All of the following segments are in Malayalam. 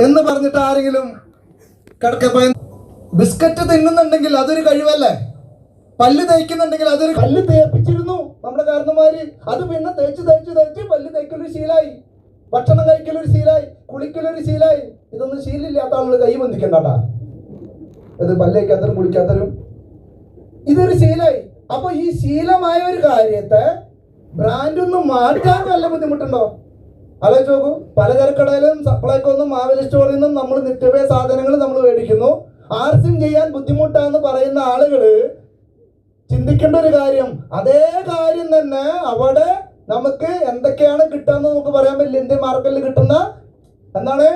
എന്ന് പറഞ്ഞിട്ട് ആരെങ്കിലും കിടക്കപ്പോയി ബിസ്ക്കറ്റ് തിന്നുന്നുണ്ടെങ്കിൽ അതൊരു കഴിവല്ലേ? പല്ല് തേക്കുന്നുണ്ടെങ്കിൽ അതൊരു പല്ല് തേപ്പിച്ചിരുന്നു നമ്മുടെ കാരണന്മാര്. അത് പിന്നെ തേച്ച് പല്ല് തേക്കലൊരു ശീലായി, ഭക്ഷണം കഴിക്കലൊരു ശീലായി, കുളിക്കലൊരു ശീലായി. ഇതൊന്നും ശീലമില്ലാത്ത ആളുകൾ കൈ ബന്ധിക്കണ്ടാട്ടാ. ഇത് പല്ല് തേക്കാത്തവരും കുളിക്കാത്തവരും ഇതൊരു ശീലായി. അപ്പൊ ഈ ശീലമായ ഒരു കാര്യത്തെ ബ്രാൻഡൊന്നും മാറ്റാൻ വല്ല ബുദ്ധിമുട്ടുണ്ടോ? ആലോചിച്ച് നോക്കൂ. പലചരക്കടയിലും സപ്ലൈക്കൊന്നും മാവേലി സ്റ്റോറിൽ നിന്നും നമ്മൾ നിത്യവ്യ സാധനങ്ങൾ നമ്മൾ മേടിക്കുന്നു. ആർസിം ചെയ്യാൻ ബുദ്ധിമുട്ടാന്ന് പറയുന്ന ആളുകള് ചിന്തിക്കേണ്ട ഒരു കാര്യം, അതേ കാര്യം തന്നെ അവിടെ നമുക്ക് എന്തൊക്കെയാണ് കിട്ടാന്ന് നമുക്ക് പറയാൻ പറ്റില്ല. ഇന്ത്യൻ മാർക്കറ്റിൽ കിട്ടുന്ന എന്താണ്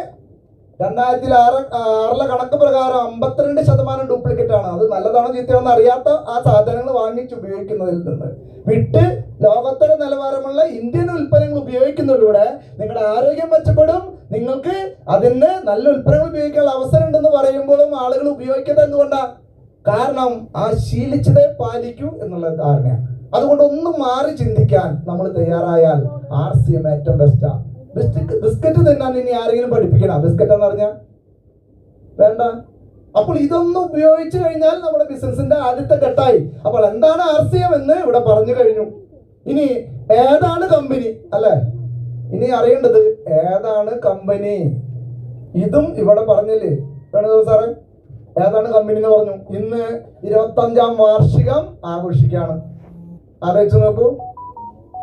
2006 കണക്ക് പ്രകാരം 52% ഡ്യൂപ്ലിക്കേറ്റ് ആണ്. അത് നല്ലതാണോ ചീത്തയാണെന്ന് അറിയാത്ത ആ സാധനങ്ങൾ വാങ്ങിച്ച് ഉപയോഗിക്കുന്നതിൽ നിന്ന് വിട്ട് ലോകോത്തര നിലവാരമുള്ള ഇന്ത്യൻ ഉൽപ്പന്നങ്ങൾ ഉപയോഗിക്കുന്നതിലൂടെ നിങ്ങളുടെ ആരോഗ്യം മെച്ചപ്പെടും. നിങ്ങൾക്ക് അതിന് നല്ല ഉൽപ്പന്നങ്ങൾ ഉപയോഗിക്കാനുള്ള അവസരം ഉണ്ടെന്ന് പറയുമ്പോഴും ആളുകൾ ഉപയോഗിക്കുന്നത് എന്തുകൊണ്ടാണ്? കാരണം ആ ശീലിച്ചതേ പാലിക്കൂ എന്നുള്ള ധാരണയാണ്. അതുകൊണ്ട് ഒന്നും മാറി ചിന്തിക്കാൻ നമ്മൾ തയ്യാറായാൽ RCM ഏറ്റവും ബെസ്റ്റാണ്. ബിസ്ക്കറ്റ് തിന്നാൻ ഇനി ആരെങ്കിലും പഠിപ്പിക്കണം? ബിസ്ക്കറ്റ് എന്ന് പറഞ്ഞാൽ വേണ്ട. അപ്പോൾ ഇതൊന്നും ഉപയോഗിച്ചു കഴിഞ്ഞാൽ നമ്മുടെ ബിസിനസിന്റെ ആദ്യത്തെ ഘട്ടമായി. അപ്പോൾ എന്താണ് RCM എന്ന് ഇവിടെ പറഞ്ഞു കഴിഞ്ഞു. ഇനി ഏതാണ് കമ്പനി അല്ലെ? ഇനി അറിയേണ്ടത് ഏതാണ് കമ്പനി. ഇതും ഇവിടെ പറഞ്ഞില്ലേ വേണു സാറേ? ഏതാണ് കമ്പനി എന്ന് പറഞ്ഞു. ഇന്ന് 25ാം വാർഷികം ആഘോഷിക്കുകയാണ്. ആലോചിച്ച് നോക്കൂ.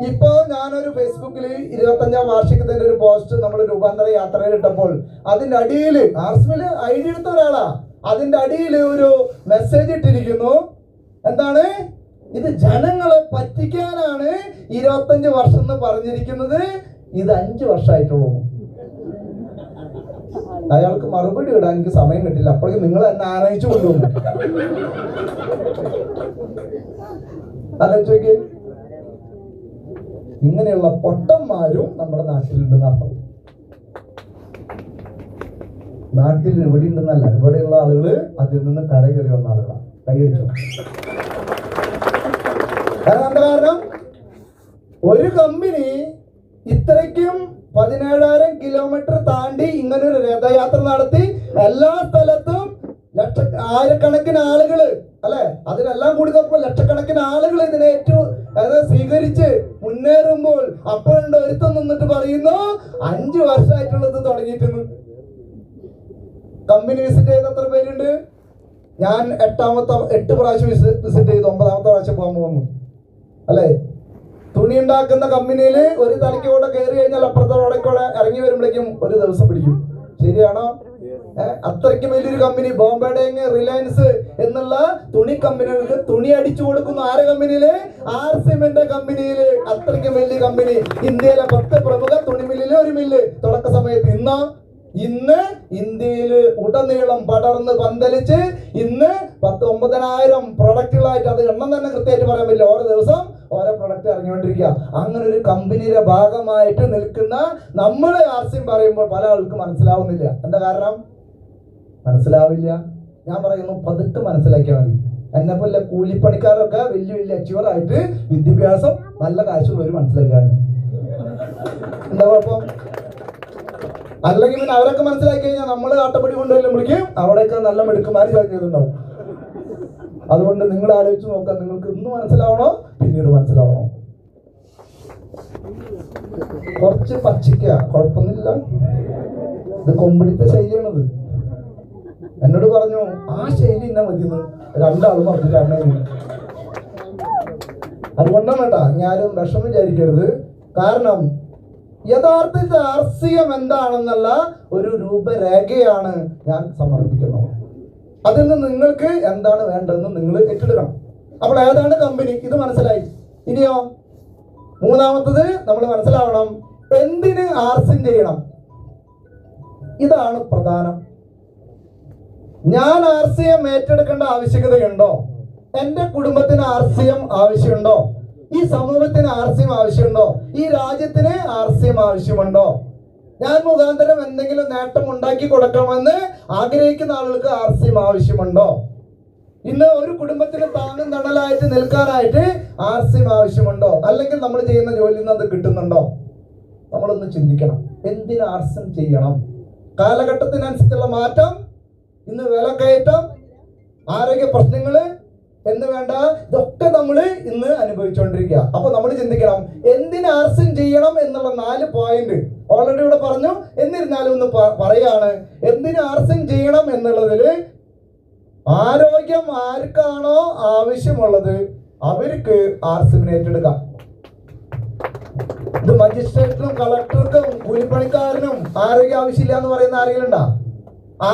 ഇപ്പോ ഞാനൊരു ഫേസ്ബുക്കിൽ 25ാം വാർഷികത്തിന്റെ ഒരു പോസ്റ്റ് നമ്മൾ രൂപാന്തര യാത്രയിൽ ഇട്ടപ്പോൾ അതിന്റെ അടിയിൽ ആർസിമില് ഐഡി എടുത്ത ഒരാളാ, അതിന്റെ അടിയിൽ ഒരു മെസ്സേജ് ഇട്ടിരിക്കുന്നു. എന്താണ്? ഇത് ജനങ്ങളെ പറ്റിക്കാനാണ് 25 വർഷം എന്ന് പറഞ്ഞിരിക്കുന്നത്. ഇത് 5 വർഷമായിട്ടുള്ളൂ. അയാൾക്ക് മറുപടി ഇടാൻ എനിക്ക് സമയം കിട്ടില്ല. അപ്പോഴേക്കും നിങ്ങൾ എന്നെ ആനയിച്ചു കൊണ്ടുവന്നു. ആലോചിച്ച് ഇങ്ങനെയുള്ള പൊട്ടന്മാരും നമ്മുടെ നാട്ടിലുണ്ടെന്ന് അർത്ഥം. നാട്ടിൽ ഇവിടെ ഉണ്ടെന്നല്ല, ഇവിടെയുള്ള ആളുകള് അതിൽ നിന്ന് കരകയറി വന്ന ആളുകളാണ്. കൈയടിച്ചു. കാരണം ഒരു കമ്പനി ഇത്രയ്ക്കും 17,000 കിലോമീറ്റർ താണ്ടി ഇങ്ങനൊരു രഥയാത്ര നടത്തി എല്ലാ സ്ഥലത്തും ആയിരക്കണക്കിന് ആളുകള് അല്ലെ, അതിനെല്ലാം കൂടി നോക്കുമ്പോൾ ലക്ഷക്കണക്കിന് ആളുകൾ ഇതിനെ ഏറ്റവും സ്വീകരിച്ച് മുന്നേറുമ്പോൾ അപ്പോഴുണ്ട് ഒരുത്തം നിന്നിട്ട് പറയുന്നു 5 വർഷമായിട്ടുള്ളത് തുടങ്ങിയിട്ടുണ്ട്. കമ്പനി വിസിറ്റ് ചെയ്ത് എത്ര പേരുണ്ട്? ഞാൻ 8 പ്രാവശ്യം വിസിറ്റ് ചെയ്തു. 9ാമത്തെ പ്രാവശ്യം പോകാൻ പോകുന്നു അല്ലെ. തുണി ഉണ്ടാക്കുന്ന കമ്പനിയിൽ ഒരു തലയ്ക്കോടെ കയറി കഴിഞ്ഞാൽ അപ്പുറത്തോടെ ഇറങ്ങി വരുമ്പോഴേക്കും ഒരു ദിവസം പിടിക്കും. ശരിയാണോ? അത്രയ്ക്ക് വലിയൊരു കമ്പനി, ബോംബെ ഡേങ്, റിലയൻസ് എന്നുള്ള തുണി കമ്പനികൾക്ക് തുണി അടിച്ചു കൊടുക്കുന്ന ആരെ കമ്പനിയില്? RCMന്റെ കമ്പനിയില്. അത്രയ്ക്ക് വലിയ കമ്പനി. ഇന്ത്യയിലെ 10 പ്രമുഖ തുണിമില്ലില് ഒരു മില്ല് തുടക്ക സമയത്ത്. ഇന്ന് ഇന്ത്യയില് ഉടനീളം പടർന്ന് പന്തലിച്ച് ഇന്ന് 9,000 പ്രൊഡക്റ്റുകളായിട്ട്, അത് എണ്ണം തന്നെ കൃത്യമായിട്ട് പറയാൻ പറ്റില്ല, ഓരോ ദിവസം ഓരോ പ്രൊഡക്റ്റ് ഇറങ്ങിക്കൊണ്ടിരിക്കുക. അങ്ങനെ ഒരു കമ്പനിയുടെ ഭാഗമായിട്ട് നിൽക്കുന്ന നമ്മൾ RCM പറയുമ്പോൾ പല ആൾക്കും മനസ്സിലാവുന്നില്ല. എന്താ കാരണം? മനസ്സിലാവില്ല. ഞാൻ പറയുന്നു പതുക്കെ മനസ്സിലാക്കിയാൽ മതി. എന്നെപ്പോലെ കൂലിപ്പണിക്കാരൊക്കെ വലിയ വലിയ അച്ചീവർ ആയിട്ട് വിദ്യാഭ്യാസം നല്ല കാശുള്ളവർ മനസ്സിലാക്കിയാൽ മതി. എന്താ കുഴപ്പം? അല്ലെങ്കിൽ പിന്നെ അവരൊക്കെ മനസ്സിലാക്കി കഴിഞ്ഞാൽ നമ്മൾ ആട്ടപ്പടി കൊണ്ടുവരുമ്പോഴേക്കും അവിടെയൊക്കെ നല്ല മെടുക്കുമാർ ചോദിച്ചിട്ടുണ്ടാവും. അതുകൊണ്ട് നിങ്ങൾ ആലോചിച്ച് നോക്കാം, നിങ്ങൾക്ക് ഇന്ന് മനസ്സിലാവണോ പിന്നീട് മനസ്സിലാവണോ? കുറച്ച് പച്ചിക്ക കുഴപ്പമൊന്നുമില്ല. ഇത് കൊമ്പിടിത്ത ശൈലിയാണത്. എന്നോട് പറഞ്ഞു ആ ശൈലി ഇന്ന മതിയെന്ന്. 2 ആളും പറഞ്ഞിട്ടാണ്. അതുകൊണ്ടാണ് കേട്ടാ ഞാനും വിഷമം വിചാരിക്കരുത്. കാരണം യഥാർത്ഥത്തിൽ RCM എന്താണെന്നുള്ള ഒരു രൂപരേഖയാണ് ഞാൻ സമർപ്പിക്കുന്നത്. അതിൽ നിന്ന് നിങ്ങൾക്ക് എന്താണ് വേണ്ടതെന്ന് നിങ്ങൾ ഏറ്റെടുക്കണം. അപ്പോൾ ഏതാണ് കമ്പനി? ഇത് മനസ്സിലായി. ഇനിയോ 3ാമത്തത് നമ്മൾ മനസ്സിലാവണം, എന്തിന് RCM ചെയ്യണം? ഇതാണ് പ്രധാനം. ഞാൻ RCM ഏറ്റെടുക്കേണ്ട ആവശ്യകതയുണ്ടോ? എൻ്റെ കുടുംബത്തിന് RCM ആവശ്യമുണ്ടോ? ഈ സമൂഹത്തിന് RCM ആവശ്യമുണ്ടോ? ഈ രാജ്യത്തിന് RCM ആവശ്യമുണ്ടോ? ഞാൻ മുഖാന്തരം എന്തെങ്കിലും നേട്ടം ഉണ്ടാക്കി കൊടുക്കണമെന്ന് ആഗ്രഹിക്കുന്ന ആളുകൾക്ക് RCM ആവശ്യമുണ്ടോ? ഇന്ന് ഒരു കുടുംബത്തിന് താങ്ങും തണലായിട്ട് നിൽക്കാനായിട്ട് RCM ആവശ്യമുണ്ടോ? അല്ലെങ്കിൽ നമ്മൾ ചെയ്യുന്ന ജോലിയിൽ നിന്ന് അത് കിട്ടുന്നുണ്ടോ? നമ്മളൊന്ന് ചിന്തിക്കണം. എന്തിന് RCM ചെയ്യണം? കാലഘട്ടത്തിനനുസരിച്ചുള്ള മാറ്റം, ഇന്ന് വിലക്കയറ്റം, ആരോഗ്യ പ്രശ്നങ്ങള് എന്ന് വേണ്ട ഇതൊക്കെ നമ്മൾ ഇന്ന് അനുഭവിച്ചുകൊണ്ടിരിക്കുക. അപ്പൊ നമ്മൾ ചിന്തിക്കണം, എന്തിന് ആർസിൻ ചെയ്യണം എന്നുള്ള 4 പോയിന്റ് ഓൾറെഡി ഇവിടെ പറഞ്ഞു. എന്നിരുന്നാലും ഒന്ന് പറയാണ്, എന്തിന് ആർസിൻ ചെയ്യണം എന്നുള്ളതില് ആരോഗ്യം ആർക്കാണോ ആവശ്യമുള്ളത് അവർക്ക് ആർസിൻ ഏറ്റെടുക്കാം. ഇത് മജിസ്ട്രേറ്റിനും കളക്ടർക്കും കൂലിപ്പണിക്കാരനും ആരോഗ്യം ആവശ്യമില്ല എന്ന് പറയുന്ന ആരെങ്കിലും ഉണ്ടോ?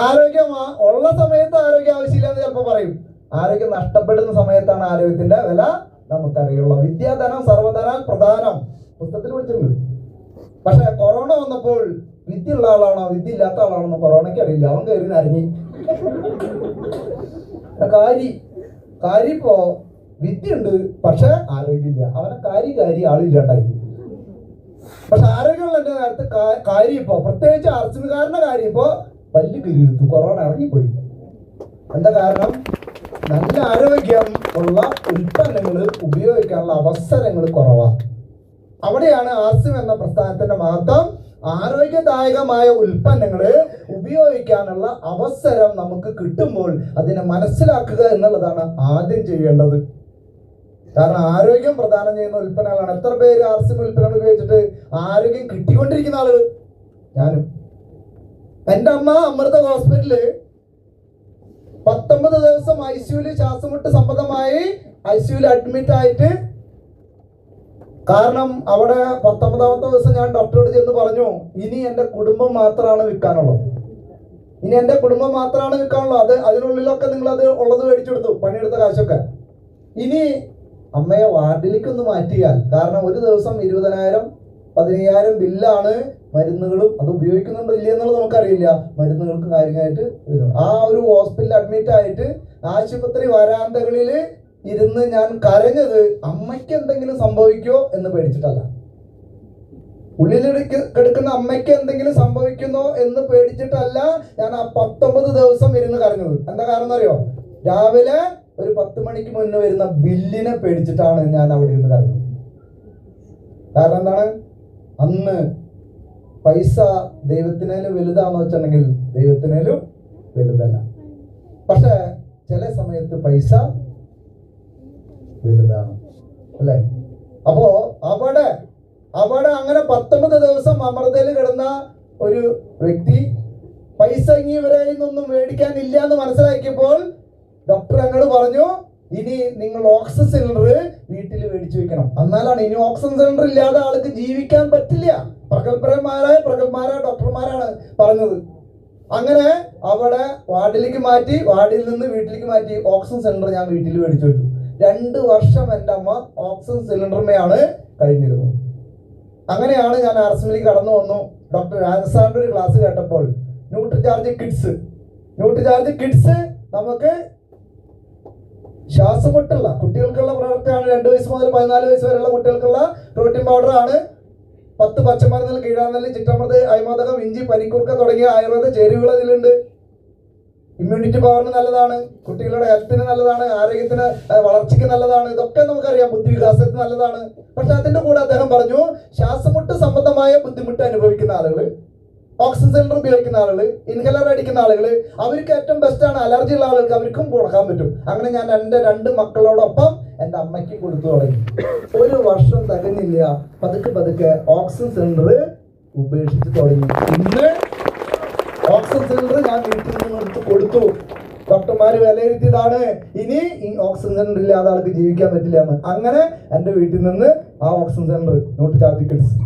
ആരോഗ്യം ഉള്ള സമയത്ത് ആരോഗ്യം ആവശ്യമില്ല എന്ന് ചിലപ്പോൾ പറയും. ആരോഗ്യം നഷ്ടപ്പെടുന്ന സമയത്താണ് ആരോഗ്യത്തിന്റെ വില നമുക്കറിയുള്ളൂ. വിദ്യാധനം സർവധനാൽ പ്രധാനം പുസ്തകത്തിൽ പഠിച്ചിട്ടുണ്ട്. പക്ഷെ കൊറോണ വന്നപ്പോൾ വിദ്യ ഉള്ള ആളാണോ വിദ്യ ഇല്ലാത്ത ആളാണോ കൊറോണയ്ക്ക് അറിയില്ല. അവൻ കയറി നരങ്ങി. കാരി ഇപ്പോ വിദ്യ ഉണ്ട് പക്ഷെ ആരോഗ്യമില്ല. അവനെ കാരി ആളില്ലാണ്ടായി. പക്ഷെ ആരോഗ്യമുള്ള എന്റെ നേരത്തെ കാര്യം ഇപ്പോ, പ്രത്യേകിച്ച് ആർസിനുകാരന്റെ കാര്യം ഇപ്പോ പല്ല് കിരിയെടുത്തു. കൊറോണ ഇറങ്ങിപ്പോയി. എന്താ കാരണം? നല്ല ആരോഗ്യം ഉള്ള ഉൽപ്പന്നങ്ങൾ ഉപയോഗിക്കാനുള്ള അവസരങ്ങൾ കുറവാണ്. അവിടെയാണ് ആർസിം എന്ന പ്രസ്ഥാനത്തിന്റെ മഹത്വം. ആരോഗ്യദായകമായ ഉൽപ്പന്നങ്ങൾ ഉപയോഗിക്കാനുള്ള അവസരം നമുക്ക് കിട്ടുമ്പോൾ അതിനെ മനസ്സിലാക്കുക എന്നുള്ളതാണ് ആദ്യം ചെയ്യേണ്ടത്. കാരണം ആരോഗ്യം പ്രദാനം ചെയ്യുന്ന ഉൽപ്പന്നങ്ങളാണ്. എത്ര പേര് ആർസിം ഉൽപ്പന്നങ്ങൾ ഉപയോഗിച്ചിട്ട് ആരോഗ്യം കിട്ടിക്കൊണ്ടിരിക്കുന്ന ആളുകൾ? ഞാനും. എൻ്റെ അമ്മ അമൃത ഹോസ്പിറ്റലില് 19 ദിവസം ICUല് ശ്വാസമുട്ട് സംബന്ധമായി ICUല് അഡ്മിറ്റ് ആയിട്ട്, കാരണം അവിടെ 19ാമത്തെ ദിവസം ഞാൻ ഡോക്ടറോട് ചെന്ന് പറഞ്ഞു, ഇനി എൻ്റെ കുടുംബം മാത്രമാണ് വിൽക്കാനുള്ളൂ. അതിനുള്ളിലൊക്കെ നിങ്ങൾ അത് ഉള്ളത് മേടിച്ചെടുത്തു, പണിയെടുത്ത കാശൊക്കെ. ഇനി അമ്മയെ വാർഡിലേക്കൊന്ന് മാറ്റിയാൽ, കാരണം ഒരു ദിവസം 20,000 15,000 ബില്ലാണ് മരുന്നുകളും. അത് ഉപയോഗിക്കുന്നുണ്ടോ ഇല്ല എന്നുള്ളത് നമുക്കറിയില്ല. മരുന്നുകൾക്ക് കാര്യമായിട്ട് വരുന്നു. ആ ഒരു ഹോസ്പിറ്റലിൽ അഡ്മിറ്റ് ആയിട്ട് ആശുപത്രി വരാന്തകളിൽ ഇരുന്ന് ഞാൻ കരഞ്ഞത് അമ്മയ്ക്ക് എന്തെങ്കിലും സംഭവിക്കോ എന്ന് പേടിച്ചിട്ടല്ല. ഉള്ളിലേക്ക് കിടക്കുന്ന അമ്മയ്ക്ക് എന്തെങ്കിലും സംഭവിക്കുന്നോ എന്ന് പേടിച്ചിട്ടല്ല ഞാൻ ആ 19 ദിവസം ഇരുന്ന് കരഞ്ഞത്. എന്താ കാരണം എന്നറിയോ? രാവിലെ ഒരു 10 മണിക്ക് മുന്നേ വരുന്ന ബില്ലിനെ പേടിച്ചിട്ടാണ് ഞാൻ അവിടെ ഇരുന്ന് കരഞ്ഞത്. കാരണം എന്താണ്? അന്ന് പൈസ ദൈവത്തിനേലും വലുതാണെന്ന് വെച്ചിട്ടുണ്ടെങ്കിൽ ദൈവത്തിനേലും വലുതല്ല. പക്ഷെ ചില സമയത്ത് പൈസ വലുതാണ്, അല്ലേ? അപ്പോ അവിടെ അങ്ങനെ 19 ദിവസം അമൃതയിൽ കിടന്ന ഒരു വ്യക്തി പൈസ ഇനി ഇവരെ നിന്നൊന്നും മേടിക്കാനില്ല എന്ന് മനസ്സിലാക്കിയപ്പോൾ ഡോക്ടർ എന്നോട് പറഞ്ഞു, ഇനി നിങ്ങൾ ഓക്സിജൻ സിലിണ്ടർ വീട്ടിൽ മേടിച്ചു വെക്കണം. എന്നാലാണ്, ഇനി ഓക്സിജൻ സിലിണ്ടർ ഇല്ലാതെ ആൾക്ക് ജീവിക്കാൻ പറ്റില്ല. പ്രഗത്ഭരായ ഡോക്ടർമാരാണ് പറഞ്ഞത്. അങ്ങനെ അവിടെ വാർഡിലേക്ക് മാറ്റി, വാർഡിൽ നിന്ന് വീട്ടിലേക്ക് മാറ്റി. ഓക്സിജൻ സിലിണ്ടർ ഞാൻ വീട്ടിൽ മേടിച്ചു വെച്ചു. 2 വർഷം എൻ്റെ അമ്മ ഓക്സിജൻ സിലിണ്ടറിനെയാണ് കഴിഞ്ഞിരുന്നത്. അങ്ങനെയാണ് ഞാൻ ആർസിമിലേക്ക് കടന്നു വന്നു. ഡോക്ടർ രാജസാറിന്റെ ഒരു ക്ലാസ് കേട്ടപ്പോൾ ന്യൂട്രിചാർജ് കിഡ്സ് നമുക്ക് ശ്വാസമുട്ടുള്ള കുട്ടികൾക്കുള്ള പ്രൊഡക്റ്റാണ്. 2 വയസ്സ് മുതൽ 14 വയസ്സ് വരെയുള്ള കുട്ടികൾക്കുള്ള പ്രോട്ടീൻ പൗഡർ ആണ്. 10 പച്ചമരുന്നുകൾ, കീഴാനെല്ലി, ചിറ്റമൃത്, അയമോദകം, ഇഞ്ചി, പനിക്കൂർക്ക തുടങ്ങിയ ആയുർവേദ ചേരുവകൾ അതിലുണ്ട്. ഇമ്മ്യൂണിറ്റി പവറിന് നല്ലതാണ്, കുട്ടികളുടെ ഹെൽത്തിന് നല്ലതാണ്, ആരോഗ്യത്തിന് വളർച്ചയ്ക്ക് നല്ലതാണ്. ഇതൊക്കെ നമുക്കറിയാം, ബുദ്ധിവികാസത്തിന് നല്ലതാണ്. പക്ഷെ അതിന്റെ കൂടെ അദ്ദേഹം പറഞ്ഞു, ശ്വാസമുട്ട് സംബന്ധമായ ബുദ്ധിമുട്ട് അനുഭവിക്കുന്ന ആളുകൾ, ഓക്സിജൻ സിലിണ്ടർ ഉപയോഗിക്കുന്ന ആളുകൾ, ഇൻഹലർ അടിക്കുന്ന ആളുകൾ, അവർക്ക് ഏറ്റവും ബെസ്റ്റാണ്. അലർജി ഉള്ള ആളുകൾക്ക് അവർക്കും കൊടുക്കാൻ പറ്റും. അങ്ങനെ ഞാൻ എൻ്റെ 2 മക്കളോടൊപ്പം എൻ്റെ അമ്മയ്ക്ക് കൊടുത്തു തുടങ്ങി. 1 വർഷം തികഞ്ഞില്ല, പതുക്കെ ഓക്സിജൻ സിലിണ്ടർ ഉപേക്ഷിച്ച് തുടങ്ങി. ഇന്ന് ഓക്സിജൻ സിലിണ്ടർ ഞാൻ വീട്ടിൽ നിന്ന് എടുത്ത് കൊടുത്തു. ഡോക്ടർമാർ വിലയിരുത്തിയതാണ്, ഇനി ഈ ഓക്സിജൻ സിലിണ്ടർ ഇല്ലാതെ ആൾക്ക് ജീവിക്കാൻ പറ്റില്ല എന്ന്. അങ്ങനെ എൻ്റെ വീട്ടിൽ നിന്ന് ആ ഓക്സിജൻ സിലിണ്ടർ ന്യൂട്രിചാർജ് കിഡ്സ്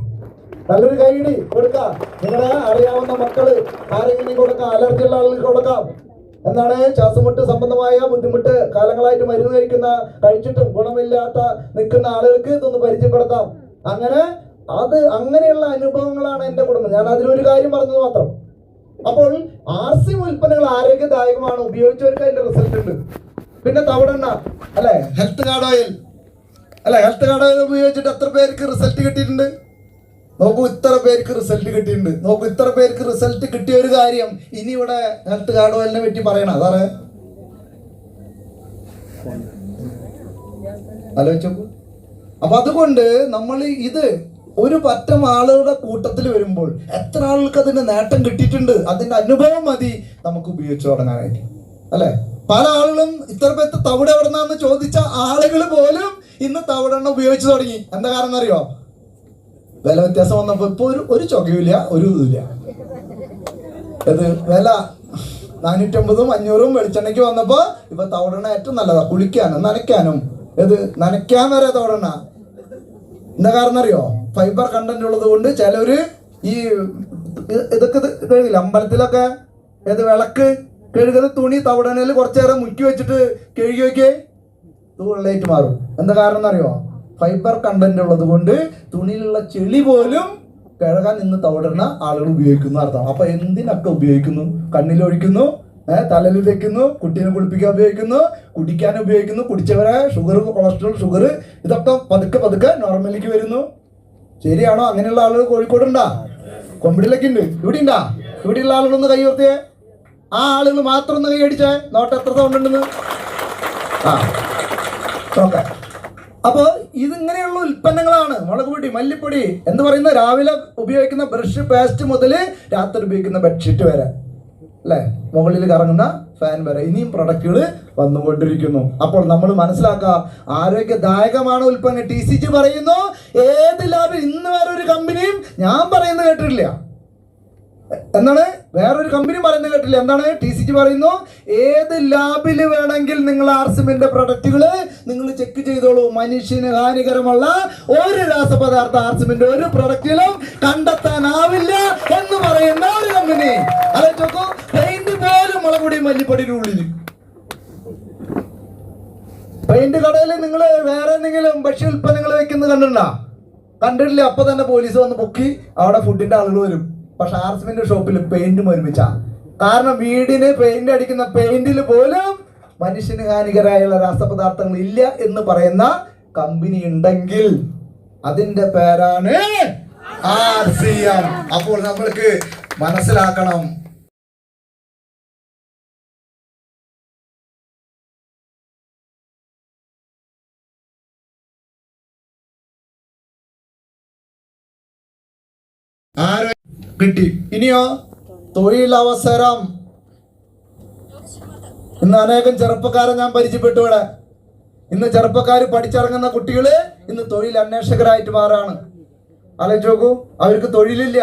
നല്ലൊരു കൈയടി കൊടുക്കാം. നിങ്ങളെ അറിയാവുന്ന മക്കള് ആരെങ്കിലും കൊടുക്കാം, അലർജി ഉള്ള ആളുകൾക്ക് കൊടുക്കാം. എന്താണ്? ശ്വാസമുട്ട് സംബന്ധമായ ബുദ്ധിമുട്ട് കാലങ്ങളായിട്ട് മരുന്ന് കഴിച്ചിട്ടും ഗുണമില്ലാത്ത നിൽക്കുന്ന ആളുകൾക്ക് ഇതൊന്ന് പരിചയപ്പെടുത്താം. അങ്ങനെയുള്ള അനുഭവങ്ങളാണ് എൻ്റെ കുടുംബം. ഞാൻ അതിലൊരു കാര്യം പറഞ്ഞത് മാത്രം. അപ്പോൾ ആർസിം ഉൽപ്പന്നങ്ങൾ ആരോഗ്യദായകമാണ്, ഉപയോഗിച്ചവർക്ക് അതിന്റെ റിസൾട്ട് ഉണ്ട്. പിന്നെ തവിടെണ്ണ, അല്ലെ? ഹെൽത്ത് കാർഡ് ഓയിൽ, അല്ലെ? ഹെൽത്ത് കാർഡ് ഓയിൽ ഉപയോഗിച്ചിട്ട് എത്ര പേർക്ക് റിസൾട്ട് കിട്ടിയിട്ടുണ്ട്? നോക്കൂ, ഇത്ര പേർക്ക് റിസൾട്ട് കിട്ടിയിട്ടുണ്ട്. നോക്കൂ, ഇത്ര പേർക്ക് റിസൾട്ട് കിട്ടിയ ഒരു കാര്യം ഇനി ഇവിടെ ഹെൽത്ത് കാർഡ് ഓയിലിനെ പറ്റി പറയണം. അതാണ് ആലോചിച്ചു. അപ്പൊ അതുകൊണ്ട് നമ്മൾ ഇത് ഒരു പറ്റം ആളുകളുടെ കൂട്ടത്തിൽ വരുമ്പോൾ എത്ര ആൾക്ക് അതിന്റെ നേട്ടം കിട്ടിയിട്ടുണ്ട്, അതിന്റെ അനുഭവം മതി നമുക്ക് ഉപയോഗിച്ചു തുടങ്ങാനായിട്ട്, അല്ലെ? പല ആളുകളും ഇത്ര പേത്ത് തവിട് എവിടെന്നാന്ന് ചോദിച്ച ആളുകൾ പോലും ഇന്ന് തവിടെണ്ണ ഉപയോഗിച്ചു തുടങ്ങി. എന്താ കാരണം അറിയോ? വില വ്യത്യാസം വന്നപ്പോ ഇപ്പൊ ഒരു ചൊകയില്ല, ഒരു ഇതുമില്ല. ഇത് വില 450ഉം 500ഉം വെളിച്ചെണ്ണയ്ക്ക് വന്നപ്പോ ഇപ്പൊ തവിടെണ്ണ ഏറ്റവും നല്ലതാ കുളിക്കാനും നനയ്ക്കാനും. ഇത് നനയ്ക്കാൻ വരെ തവിടെണ്ണ. എന്താ കാരണം അറിയോ? ഫൈബർ കണ്ടന്റ് ഉള്ളത് കൊണ്ട് ചിലവര് ഈ ഇതൊക്കെ കഴിയില്ല, അമ്പലത്തിലൊക്കെ ഏത് വിളക്ക് കഴുകുന്ന തുണി തവിടെണ്ണയിൽ കുറച്ചു നേരം മുക്കി വെച്ചിട്ട് കഴുകി വയ്ക്കേ വെള്ളയിട്ട് മാറും. എന്താ കാരണം എന്നറിയോ? ഫൈബർ കണ്ടന്റ് ഉള്ളത് കൊണ്ട് തുണിയിലുള്ള ചെളി പോലും കഴുകാൻ ഇന്ന് തവിടെണ്ണ ആളുകൾ ഉപയോഗിക്കുന്നു അർത്ഥം. അപ്പൊ എന്തിനൊക്കെ ഉപയോഗിക്കുന്നു? കണ്ണിലൊഴിക്കുന്നു, തലയിൽ വെക്കുന്നു, കുട്ടീനെ കുളിപ്പിക്കാൻ ഉപയോഗിക്കുന്നു, കുടിക്കാൻ ഉപയോഗിക്കുന്നു. കുടിച്ചവരെ ഷുഗർ, കൊളസ്ട്രോൾ, ഷുഗർ ഇതൊക്കെ പതുക്കെ പതുക്കെ നോർമലിലേക്ക് വരുന്നു. ശരിയാണോ? അങ്ങനെയുള്ള ആളുകൾ കോഴിക്കോടുണ്ടാ, കൊമ്പിടിലൊക്കെ ഉണ്ട്. ഇവിടെ ഉണ്ടാ? ഇവിടെയുള്ള ആളുകളൊന്ന് കൈ ഉയർത്തിയേ. ആ ആളുകൾ മാത്രം ഒന്ന് കൈ അടിച്ചേ. നോട്ട് എത്ര സൗണ്ട് ഉണ്ടെന്ന്. ആ ഓക്കെ. അപ്പൊ ഇതിങ്ങനെയുള്ള ഉൽപ്പന്നങ്ങളാണ് മുളക് പൊടി, മല്ലിപ്പൊടി എന്ന് പറയുന്ന രാവിലെ ഉപയോഗിക്കുന്ന ബ്രഷ്, പേസ്റ്റ് മുതൽ രാത്രി ഉപയോഗിക്കുന്ന ബെഡ്ഷീറ്റ് വരെ, അല്ലെ, മുകളിൽ കറങ്ങുന്ന ഫാൻ വരെ ഇനിയും പ്രൊഡക്റ്റുകൾ വന്നുകൊണ്ടിരിക്കുന്നു. അപ്പോൾ നമ്മൾ മനസ്സിലാക്കുക, ആരോഗ്യദായകമാണ് ഉൽപ്പന്നം. TCG പറയുന്നു ഏത് ലാബിൽ ഇന്ന് വരെ ഒരു കമ്പനിയും ഞാൻ പറയുന്നത് കേട്ടിട്ടില്ല. എന്താണ്? വേറൊരു കമ്പനി പറയുന്നത് കേട്ടില്ല. എന്താണ്? TCG പറയുന്നു ഏത് ലാബിൽ വേണമെങ്കിൽ നിങ്ങൾ ആർസിമിന്റെ പ്രൊഡക്റ്റുകള് നിങ്ങൾ ചെക്ക് ചെയ്തോളൂ. മനുഷ്യന് ഹാനികരമുള്ള ഒരു രാസപദാർത്ഥ ആർസിമിന്റെ ഒരു പ്രൊഡക്റ്റിലും കണ്ടെത്താനാവില്ല എന്ന് പറയുന്ന ഒരു കമ്പനി. അതൊക്കെ പെയിന്റ് പോലും മുളകുപൊടി മല്ലിപ്പൊടിയുടെ ഉള്ളിൽ. പെയിന്റ് കടയിൽ നിങ്ങൾ വേറെ എന്തെങ്കിലും ഭക്ഷ്യ ഉൽപ്പന്നങ്ങൾ വെക്കുന്നത് കണ്ടിട്ടില്ല? അപ്പൊ തന്നെ പോലീസ് വന്ന് പൊക്കി അവിടെ ഫുഡിന്റെ ആളുകൾ വരും. പക്ഷെ ആർസിമിന്റെ ഷോപ്പിൽ പെയിന്റും ഒരുമിച്ചാ. കാരണം വീടിന് പെയിന്റ് അടിക്കുന്ന പെയിന്റിൽ പോലും മനുഷ്യന് ഹാനികരമായുള്ള രാസപദാർത്ഥങ്ങൾ ഇല്ല എന്ന് പറയുന്ന കമ്പനി ഉണ്ടെങ്കിൽ അതിന്റെ പേരാണ് RCM. അപ്പോൾ നമ്മൾക്ക് മനസ്സിലാക്കണം, കിട്ടി. ഇനിയോ തൊഴിലവസരം. ഇന്ന് അനേകം ചെറുപ്പക്കാരെ ഞാൻ പരിചയപ്പെട്ടു ഇവിടെ. ഇന്ന് ചെറുപ്പക്കാർ പഠിച്ചിറങ്ങുന്ന കുട്ടികള് ഇന്ന് തൊഴിൽ അന്വേഷകരായിട്ട് മാറാണ്. ആലോചിച്ച് നോക്കൂ, അവർക്ക് തൊഴിലില്ല.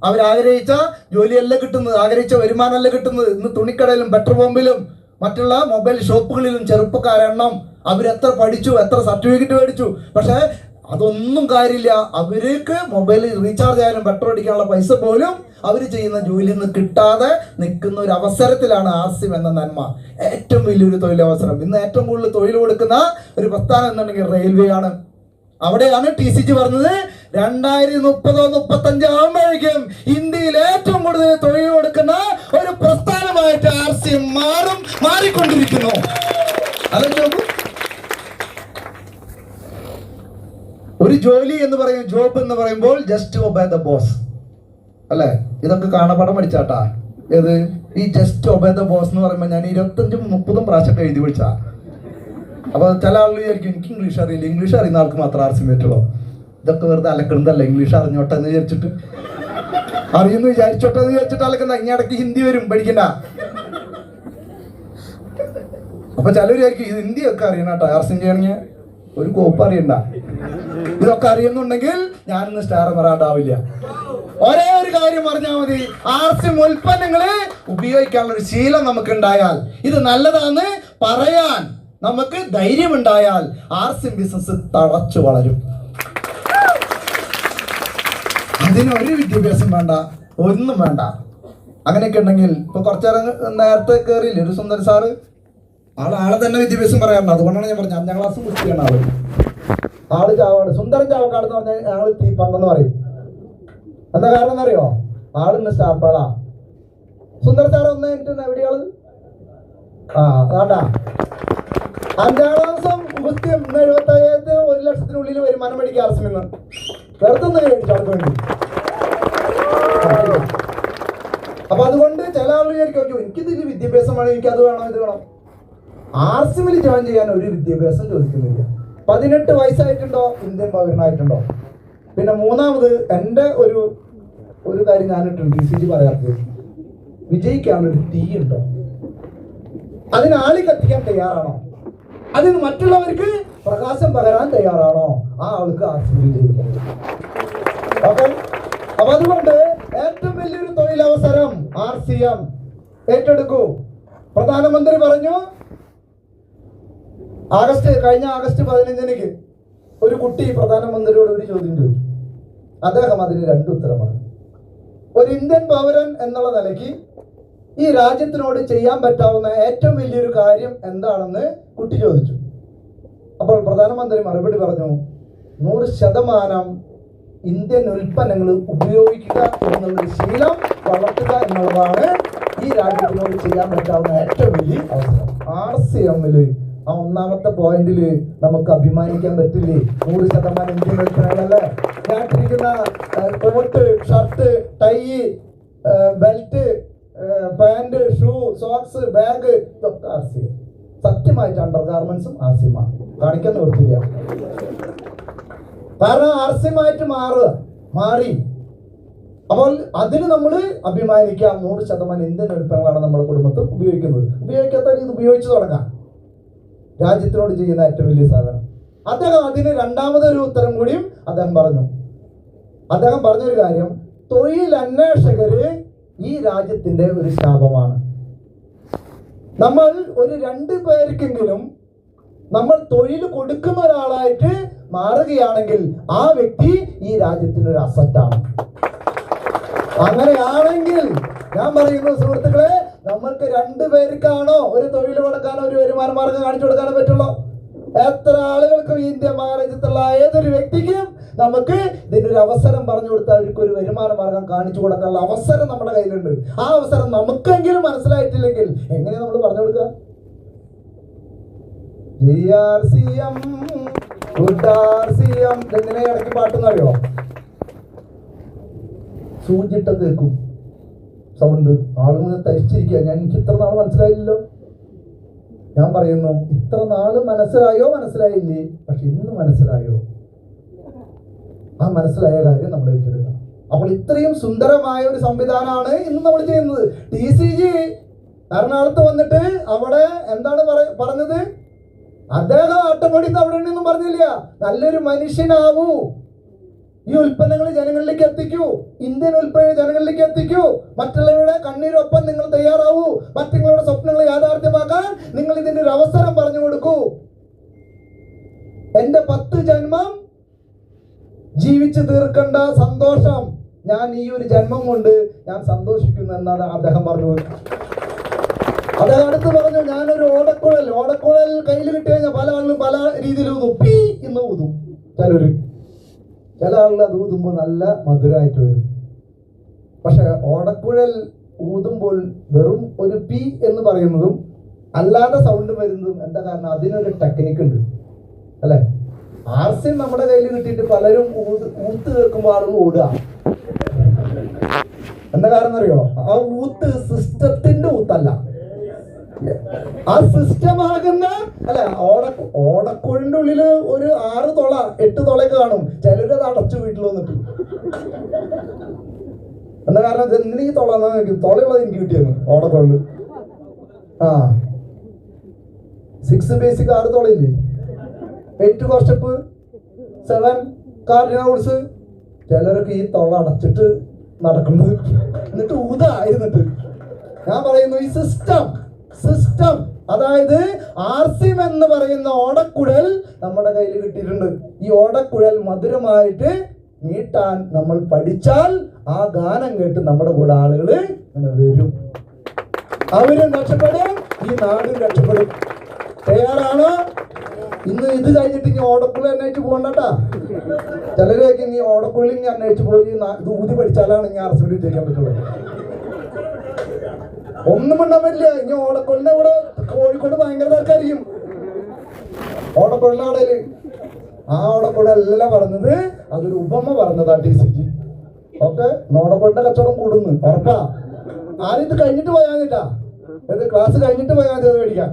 അവരാഗ്രഹിച്ച ജോലിയല്ല കിട്ടുന്നത്, ആഗ്രഹിച്ച വരുമാനമല്ല കിട്ടുന്നത്. ഇന്ന് തുണിക്കടയിലും പെട്രോൾ പമ്പിലും മറ്റുള്ള മൊബൈൽ ഷോപ്പുകളിലും ചെറുപ്പക്കാരെണ്ണം. അവരെത്ര പഠിച്ചു, എത്ര സർട്ടിഫിക്കറ്റ് മേടിച്ചു, പക്ഷെ അതൊന്നും കാര്യമില്ല. അവർക്ക് മൊബൈൽ റീചാർജ് ചെയ്യാനും പെട്രോൾ അടിക്കാനുള്ള പൈസ പോലും അവർ ചെയ്യുന്ന ജോലിയിൽ നിന്ന് കിട്ടാതെ നിൽക്കുന്ന ഒരു അവസരത്തിലാണ് ആർസിം എന്ന നന്മ. ഏറ്റവും വലിയൊരു തൊഴിലവസരം. ഇന്ന് ഏറ്റവും കൂടുതൽ തൊഴിൽ കൊടുക്കുന്ന ഒരു പ്രസ്ഥാനം എന്നുണ്ടെങ്കിൽ റെയിൽവേ ആണ്. അവിടെയാണ് TCG പറഞ്ഞത് 2030-35 ആകുമ്പോഴേക്കും ഇന്ത്യയിൽ ഏറ്റവും കൂടുതൽ തൊഴിൽ കൊടുക്കുന്ന ഒരു പ്രസ്ഥാനമായിട്ട് ആർസിം മാറിക്കൊണ്ടിരിക്കുന്നു. അതെന്താ? ഒരു ജോലി എന്ന് പറയും, ജോബ് എന്ന് പറയുമ്പോൾ ജസ്റ്റ് ഒബേ ദ ബോസ്, അല്ലെ? ഇതൊക്കെ കാണാപ്പാടം പഠിച്ചാട്ടാ. ഏത് ഈ ജസ്റ്റ് ഒബേ ദ ബോസ് എന്ന് പറയുമ്പോൾ ഞാൻ 25-30 പ്രാവശ്യം എഴുതി വിളിച്ചാ. അപ്പൊ ചില ആളുകൾ വിചാരിക്കും എനിക്ക് ഇംഗ്ലീഷ് അറിയില്ല, ഇംഗ്ലീഷ് അറിയുന്ന ആൾക്ക് മാത്രം ആർസിം പറ്റുള്ളൂ. ഇതൊക്കെ വെറുതെ അലക്കണതല്ല. ഇംഗ്ലീഷ് അറിഞ്ഞോട്ടെ എന്ന് വിചാരിച്ചിട്ട്, അറിയുന്നു വിചാരിച്ചോട്ടെ എന്ന് വിചാരിച്ചിട്ട് അലക്കുന്ന. ഇനി ഇടയ്ക്ക് ഹിന്ദി വരും, പഠിക്കണ്ട. അപ്പൊ ചിലർ വിചാരിക്കും ഇത് ഹിന്ദി ഒക്കെ അറിയണം കേട്ടോ ആർസിം ചെയ്യണമെങ്കിൽ. ഒരു കോപ്പ് അറിയണ്ട. ഇതൊക്കെ അറിയുന്നുണ്ടെങ്കിൽ ഞാനിന്ന് സ്റ്റാർ വരാണ്ടാവില്ല. ഒരേ ഒരു കാര്യം പറഞ്ഞാൽ മതി, ആർസിം ഉൽപ്പന്നങ്ങള് ഉപയോഗിക്കാനുള്ള ഒരു ശീലം നമുക്ക് ഉണ്ടായാൽ, ഇത് നല്ലതാന്ന് പറയാൻ നമുക്ക് ധൈര്യമുണ്ടായാൽ ആർസിം ബിസിനസ് തളച്ചു വളരും. അതിനൊരു വിദ്യാഭ്യാസം വേണ്ട, ഒന്നും വേണ്ട. അങ്ങനെയൊക്കെ ഉണ്ടെങ്കിൽ ഇപ്പൊ കുറച്ചേരം നേരത്തെ കയറിയില്ലേ ഒരു സുന്ദർ സാറ്, ആളെ തന്നെ വിദ്യാഭ്യാസം പറയാറുണ്ട്. അതുകൊണ്ടാണ് ഞാൻ പറഞ്ഞത് 5ാം ക്ലാസ് കുട്ടിയാണ് ആള് ചാവാട്. സുന്ദരൻ ചാവക്കാട് എന്ന് പറഞ്ഞാൽ ഞങ്ങൾ തീപ്പന്നെന്ന് പറയും. എന്താ കാരണം എന്നറിയോ? ആളിന്ന് സ്റ്റാർപ്പാളാ. സുന്ദർ സാർ ഒന്ന് എനിക്ക് എവിടെയാള്? അതാണ്ടാ 5ാം ക്ലാസും കൃത്യം 75,000 1 ലക്ഷത്തിനുള്ളിൽ വരുമാനം മേടിക്കുക ആർസിമിന്ന്. വെറുതെ മേടിച്ചാൾക്ക് വേണ്ടി. അപ്പൊ അതുകൊണ്ട് ചില ആളുകൾ വിചാരിക്കും എനിക്കിതിന് വിദ്യാഭ്യാസം വേണം, എനിക്കത് വേണം, ഇത് വേണം. ആർസിമിൽ ജോയിൻ ചെയ്യാൻ ഒരു വിദ്യാഭ്യാസം ചോദിക്കുന്നില്ല. 18 വയസ്സായിട്ടുണ്ടോ ഇന്ത്യൻ പൗരനായിട്ടുണ്ടോ? പിന്നെ മൂന്നാമത് എൻ്റെ ഒരു കാര്യം ഞാനിട്ടുണ്ട് DCG പറയാത്തത്, വിജയിക്കാനൊരു തീ ഉണ്ടോ, അതിന് ആളി കത്തിക്കാൻ തയ്യാറാണോ, അതിന് മറ്റുള്ളവർക്ക് പ്രകാശം പകരാൻ തയ്യാറാണോ, ആ ആൾക്ക് ജയിക്കണം. ഓക്കെ, അപ്പൊ അതുകൊണ്ട് ഏറ്റവും വലിയൊരു തൊഴിലവസരം RCM ഏറ്റെടുക്കൂ. പ്രധാനമന്ത്രി പറഞ്ഞു കഴിഞ്ഞ ആഗസ്റ്റ് 15 ഒരു കുട്ടി പ്രധാനമന്ത്രിയോട് ഒരു ചോദ്യം ചോദിച്ചു. അദ്ദേഹം അതിന് 2 ഉത്തരം പറഞ്ഞു. ഒരു ഇന്ത്യൻ പൗരൻ എന്നുള്ള നിലയ്ക്ക് ഈ രാജ്യത്തിനോട് ചെയ്യാൻ പറ്റാവുന്ന ഏറ്റവും വലിയൊരു കാര്യം എന്താണെന്ന് കുട്ടി ചോദിച്ചു. അപ്പോൾ പ്രധാനമന്ത്രി മറുപടി പറഞ്ഞു, 100% ഇന്ത്യൻ ഉൽപ്പന്നങ്ങൾ ഉപയോഗിക്കുക എന്നുള്ളൊരു ശീലം വളർത്തുക എന്നുള്ളതാണ് ഈ രാജ്യത്തിനോട് ചെയ്യാൻ പറ്റാവുന്ന ഏറ്റവും വലിയ അവസരം. RCMല് ആ ഒന്നാമത്തെ പോയിന്റില് നമുക്ക് അഭിമാനിക്കാൻ പറ്റില്ലേ? 100% ഇന്ത്യൻ ഉൽപ്പന്നങ്ങളല്ലേ? ഞാനിരിക്കുന്ന coat, shirt, tie, belt, pant, shoe, socks, bag ഇതൊക്കെ RCM. സത്യമായിട്ട് അണ്ടർ ഗാർമെന്റ്സും RCM കാണിക്കാൻ നിർത്തില്ല. കാരണം RCM ആയിട്ട് മാറി. അപ്പോൾ അതിന് നമ്മൾ അഭിമാനിക്കാം. 100% ഇന്ത്യൻ ഉൽപ്പന്നങ്ങളാണ് നമ്മുടെ കുടുംബത്തിൽ ഉപയോഗിക്കുന്നത്. ഉപയോഗിക്കാത്തവർ ഇത് ഉപയോഗിച്ചു തുടങ്ങാം. രാജ്യത്തിനോട് ചെയ്യുന്ന ഏറ്റവും വലിയ സേവനം. അദ്ദേഹം അതിന് രണ്ടാമതൊരു ഉത്തരം കൂടിയും അദ്ദേഹം പറഞ്ഞു. അദ്ദേഹം പറഞ്ഞൊരു കാര്യം, തൊഴിലന്വേഷകര് ഈ രാജ്യത്തിന്റെ ഒരു ശാപമാണ്. നമ്മൾ ഒരു 2 പേർക്കെങ്കിലും നമ്മൾ തൊഴിൽ കൊടുക്കുന്ന ഒരാളായിട്ട് മാറുകയാണെങ്കിൽ ആ വ്യക്തി ഈ രാജ്യത്തിന്റെ ഒരു അസറ്റാണ്. അങ്ങനെയാണെങ്കിൽ ഞാൻ പറയുന്നു സുഹൃത്തുക്കളെ, നമ്മൾക്ക് 2 പേർക്കാണോ ഒരു തൊഴിൽ കൊടുക്കാനോ ഒരു വരുമാന മാർഗം കാണിച്ചു കൊടുക്കാനോ പറ്റുള്ളൂ? എത്ര ആളുകൾക്കും ഇന്ത്യ മഹാരാജ്യത്തുള്ള ഏതൊരു വ്യക്തിക്കും നമുക്ക് ഇതിന്റെ ഒരു അവസരം പറഞ്ഞു കൊടുത്താൽ അവർക്ക് ഒരു വരുമാന മാർഗം കാണിച്ചു കൊടുക്കാനുള്ള അവസരം നമ്മുടെ കയ്യിലുണ്ട്. ആ അവസരം നമുക്കെങ്കിലും മനസ്സിലായിട്ടില്ലെങ്കിൽ എങ്ങനെ നമ്മൾ പറഞ്ഞു കൊടുക്കുക? RCM എങ്ങനെ ഇടയ്ക്ക് പാട്ടെന്നറിയോ? സൂചിട്ട കേൾക്കും സൗണ്ട്, ആളുകൾ തരിച്ചിരിക്കുക. എനിക്ക് ഇത്ര നാൾ മനസ്സിലായില്ലല്ലോ. ഞാൻ പറയുന്നു, ഇത്ര നാള് മനസ്സിലായില്ലേ? പക്ഷെ ഇന്ന് മനസ്സിലായോ? ആ മനസ്സിലായ കാര്യം നമ്മൾ ഏറ്റെടുക്കണം. അപ്പോൾ ഇത്രയും സുന്ദരമായ ഒരു സംവിധാനമാണ് ഇന്ന് നമ്മൾ ചെയ്യുന്നത്. DCG എറണാകുളത്ത് വന്നിട്ട് അവിടെ എന്താണ് പറഞ്ഞത്? അദ്ദേഹം അട്ടമടിന്ന് അവിടെ ഉണ്ടെന്നും പറഞ്ഞില്ല. നല്ലൊരു മനുഷ്യനാവൂ, ഈ ഉൽപ്പന്നങ്ങൾ ജനങ്ങളിലേക്ക് എത്തിക്കൂ, ഇന്ത്യൻ ഉൽപ്പന്നങ്ങൾ ജനങ്ങളിലേക്ക് എത്തിക്കൂ, മറ്റുള്ളവരുടെ കണ്ണീരൊപ്പം നിങ്ങൾ തയ്യാറാവൂ, മറ്റുള്ളവരുടെ സ്വപ്നങ്ങൾ യാഥാർത്ഥ്യമാക്കാൻ നിങ്ങൾ ഇതിന്റെ ഒരു അവസരം പറഞ്ഞു കൊടുക്കൂ. എന്റെ 10 ജന്മം ജീവിച്ചു തീർക്കേണ്ട സന്തോഷം ഞാൻ ഈ ഒരു ജന്മം കൊണ്ട് ഞാൻ സന്തോഷിക്കുന്നു എന്നാണ് അദ്ദേഹം പറഞ്ഞു. അദ്ദേഹം അടുത്ത് പറഞ്ഞു, ഞാനൊരു ഓടക്കുഴൽ കയ്യിൽ കിട്ടി കഴിഞ്ഞാൽ പല ആളുകളും പല രീതിയിൽ ഊതും. പീ എന്ന് ഊതും ചില ആളുകൾ അത് ഊതുമ്പോൾ നല്ല മധുരമായിട്ട് വരും. പക്ഷെ ഓടക്കുഴൽ ഊതുമ്പോൾ വെറും ഒരു പി എന്ന് പറയുന്നതും അല്ലാതെ സൗണ്ട് വരുന്നതും എന്താ കാരണം? അതിനൊരു ടെക്നിക്ക് ഉണ്ട് അല്ലെ? RCM നമ്മുടെ കയ്യിൽ കിട്ടിയിട്ട് പലരും ഊത്ത് കേൾക്കുമ്പോൾ ആളുകൾ ഓടുക. എന്താ കാരണം അറിയോ? ആ ഊത്ത് സിസ്റ്റത്തിന്റെ ഊത്തല്ല, ആ സിസ്റ്റമാകുന്ന അല്ല. ഓടക്കുഴിന്റെ ഉള്ളില് ഒരു 6 തുള 8 തുളയൊക്കെ കാണും. ചിലരത് അടച്ചു വീട്ടിൽ വന്നിട്ട്. എന്താ കാരണം? എന്തിനീ തുളയുള്ളത് എനിക്ക് കിട്ടിയെന്ന് ഓടക്കുഴല്. 6 ബേസിക് 6 തുളയില്ലേ, 8 കോർസ്റ്റപ്പ്, 7 കാർഡിനൗൾസ്. ചിലരൊക്കെ ഈ തുള അടച്ചിട്ട് നടക്കുന്നത്, എന്നിട്ട് ഊതായിരുന്നിട്ട്. ഞാൻ പറയുന്നു, ഈ സിസ്റ്റം അതായത് RCM എന്ന് പറയുന്ന ഓടക്കുഴൽ നമ്മുടെ കയ്യിൽ കിട്ടിയിട്ടുണ്ട്. ഈ ഓടക്കുഴൽ മധുരമായിട്ട് നീട്ടാൻ നമ്മൾ പഠിച്ചാൽ ആ ഗാനം കേട്ട് നമ്മുടെ കൂടെ ആളുകൾ വരും. അവരും രക്ഷപ്പെടും, ഈ നാടും രക്ഷപ്പെടും. തയ്യാറാണോ? ഇന്ന് ഇത് കഴിഞ്ഞിട്ട് ഇനി ഓടക്കുഴൽ അന്വേഷിച്ച് പോകണ്ടട്ടാ. ചിലരൊക്കെ ഇനി ഓടക്കുഴൽ ഇനി അന്വേഷിച്ച് പോയി ഇത് ഊതി പഠിച്ചാലാണ് ഇനി RCM ജയിക്കാൻ പറ്റുള്ളൂ. ഒന്നും ഉണ്ടാൻ പറ്റില്ല. ഇനി ഓടക്കുഴലിന്റെ കൂടെ കോഴിക്കോട് ഭയങ്കര തിരക്കായിരിക്കും. ഓടക്കുഴലിന്റെ കടയില് ആ ഓടക്കുഴലല്ല പറഞ്ഞത്, അതൊരു ഉപമ പറഞ്ഞതാ DCG. ഓക്കെ, ഓടക്കുഴലിന്റെ കച്ചവടം കൂടുന്നു ഉറപ്പാ. ആരും ഇത് കഴിഞ്ഞിട്ട് പോയാൽ മതിട്ടാ, ക്ലാസ് കഴിഞ്ഞിട്ട് പോയാൽ മതി അത് മേടിക്കാം.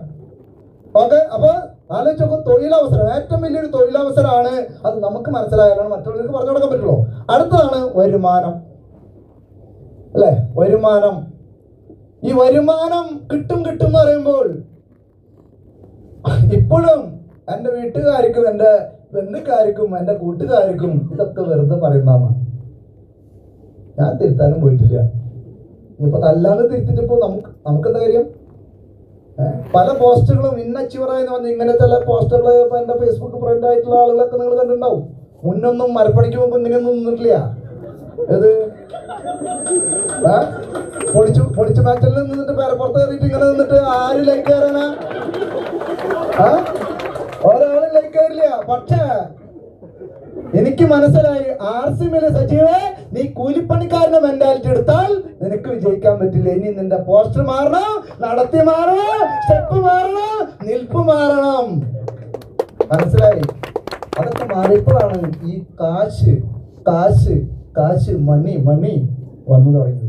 ഓക്കെ, അപ്പൊ ആലോചിച്ച് നോക്കും. തൊഴിലവസരം ഏറ്റവും വലിയൊരു തൊഴിലവസരമാണ്. അത് നമുക്ക് മനസ്സിലായാലാണ് മറ്റുള്ളവർക്ക് പറഞ്ഞു കൊടുക്കാൻ പറ്റുള്ളൂ. അടുത്തതാണ് വരുമാനം, അല്ലെ? വരുമാനം. ഈ വരുമാനം കിട്ടും എന്ന് പറയുമ്പോൾ ഇപ്പോഴും എൻ്റെ വീട്ടുകാർക്കും എൻ്റെ ബന്ധുക്കാർക്കും എൻ്റെ കൂട്ടുകാർക്കും ഇതൊക്കെ വെറുതെ പറയുന്നതാണ്. ഞാൻ തിരുത്താനും പോയിട്ടില്ല. ഇനിയിപ്പോൾ തല്ലാന്ന് തിരുത്തിട്ടിപ്പോൾ നമുക്കെന്താ കാര്യം? പല പോസ്റ്റുകളും ഇന്നച്ചീവറായെന്ന് പറഞ്ഞ് ഇങ്ങനത്തെ ചില പോസ്റ്റുകൾ ഇപ്പൊ എന്റെ ഫേസ്ബുക്ക് ഫ്രണ്ട് ആയിട്ടുള്ള ആളുകളൊക്കെ നിങ്ങൾ കണ്ടിട്ടുണ്ടാവും. മുന്നൊന്നും മരപ്പണിക്ക് മുമ്പ് ഇങ്ങനെയൊന്നും നിന്നിട്ടില്ല. ഏത് പൊളിച്ചു മാച്ചിൽ നിന്നിട്ട് പേരപ്പുറത്ത് കയറിയിട്ട് ഇങ്ങനെ നിന്നിട്ട് ആര് ലൈക്ക് കയറാനാ? ഒരാളും ലൈക്ക് കയറില്ല. പക്ഷേ എനിക്ക് മനസ്സിലായി, RCMയിലെ സജീവേ, നീ കൂലിപ്പണിക്കാരന്റെ മെന്റാലിറ്റി എടുത്താൽ നിനക്ക് വിജയിക്കാൻ പറ്റില്ല. ഇനി നിന്റെ പോസ്റ്റർ മാറണം, നടത്തി മാറണം, സ്റ്റെപ്പ് മാറണം, നിൽപ്പ് മാറണം. മനസ്സിലായി? അതൊക്കെ മാറിയപ്പോഴാണ് ഈ കാശ് മണി വന്നു തുടങ്ങിയത്.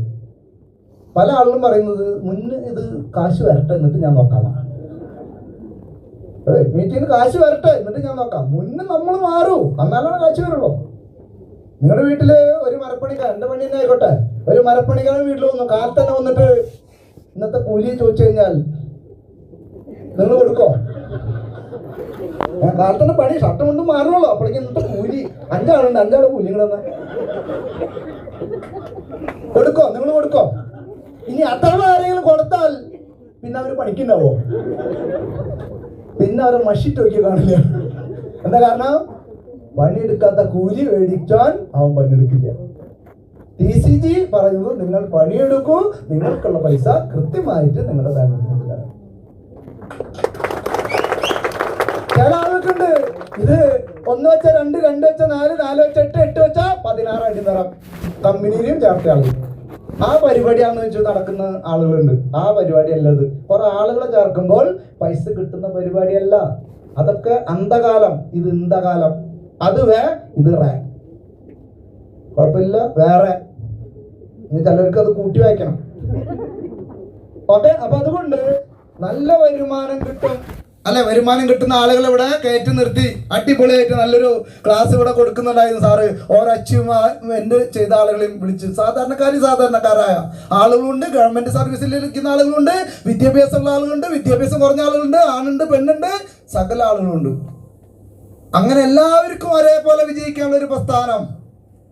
പല ആളുകളും പറയുന്നത് മുന്നേ ഇത് കാശ് വരട്ടെ എന്നിട്ട് ഞാൻ നോക്കാം, മീറ്റിങ്ങിന് കാശ് വരട്ടെ എന്നിട്ട് ഞാൻ നോക്കാം. മുന്നേ നമ്മൾ മാറൂ, എന്നാലാണ് കാശ് വരുള്ളൂ. നിങ്ങളുടെ വീട്ടില് ഒരു മരപ്പണിക്കാരൻ, എൻ്റെ പണി തന്നെ ആയിക്കോട്ടെ, ഒരു മരപ്പണിക്കാരൻ വീട്ടിൽ വന്നു, കാലത്തന്നെ വന്നിട്ട് ഇന്നത്തെ കൂലി ചോദിച്ചു കഴിഞ്ഞാൽ നിങ്ങൾ കൊടുക്കോ? ഞാൻ കാലത്തന്നെ പണി ഷർട്ട് കൊണ്ടും മാറുള്ളൂ. അപ്പോഴേക്കും ഇന്നത്തെ കൂലി 5 കൂലി ഇങ്ങനെ കൊടുക്കോ? നിങ്ങൾ കൊടുക്കോ? ഇനി അത്ര ആരെങ്കിലും കൊടുത്താൽ പിന്നെ അവർ പണിക്കുണ്ടാവോ? പിന്നെ അവരെ മഷിട്ട് നോക്കി കാണില്ല. എന്താ കാരണം? പണിയെടുക്കാത്ത കൂലി മേടിച്ചാൽ അവൻ പണിയെടുക്കില്ല. TCG പറയുന്നത് നിങ്ങൾ പണിയെടുക്കൂ, നിങ്ങൾക്കുള്ള പൈസ കൃത്യമായിട്ട് നിങ്ങളുടെ ബാങ്കിൽ തരാം. ചില ആളുകൾക്കുണ്ട് ഇത് 1 വെച്ച 2, 2 വെച്ച 4, 4 വെച്ച 8, 8 വെച്ച 16 അടി തരാം. കമ്പനിയിലും ചേർത്ത ആളുകൾ ആ പരിപാടിയാണെന്ന് വെച്ച് നടക്കുന്ന ആളുകളുണ്ട്. ആ പരിപാടി അല്ലത്. കുറെ ആളുകളെ ചേർക്കുമ്പോൾ പൈസ കിട്ടുന്ന പരിപാടിയല്ല. അതൊക്കെ അന്ധകാലം, ഇത് ഇന്തകാലം. അത് ഇത് കുഴപ്പമില്ല, വേറെ. ഇനി ചിലർക്ക് അത് കൂട്ടി വായിക്കണം. ഓക്കെ, അപ്പൊ അതുകൊണ്ട് നല്ല വരുമാനം കിട്ടും, അല്ലെ? വരുമാനം കിട്ടുന്ന ആളുകൾ ഇവിടെ കയറ്റി നിർത്തി അടിപൊളിയായിട്ട് നല്ലൊരു ക്ലാസ് ഇവിടെ കൊടുക്കുന്നുണ്ടായിരുന്നു സാറ്. ഓരോ അച്ചീവ്മെന്റ് ചെയ്ത ആളുകളെയും വിളിച്ച് സാധാരണക്കാരായ ആളുകളുണ്ട്, ഗവൺമെന്റ് സർവീസിൽ ഇരിക്കുന്ന ആളുകളുണ്ട്, വിദ്യാഭ്യാസമുള്ള ആളുകളുണ്ട്, വിദ്യാഭ്യാസം കുറഞ്ഞ ആളുകളുണ്ട്, ആണുണ്ട്, പെണ്ണുണ്ട്, സകല ആളുകളുണ്ട്. അങ്ങനെ എല്ലാവർക്കും ഒരേപോലെ വിജയിക്കാനുള്ള ഒരു പ്രസ്ഥാനം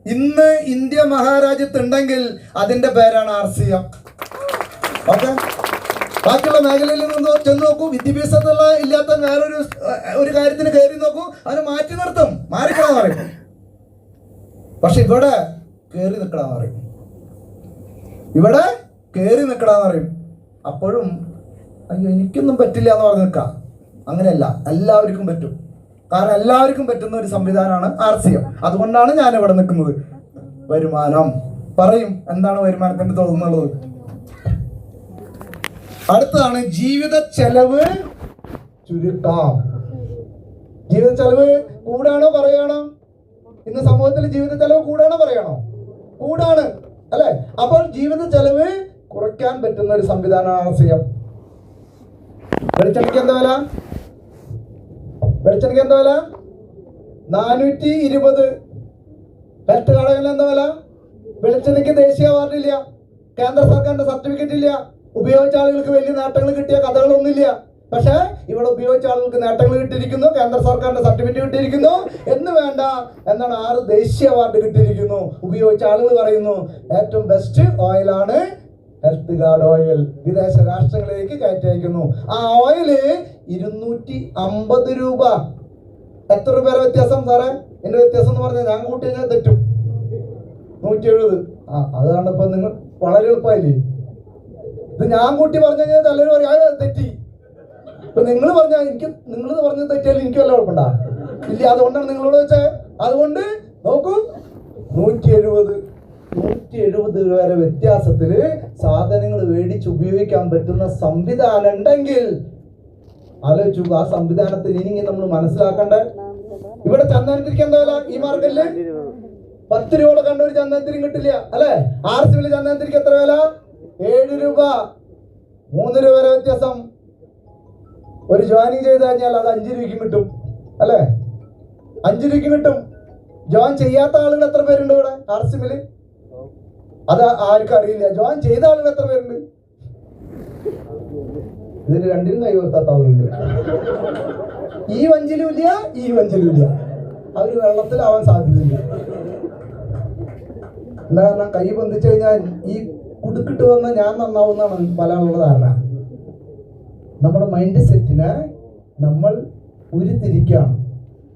ഇന്ന് ഇന്ത്യ മഹാരാജ്യത്തുണ്ടെങ്കിൽ അതിന്റെ പേരാണ് RCM. ഓക്കെ, ബാക്കിയുള്ള മേഖലയിൽ നിന്ന് ചെന്ന് നോക്കൂ. വിദ്യാഭ്യാസത്തുള്ള ഇല്ലാത്ത വേറൊരു കാര്യത്തിന് കയറി നോക്കൂ, അതിനെ മാറ്റി നിർത്തും, മാറിക്കളാൻ പറയും. പക്ഷെ ഇവിടെ കയറി നിൽക്കണമെന്ന് പറയും, ഇവിടെ കയറി നിൽക്കണമെന്ന് പറയും. അപ്പോഴും അയ്യോ എനിക്കൊന്നും പറ്റില്ല എന്ന് പറഞ്ഞ് നിൽക്കാം. അങ്ങനെയല്ല, എല്ലാവർക്കും പറ്റും. കാരണം എല്ലാവർക്കും പറ്റുന്ന ഒരു സംവിധാനമാണ് RCM. അതുകൊണ്ടാണ് ഞാൻ ഇവിടെ നിൽക്കുന്നത്. വരുമാനം പറയും, എന്താണ് വരുമാനത്തിന്റെ തോന്നുന്നത്? അടുത്തതാണ് ജീവിത ചെലവ് ചുരുക്കാം. ജീവിത ചെലവ് കൂടാണോ കുറയാണോ? ഇന്ന് സമൂഹത്തിൽ ജീവിത ചെലവ് കൂടാണോ കുറയാണോ? കൂടാണ്, അല്ലെ? അപ്പോൾ ജീവിത ചെലവ് കുറയ്ക്കാൻ പറ്റുന്ന ഒരു സംവിധാനമാണ് RCM. വെളിച്ചെണ്ണയ്ക്ക് എന്താ വില? 420. ഹെൽത്ത് ഘടകങ്ങളിൽ എന്താ വില? വെളിച്ചെണ്ണയ്ക്ക് ദേശീയ അവാർഡില്ല, കേന്ദ്ര സർക്കാരിന്റെ സർട്ടിഫിക്കറ്റ് ഇല്ല, ഉപയോഗിച്ച ആളുകൾക്ക് വലിയ നേട്ടങ്ങൾ കിട്ടിയ കഥകളൊന്നുമില്ല. പക്ഷെ ഇവിടെ ഉപയോഗിച്ച ആളുകൾക്ക് നേട്ടങ്ങൾ കിട്ടിയിരിക്കുന്നു, കേന്ദ്ര സർക്കാരിന്റെ സർട്ടിഫിക്കറ്റ് കിട്ടിയിരിക്കുന്നു എന്ന് വേണ്ട, എന്താണ് 6 ദേശീയ അവാർഡ് കിട്ടിയിരിക്കുന്നു. ഉപയോഗിച്ച ആളുകൾ പറയുന്നു ഏറ്റവും ബെസ്റ്റ് ഓയിലാണ് ഹെൽത്ത് ഗാർഡ് ഓയിൽ. വിദേശ രാഷ്ട്രങ്ങളിലേക്ക് കയറ്റി അയക്കുന്നു. ആ ഓയില് 250 രൂപ. എത്ര രൂപയുടെ വ്യത്യാസം സാറേ? എന്റെ വ്യത്യാസം എന്ന് പറഞ്ഞാൽ ഞാൻ കൂട്ടി കഴിഞ്ഞാൽ തെറ്റും. 170. അതാണ് ഇപ്പൊ നിങ്ങൾ വളരെ എളുപ്പമായില്ലേ? ഇത് ഞാൻ കൂട്ടി പറഞ്ഞു കഴിഞ്ഞാൽ എല്ലാവരും പറയാം തെറ്റി. ഇപ്പൊ നിങ്ങൾ പറഞ്ഞാൽ നിങ്ങൾ പറഞ്ഞത് തെറ്റിയാലും എനിക്ക് വല്ല കുഴപ്പമുണ്ടാ? ഇല്ല, അതുകൊണ്ടാണ് നിങ്ങളോട് വെച്ചത്. അതുകൊണ്ട് നോക്കൂ, 170 വരെ വ്യത്യാസത്തില് സാധനങ്ങൾ മേടിച്ച് ഉപയോഗിക്കാൻ പറ്റുന്ന സംവിധാനം ഉണ്ടെങ്കിൽ ആലോചിച്ചു. ആ സംവിധാനത്തിൽ ഇനി നമ്മൾ മനസ്സിലാക്കണ്ടേ? ഇവിടെ ചന്ദനത്തിരിക്ക് എന്താ വില? ഈ മാർക്കറ്റില് 10 രൂപ കണ്ട ഒരു ചന്ദനത്തിരിയും കിട്ടില്ല, അല്ലെ? RCMയില് ചന്ദനത്തിരിക്ക് എത്ര വില? 7 രൂപ. 3 രൂപ വരെ വ്യത്യാസം. ഒരു ജോയിനിങ് ചെയ്ത് കഴിഞ്ഞാൽ അത് 5 രൂപയ്ക്ക് കിട്ടും അല്ലേ? 5 രൂപയ്ക്ക് കിട്ടും. ജോയിൻ ചെയ്യാത്ത ആളുകൾ എത്ര പേരുണ്ട് ഇവിടെ ആർസിമില്? അത് ആർക്കും അറിയില്ല. ജോയിൻ ചെയ്ത ആളുകൾ എത്ര പേരുണ്ട്? ഇതിന് രണ്ടിനും കൈവർത്താത്ത ആളുകളുണ്ട്. ഈ വഞ്ചിലും ഇല്ല, ഈ വഞ്ചിലും ഇല്ല. അവര് വെള്ളത്തിലാവാൻ സാധ്യതയില്ല. എന്താ കാരണം? കൈ പൊന്തിച്ചു കഴിഞ്ഞാൽ ഈ കുടുക്കിട്ട് വന്ന ഞാൻ നന്നാവുന്നതാണ് പല ആളുകളുടെ ധാരണ. നമ്മുടെ മൈൻഡ് സെറ്റിനെ നമ്മൾ ഉരുത്തിരിക്കുകയാണ്.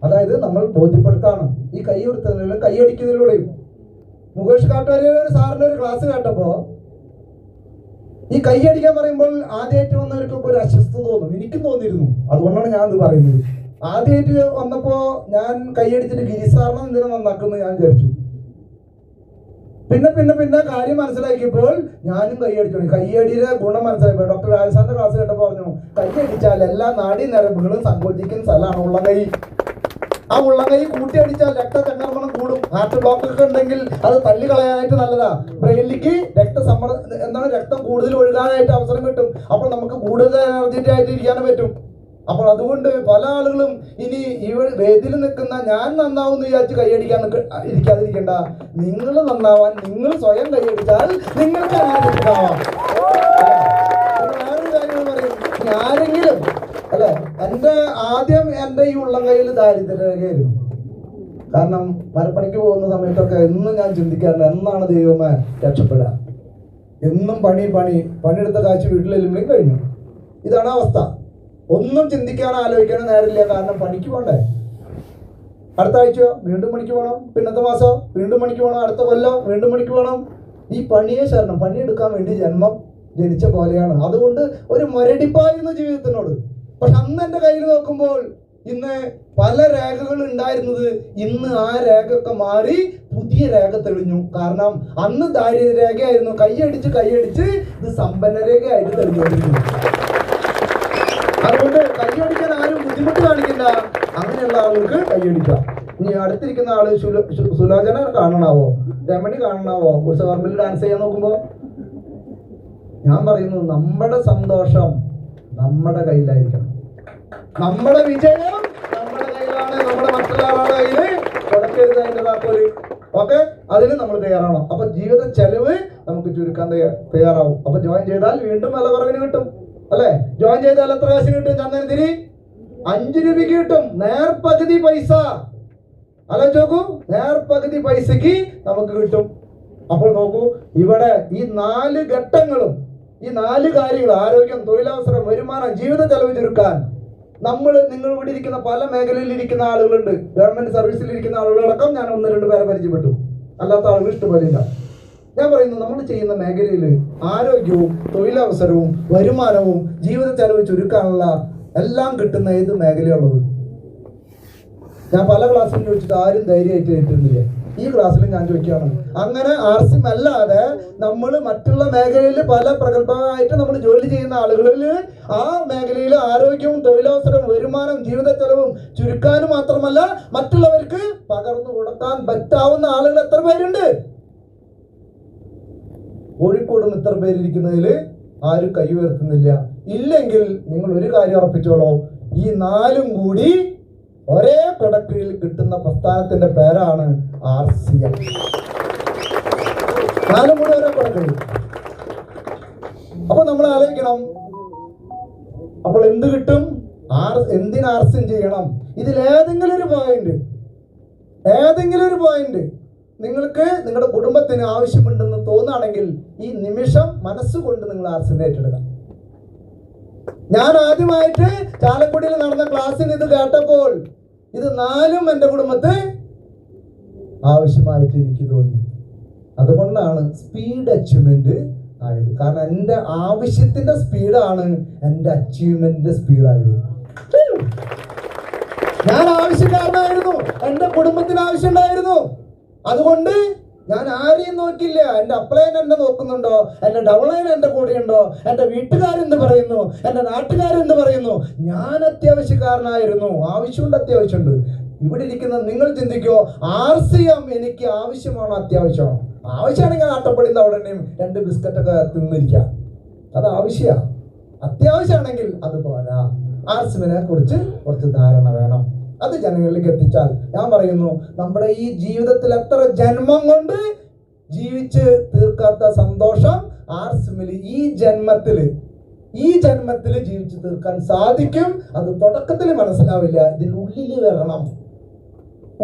അതായത് നമ്മൾ ബോധ്യപ്പെടുത്താണ് ഈ കൈ കൊടുത്തതിലും കൈയടിക്കുന്നതിലൂടെയും. മുകേഷ് കാട്ടുവരയുടെ ഒരു സാറിന്റെ ഒരു ക്ലാസ് കേട്ടപ്പോ ഈ കൈയടിക്കാൻ പറയുമ്പോൾ ആദ്യമായിട്ട് വന്നവർക്കൊക്കെ ഒരു അസ്വസ്ഥത തോന്നും. എനിക്കും തോന്നിയിരുന്നു. അതുകൊണ്ടാണ് ഞാൻ ഇത് പറയുന്നത്. ആദ്യമായിട്ട് വന്നപ്പോ ഞാൻ കൈയടിച്ചിട്ട് ഗിരിസാറിനെ എന്തിനാ നന്നാക്കുന്നത് ഞാൻ വിചാരിച്ചു. പിന്നെ കാര്യം മനസ്സിലാക്കിയപ്പോൾ ഞാനും കൈയടിച്ചു. കൈയടിയുടെ ഗുണം മനസ്സിലാക്കിയപ്പോൾ ഡോക്ടർ രാജസാറിന്റെ ക്ലാസ് കേട്ടപ്പോൾ പറഞ്ഞു, കൈയടിച്ചാൽ എല്ലാ നാഡീ നരമ്പുകളും സങ്കോചിക്കുന്ന സ്ഥലമാണ് ഉള്ളംകൈ. ആ ഉള്ളംകൈ കൂട്ടിയടിച്ചാൽ രക്തചംക്രമണം കൂടും. ഹാർട്ട് ബ്ലോക്ക് ഒക്കെ ഉണ്ടെങ്കിൽ അത് തള്ളി കളയാനായിട്ട് നല്ലതാ. ബ്രെയിനിലേക്ക് രക്തം കൂടുതൽ ഒഴുകാനായിട്ട് അവസരം കിട്ടും. അപ്പോൾ നമുക്ക് കൂടുതൽ എനർജറ്റിക് ആയിട്ട് ഇരിക്കാനും പറ്റും. അപ്പോൾ അതുകൊണ്ട് പല ആളുകളും ഇനി വേദിയിൽ നിൽക്കുന്ന ഞാൻ നന്നാവും വിചാരിച്ച് കൈയടിക്കാൻ ഇരിക്കാതിരിക്കണ്ട. നിങ്ങൾ നന്നാവാൻ നിങ്ങൾ സ്വയം കൈയടിച്ചാൽ നിങ്ങൾക്ക് ആവാം. വേറൊരു കാര്യം പറയും, ആരെങ്കിലും അല്ലെ ആദ്യം എൻ്റെ ഈ ഉള്ളം കയ്യിൽ ദാരിദ്ര്യരേഖയായിരുന്നു. കാരണം മരപ്പണിക്ക് പോകുന്ന സമയത്തൊക്കെ എന്നും ഞാൻ ചിന്തിക്കാറുണ്ട്, എന്നാണ് ദൈവമേ രക്ഷപ്പെടുക. എന്നും പണിയെടുത്ത കാഴ്ച വീട്ടിലെല്ലുമ്പോഴും കഴിഞ്ഞു. ഇതാണ് അവസ്ഥ. ഒന്നും ചിന്തിക്കാനോ ആലോചിക്കാനോ നേരില്ല. കാരണം പണിക്ക് പോകണ്ടേ? അടുത്ത ആഴ്ചയോ വീണ്ടും പണിക്ക് പോകണം, പിന്നത്തെ മാസോ വീണ്ടും പണിക്ക് പോകണം, അടുത്ത കൊല്ലോ വീണ്ടും പണിക്ക് പോകണം. ഈ പണിയെ ശരണം, പണിയെടുക്കാൻ വേണ്ടി ജനിച്ച പോലെയാണ്. അതുകൊണ്ട് ഒരു മരടിപ്പായിരുന്നു ജീവിതത്തിനോട്. പക്ഷെ അന്ന് എൻ്റെ കയ്യിൽ നോക്കുമ്പോൾ ഇന്ന് പല രേഖകൾ ഉണ്ടായിരുന്നത് ഇന്ന് ആ രേഖയൊക്കെ മാറി പുതിയ രേഖ തെളിഞ്ഞു. കാരണം അന്ന് ദാരിദ്ര്യരേഖയായിരുന്നു. കൈയടിച്ച് ഇത് സമ്പന്നരേഖയായിട്ട് തെളിഞ്ഞുകൊണ്ടിരിക്കുന്നു. അതുകൊണ്ട് കൈയടിക്കാൻ ആരും ബുദ്ധിമുട്ട് കാണിക്കണ്ട. അങ്ങനെയുള്ള ആളുകൾക്ക് കൈയടിക്കാം. ഇനി അടുത്തിരിക്കുന്ന ആള് സുലോചന കാണണാവോ, രമണി കാണണാവോ ഉത്സവപ്പറമ്പിൽ ഡാൻസ് ചെയ്യാൻ നോക്കുമ്പോ? ഞാൻ പറയുന്നു, നമ്മുടെ സന്തോഷം നമ്മുടെ കയ്യിലായിരിക്കണം. നമ്മുടെ വിജയം നമ്മുടെ കയ്യിലാണ്. നമ്മുടെ മറ്റുള്ള ആളുടെ കയ്യില് കൊടുക്കരുത് അതിന്റെ താക്കോല്. ഓക്കെ, അതിന് നമ്മൾ തയ്യാറാണോ? അപ്പൊ ജീവിത ചെലവ് നമുക്ക് ചുരുക്കാൻ തയ്യാറാവും. അപ്പൊ ജോയിൻ ചെയ്താൽ വീണ്ടും വില കുറവിന് കിട്ടും അല്ലെ? ജോയിൻ ചെയ്താൽ എത്ര കാശ് കിട്ടും? ചന്ദനത്തിരി 5 രൂപയ്ക്ക് കിട്ടും. നേർപകുതി പൈസ. ആലോചിച്ച് നോക്കൂ, നേർപകുതി പൈസക്ക് നമുക്ക് കിട്ടും. അപ്പോൾ നോക്കൂ, ഇവിടെ ഈ 4 ഘട്ടങ്ങളും ഈ 4 കാര്യങ്ങൾ, ആരോഗ്യം, തൊഴിലവസരം, വരുമാനം, ജീവിത ചെലവ് ചുരുക്കാൻ നിങ്ങൾ ഇവിടെ ഇരിക്കുന്ന പല മേഖലയിൽ ഇരിക്കുന്ന ആളുകളുണ്ട്. ഗവൺമെന്റ് സർവീസിൽ ഇരിക്കുന്ന ആളുകളടക്കം ഞാൻ 1-2 പേരെ പരിചയപ്പെട്ടു. അല്ലാത്ത ആളുകൾ ഇഷ്ടപ്പെടില്ല. ഞാൻ പറയുന്നു, നമ്മൾ ചെയ്യുന്ന മേഖലയിൽ ആരോഗ്യവും തൊഴിലവസരവും വരുമാനവും ജീവിത ചെലവ് ചുരുക്കാനുള്ള എല്ലാം കിട്ടുന്ന ഏത് മേഖലയുള്ളത്? ഞാൻ പല ക്ലാസ്സിലും ചോദിച്ചിട്ട് ആരും ധൈര്യമായിട്ട് കേട്ടിരുന്നില്ല. ഈ ക്ലാസ്സിലും ഞാൻ ചോദിക്കുകയാണ്. അങ്ങനെ ആർസിം അല്ലാതെ നമ്മൾ മറ്റുള്ള മേഖലയിൽ പല പ്രഗത്ഭമായിട്ട് നമ്മൾ ജോലി ചെയ്യുന്ന ആളുകളിൽ ആ മേഖലയിൽ ആരോഗ്യവും തൊഴിലവസരവും വരുമാനം ജീവിത ചെലവും ചുരുക്കാനും മാത്രമല്ല മറ്റുള്ളവർക്ക് പകർന്നു കൊടുക്കാൻ പറ്റാവുന്ന ആളുകൾ എത്ര പേരുണ്ട്? കോഴിക്കോടും ഇത്ര പേരിരിക്കുന്നതിൽ ആരും കൈ ഉയർത്തുന്നില്ല. ഇല്ലെങ്കിൽ നിങ്ങൾ ഒരു കാര്യം ഉറപ്പിച്ചോളൂ, ഈ 4ഉം കൂടി ഒരേ കൊടക്കീഴിൽ കിട്ടുന്ന പ്രസ്ഥാനത്തിന്റെ പേരാണ് RCM. 4ഉം കൂടി ഒരേ കൊടക്കീഴിൽ. അപ്പൊ നമ്മൾ ആലോചിക്കണം, അപ്പോൾ എന്ത് കിട്ടും? എന്തിന് ആർസിം ചെയ്യണം? ഇതിലേതെങ്കിലും ഒരു പോയിന്റ് നിങ്ങൾക്ക് നിങ്ങളുടെ കുടുംബത്തിന് ആവശ്യമുണ്ടെന്ന് തോന്നുകയാണെങ്കിൽ ഈ നിമിഷം മനസ്സുകൊണ്ട് നിങ്ങൾ ആർസിം ഏറ്റെടുക്കാം. ഞാൻ ആദ്യമായിട്ട് ചാലക്കുടിയിൽ നടന്ന ക്ലാസ്സിന് ഇത് കേട്ടപ്പോൾ ഇത് 4ഉം എൻ്റെ കുടുംബത്തെ ആവശ്യമായിട്ട് എനിക്ക് തോന്നി. അതുകൊണ്ടാണ് സ്പീഡ് അച്ചീവ്മെന്റ് ആയത്. കാരണം എൻ്റെ ആവശ്യത്തിന്റെ സ്പീഡാണ് എൻ്റെ അച്ചീവ്മെന്റിന്റെ സ്പീഡായത്. ഞാൻ ആവശ്യക്കാരനായിരുന്നു, എൻ്റെ കുടുംബത്തിന് ആവശ്യമുണ്ടായിരുന്നു. അതുകൊണ്ട് ഞാൻ ആരെയും നോക്കില്ല. എൻ്റെ അപ്ലൈൻ എന്നെ നോക്കുന്നുണ്ടോ, എൻ്റെ ഡൗൺലൈൻ എൻ്റെ കൂടെയുണ്ടോ, എൻ്റെ വീട്ടുകാരെന്ത് പറയുന്നു, എൻ്റെ നാട്ടുകാരെന്ത് പറയുന്നു. ഞാൻ അത്യാവശ്യക്കാരനായിരുന്നു. ആവശ്യമുണ്ട്, അത്യാവശ്യമുണ്ട്. ഇവിടെ ഇരിക്കുന്ന നിങ്ങൾ ചിന്തിക്കോ, RCM എനിക്ക് ആവശ്യമാണോ അത്യാവശ്യമാണോ? ആവശ്യമാണെങ്കിൽ ആട്ടപ്പടിന്റെ അവിടെയും 2 ബിസ്ക്കറ്റൊക്കെ തിന്നിരിക്കാം. അത് ആവശ്യമാണ്. അത്യാവശ്യമാണെങ്കിൽ അത് പോരാ. ആർസിമിനെ കുറിച്ച് കുറച്ച് ധാരണ വേണം. അത് ജനങ്ങളിലേക്ക് എത്തിച്ചാൽ ഞാൻ പറയുന്നു, നമ്മുടെ ഈ ജീവിതത്തിൽ എത്ര ജന്മം കൊണ്ട് ജീവിച്ച് തീർക്കാത്ത സന്തോഷം ആർസിമിൽ ഈ ജന്മത്തിൽ ജീവിച്ചു തീർക്കാൻ സാധിക്കും. അത് തുടക്കത്തിൽ മനസ്സിലാവില്ല. ഇതിൻ്റെ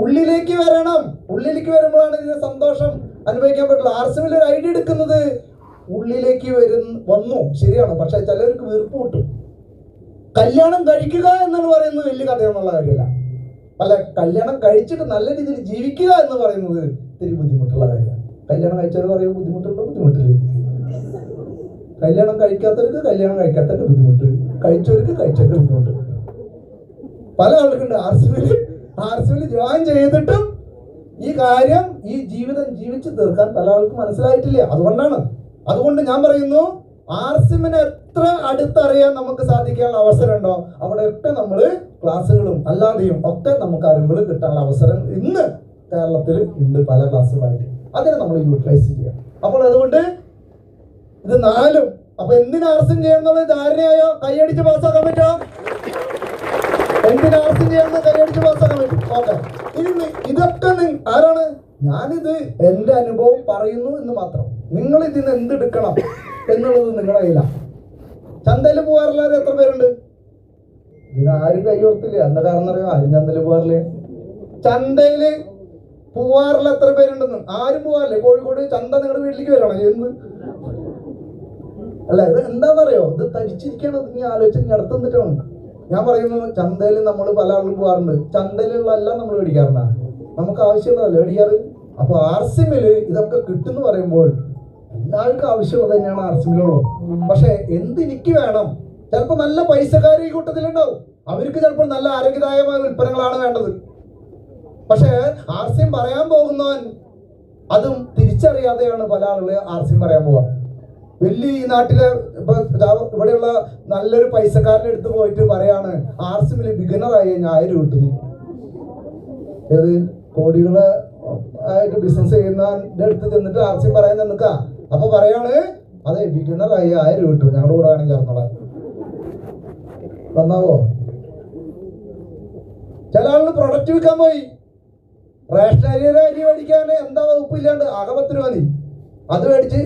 ഉള്ളിലേക്ക് വരണം. ഉള്ളിലേക്ക് വരുമ്പോഴാണ് ഇതിന്റെ സന്തോഷം അനുഭവിക്കാൻ പറ്റുള്ളൂ. ആർസിമിൽ ഒരു ഐഡിയ എടുക്കുന്നത് ഉള്ളിലേക്ക് വന്നു, ശരിയാണ്. പക്ഷെ ചിലർക്ക് വീർപ്പ് കിട്ടും. കല്യാണം കഴിക്കുക എന്നാണ് പറയുന്നത് വലിയ കഥയൊന്നുള്ള കാര്യമല്ല. അല്ല, കല്യാണം കഴിച്ചിട്ട് നല്ല രീതിയിൽ ജീവിക്കുക എന്ന് പറയുന്നത് ഇത്തിരി ബുദ്ധിമുട്ടുള്ള കാര്യമാണ്. കല്യാണം കഴിച്ചവർ പറയും ബുദ്ധിമുട്ടുണ്ടോ? ബുദ്ധിമുട്ടില്ല. കല്യാണം കഴിക്കാത്തവർക്ക് കല്യാണം കഴിക്കാത്തതിന്റെ ബുദ്ധിമുട്ട്, കഴിച്ചവർക്ക് കഴിച്ചതിന്റെ ബുദ്ധിമുട്ട്. പല ആൾക്കുണ്ട് ആർസിമിൽ ജോയിൻ ചെയ്തിട്ടും ഈ കാര്യം, ഈ ജീവിതം ജീവിച്ച് തീർക്കാൻ പല ആൾക്കും മനസ്സിലായിട്ടില്ല. അതുകൊണ്ട് ഞാൻ പറയുന്നു, ആർസിമിനെ എത്ര അടുത്തറിയാൻ നമുക്ക് സാധിക്കാനുള്ള അവസരമുണ്ടോ അവിടെയൊക്കെ നമ്മൾ ക്ലാസ്സുകളും അല്ലാതെയും ഒക്കെ നമുക്ക് അറിവുകൾ കിട്ടാനുള്ള അവസരം ഇന്ന് കേരളത്തിൽ ഉണ്ട്, പല ക്ലാസ്സുകളായിട്ട്. അതിനെ നമ്മൾ യൂട്ടിലൈസ് ചെയ്യാം. അപ്പോൾ അതുകൊണ്ട് ഇത് നാലും, അപ്പൊ എന്തിനാ ആർസിം ചെയ്യുന്നുള്ള ധാരണയായോ? കൈയടിച്ച് പാസ്സാക്കാൻ പറ്റുമോ? എന്തിനാ ആർസിം ചെയ്യാന്ന് കൈയടിച്ച് പാസ്സാക്കാൻ പറ്റും? ഓക്കെ. ഇനി ഇതൊക്കെ ആരാണ്? ഞാനിത് എന്റെ അനുഭവം പറയുന്നു എന്ന് മാത്രം. നിങ്ങൾ ഇതിന് എന്തെടുക്കണം എന്നുള്ളത് നിങ്ങളുടെ കയ്യിലാണ്. ചന്തയിൽ പോകാറില്ലാതെ എത്ര പേരുണ്ട്? ഇതിനാരും കൈയോർത്തില്ല. എന്താ കാരണം അറിയോ? ആരും ചന്തയിൽ പോകാറില്ല. ചന്തയില് പോവാറില്ല എത്ര പേരുണ്ടെന്ന്? ആരും പോകാറില്ലേ? കോഴിക്കോട് ചന്ത നിങ്ങളുടെ വീട്ടിലേക്ക് വരണം ചെയ്യുന്നത് അല്ല. ഇത് എന്താണെന്നറിയോ? ഇത് തരിച്ചിരിക്കണം. നീ ആലോചിച്ച് അടുത്ത് നിന്നിട്ടാണ് ഞാൻ പറയുന്നു. ചന്തയിൽ നമ്മൾ പല ആളും പോകാറുണ്ട്. ചന്തയിലുള്ള എല്ലാം നമ്മൾ മേടിക്കാറുണ്ട്. നമുക്ക് ആവശ്യമുള്ളതല്ലേ മേടിക്കാറ്. അപ്പൊ ആർസിമില് ഇതൊക്കെ കിട്ടുമെന്ന് പറയുമ്പോൾ എല്ലാവർക്കും ആവശ്യമുള്ളത് തന്നെയാണ് ആർസിമിലുള്ളത്. പക്ഷെ എന്തെനിക്ക് വേണം? ചിലപ്പോൾ നല്ല പൈസക്കാർ ഈ കൂട്ടത്തിലുണ്ടാവും. അവർക്ക് ചിലപ്പോൾ നല്ല ആരോഗ്യദായകമായ ഉൽപ്പന്നങ്ങളാണ് വേണ്ടത്. പക്ഷെ ആർസിം പറയാൻ പോകുന്നവൻ അതും തിരിച്ചറിയാതെയാണ് പല ആളുകൾ ആർസിം പറയാൻ പോവുക. വലിയ ഈ നാട്ടിലെ ഇവിടെയുള്ള നല്ലൊരു പൈസക്കാരൻ്റെ അടുത്ത് പോയിട്ട് പറയാണ് ആർസിമിൽ ബിഗിനറായി ഞാൻ 1000 കിട്ടുന്നു. ഏത് കോടികളെ ആയിട്ട് ബിസിനസ് ചെയ്യുന്നതിന്റെ അടുത്ത് ചെന്നിട്ട് ആർസിം പറയാൻ നിൽക്കുക. അപ്പൊ പറയാണ് അതെ ബിഗിനറായി 1000 കിട്ടും, ഞങ്ങളുടെ കൂടെ വേണമെങ്കിൽ ചേർന്നോളാം. വന്നാവോ? ചില ആളുകൾ പ്രൊഡക്റ്റ് വിൽക്കാൻ പോയി. റേഷനറിയുടെ അരി മേടിക്കാൻ എന്താ വകുപ്പില്ലാണ്ട് ആകെ 10 രൂപ മതി. അത്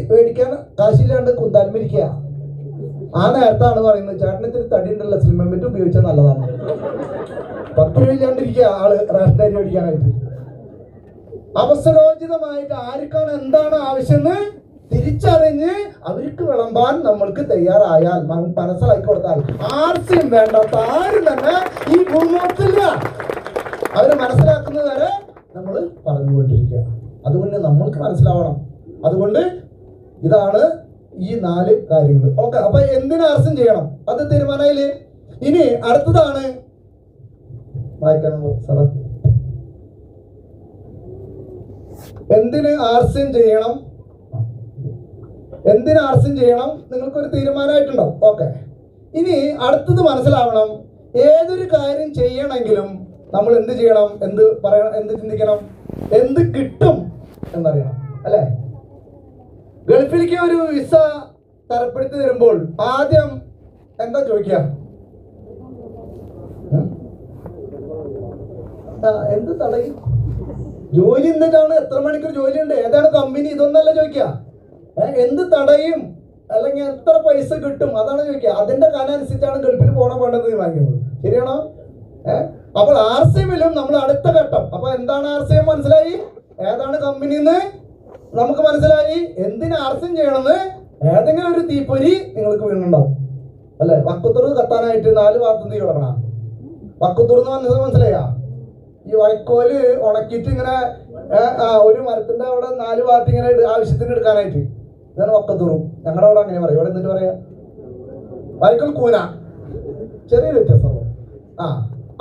മേടിക്കാൻ കാശില്ലാണ്ട് കുന്താൽമിരിക്കുക. ആ നേരത്താണ് പറയുന്നത് ചേട്ടന് ഇത്തിരി തടി ഉണ്ടല്ലോ, സ്ലിമെന്റ് ഉപയോഗിച്ചാൽ നല്ലതാണ്. 10 രൂപ ഇല്ലാണ്ടിരിക്കുക ആള് റേഷനറി മേടിക്കാനായിട്ട്. അവസരോചിതമായിട്ട് ആർക്കാണ് എന്താണ് ആവശ്യമെന്ന് തിരിച്ചറിഞ്ഞ് അവർക്ക് വിളമ്പാൻ നമ്മൾക്ക് തയ്യാറായാൽ, മനസ്സിലാക്കി കൊടുത്താൽ ആർക്കും വേണ്ടാത്ത ആരും തന്നെ ഈ ഭൂമിയില്ല. അവര് മനസ്സിലാക്കുന്നത് വരെ നമ്മൾ പറഞ്ഞുകൊണ്ടിരിക്കുക. അതുകൊണ്ട് നമ്മൾക്ക് മനസ്സിലാവണം. അതുകൊണ്ട് ഇതാണ് ഈ 4 കാര്യങ്ങൾ. ഓക്കെ. അപ്പൊ എന്തിനു ആർസം ചെയ്യണം അത് തീരുമാനമായില്ലേ? ഇനി അടുത്തതാണ് വായിക്കണം സാറേ. എന്തിന് ആർസം ചെയ്യണം, നിങ്ങൾക്കൊരു തീരുമാനമായിട്ടുണ്ടാവും. ഓക്കെ. ഇനി അടുത്തത് മനസ്സിലാവണം. ഏതൊരു കാര്യം ചെയ്യണമെങ്കിലും നമ്മൾ എന്ത് ചെയ്യണം, എന്ത് പറയണം, എന്ത് ചിന്തിക്കണം, എന്ത് കിട്ടും എന്നറിയണം. അല്ലേ? ഗൾഫിലേക്ക് ഒരു വിസ തരപ്പെടുത്തി തരുമ്പോൾ ആദ്യം എന്താ ചോദിക്കുക? എന്ത് തടയും? ജോലി എന്നിട്ടാണ്, എത്ര മണിക്കൂർ ജോലിയുണ്ട്, ഏതാണ് കമ്പനി, ഇതൊന്നല്ല ചോദിക്കുക. എന്ത് തടയും അല്ലെങ്കിൽ എത്ര പൈസ കിട്ടും അതാണ് ചോദിക്കുക. അതിന്റെ കാലനുസരിച്ചാണ് ഗൾഫിൽ പോകണം വേണ്ടത് തീരുമാനിക്കുന്നത്. ശരിയാണോ? അപ്പോൾ ആർസിഎമ്മിലും നമ്മൾ അടുത്ത ഘട്ടം. അപ്പൊ എന്താണ് ആർസിഎം മനസ്സിലായി, ഏതാണ് കമ്പനി എന്ന് നമുക്ക് മനസ്സിലായി, എന്തിന് ആർസിഎം ചെയ്യണമെന്ന് ഏതെങ്കിലും ഒരു തീപ്പൊരി നിങ്ങൾക്ക് വീണുണ്ടാവും അല്ലെ? വക്കുത്തൂർ കത്താനായിട്ട് 4 ഭാഗത്തും തീ തുടങ്ങണം. വക്കുത്തൂർ എന്ന് മനസ്സിലായ ഈ വൈക്കോല് ഉണക്കിയിട്ട് ഇങ്ങനെ ഒരു മരത്തിന്റെ അവിടെ 4 ഭാഗത്ത് ഇങ്ങനെ ആവശ്യത്തിന് എടുക്കാനായിട്ട്, ഇതാണ് വക്കത്തൂറും. ഞങ്ങളുടെ അവിടെ അങ്ങനെ പറയും. ഇവിടെ എന്നിട്ട് പറയാ വൈക്കോൽ കൂന, ചെറിയൊരു വ്യത്യാസം.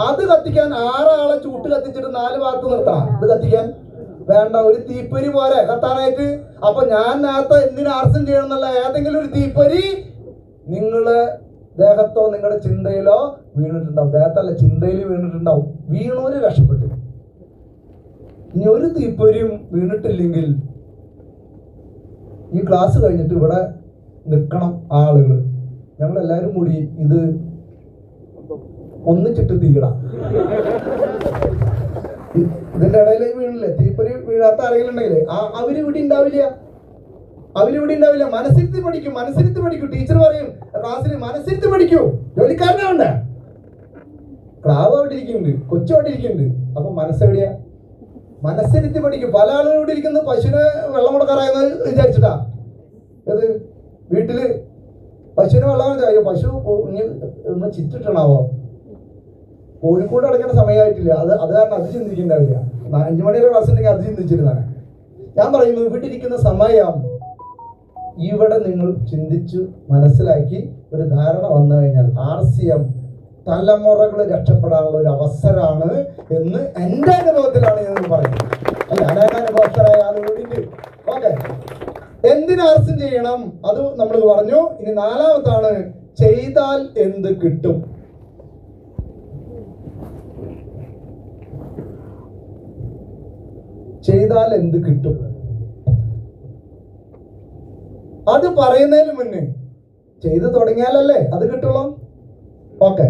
അത് കത്തിക്കാൻ 6 ആളെ ചൂട്ട് കത്തിച്ചിട്ട് 4 ഭാഗത്ത് നിർത്തണം. ഇത് കത്തിക്കാൻ വേണ്ട, ഒരു തീപ്പൊരി പോരെ കത്താനായിട്ട്. അപ്പൊ ഞാൻ നേരത്തെ എന്തിനു ആർസം ചെയ്യണം എന്നുള്ള ഏതെങ്കിലും ഒരു തീപ്പൊരി നിങ്ങള് ദേഹത്തോ നിങ്ങളുടെ ചിന്തയിലോ വീണിട്ടുണ്ടാവും. ദേഹത്തല്ല, ചിന്തയിൽ വീണിട്ടുണ്ടാവും. വീണോര് രക്ഷപ്പെട്ടു. ഇനി ഒരു തീപ്പൊരിയും വീണിട്ടില്ലെങ്കിൽ ഈ ക്ലാസ് കഴിഞ്ഞിട്ട് ഇവിടെ നിൽക്കണം ആളുകൾ. ഞങ്ങളെല്ലാവരും കൂടി ഇത് ഒന്നിച്ചിട്ട് തീയിടാം. ഇതിന്റെ ഇടയിൽ വീണില്ലേ, തീപ്പൊരി വീഴാത്ത ആരെങ്കിലും ഉണ്ടെങ്കിലേ അവരിവിടെ ഉണ്ടാവില്ല. മനസ്സിരുത്തി പഠിക്കും. ടീച്ചർ പറയും ക്ലാസ്സിൽ മനസ്സിരുത്തി പഠിക്കൂ, ജോലിക്കാരനാവണ്ടേ. ക്ലാവ് അവിടെ ഇരിക്കുന്നുണ്ട്, കൊച്ചു അവിടെ ഇരിക്കുന്നുണ്ട്. അപ്പൊ മനസ്സെവിടെയാ? മനസ്സിരുത്തി പഠിക്കും. പല ആളുകളും ഇവിടെ ഇരിക്കുന്നത് പശുവിനെ വെള്ളം കൊടുക്കാറായെന്ന് വിചാരിച്ചിട്ടാ. അത് വീട്ടില് പശുവിന് വെള്ളം പശു ഒന്ന് ചിറ്റിട്ടണാവോ, കോഴിക്കോട് അടയ്ക്കേണ്ട സമയമായിട്ടില്ല. അത് കാരണം അത് ചിന്തിക്കുന്നുണ്ടാവില്ല. 5 മണിയുടെ ക്ലാസ് ഉണ്ടെങ്കിൽ അത് ചിന്തിച്ചിരുന്നാണ്. ഞാൻ പറയുന്നത് ഇവിടെ ഇരിക്കുന്ന സമയം ഇവിടെ നിങ്ങൾ ചിന്തിച്ചു മനസ്സിലാക്കി ഒരു ധാരണ വന്നു കഴിഞ്ഞാൽ RCM തലമുറകൾ രക്ഷപ്പെടാനുള്ള ഒരു അവസരമാണ് എന്ന് എൻ്റെ അനുഭവത്തിലാണ് ഞാൻ പറയുന്നത്. ഞാൻ അനുഭവസ്ഥരായ ആളുകളുണ്ട്. ഓക്കെ, എന്തിന് RCM ചെയ്യണം അത് നമ്മൾ പറഞ്ഞു. ഇനി 4ാമത്താണ് ചെയ്താൽ എന്ത് കിട്ടും. ചെയ്താൽ എന്ത് കിട്ടും അത് പറയുന്നതിന് മുന്നേ ചെയ്തു തുടങ്ങിയാലല്ലേ അത് കിട്ടുള്ളൂ. ഓക്കെ,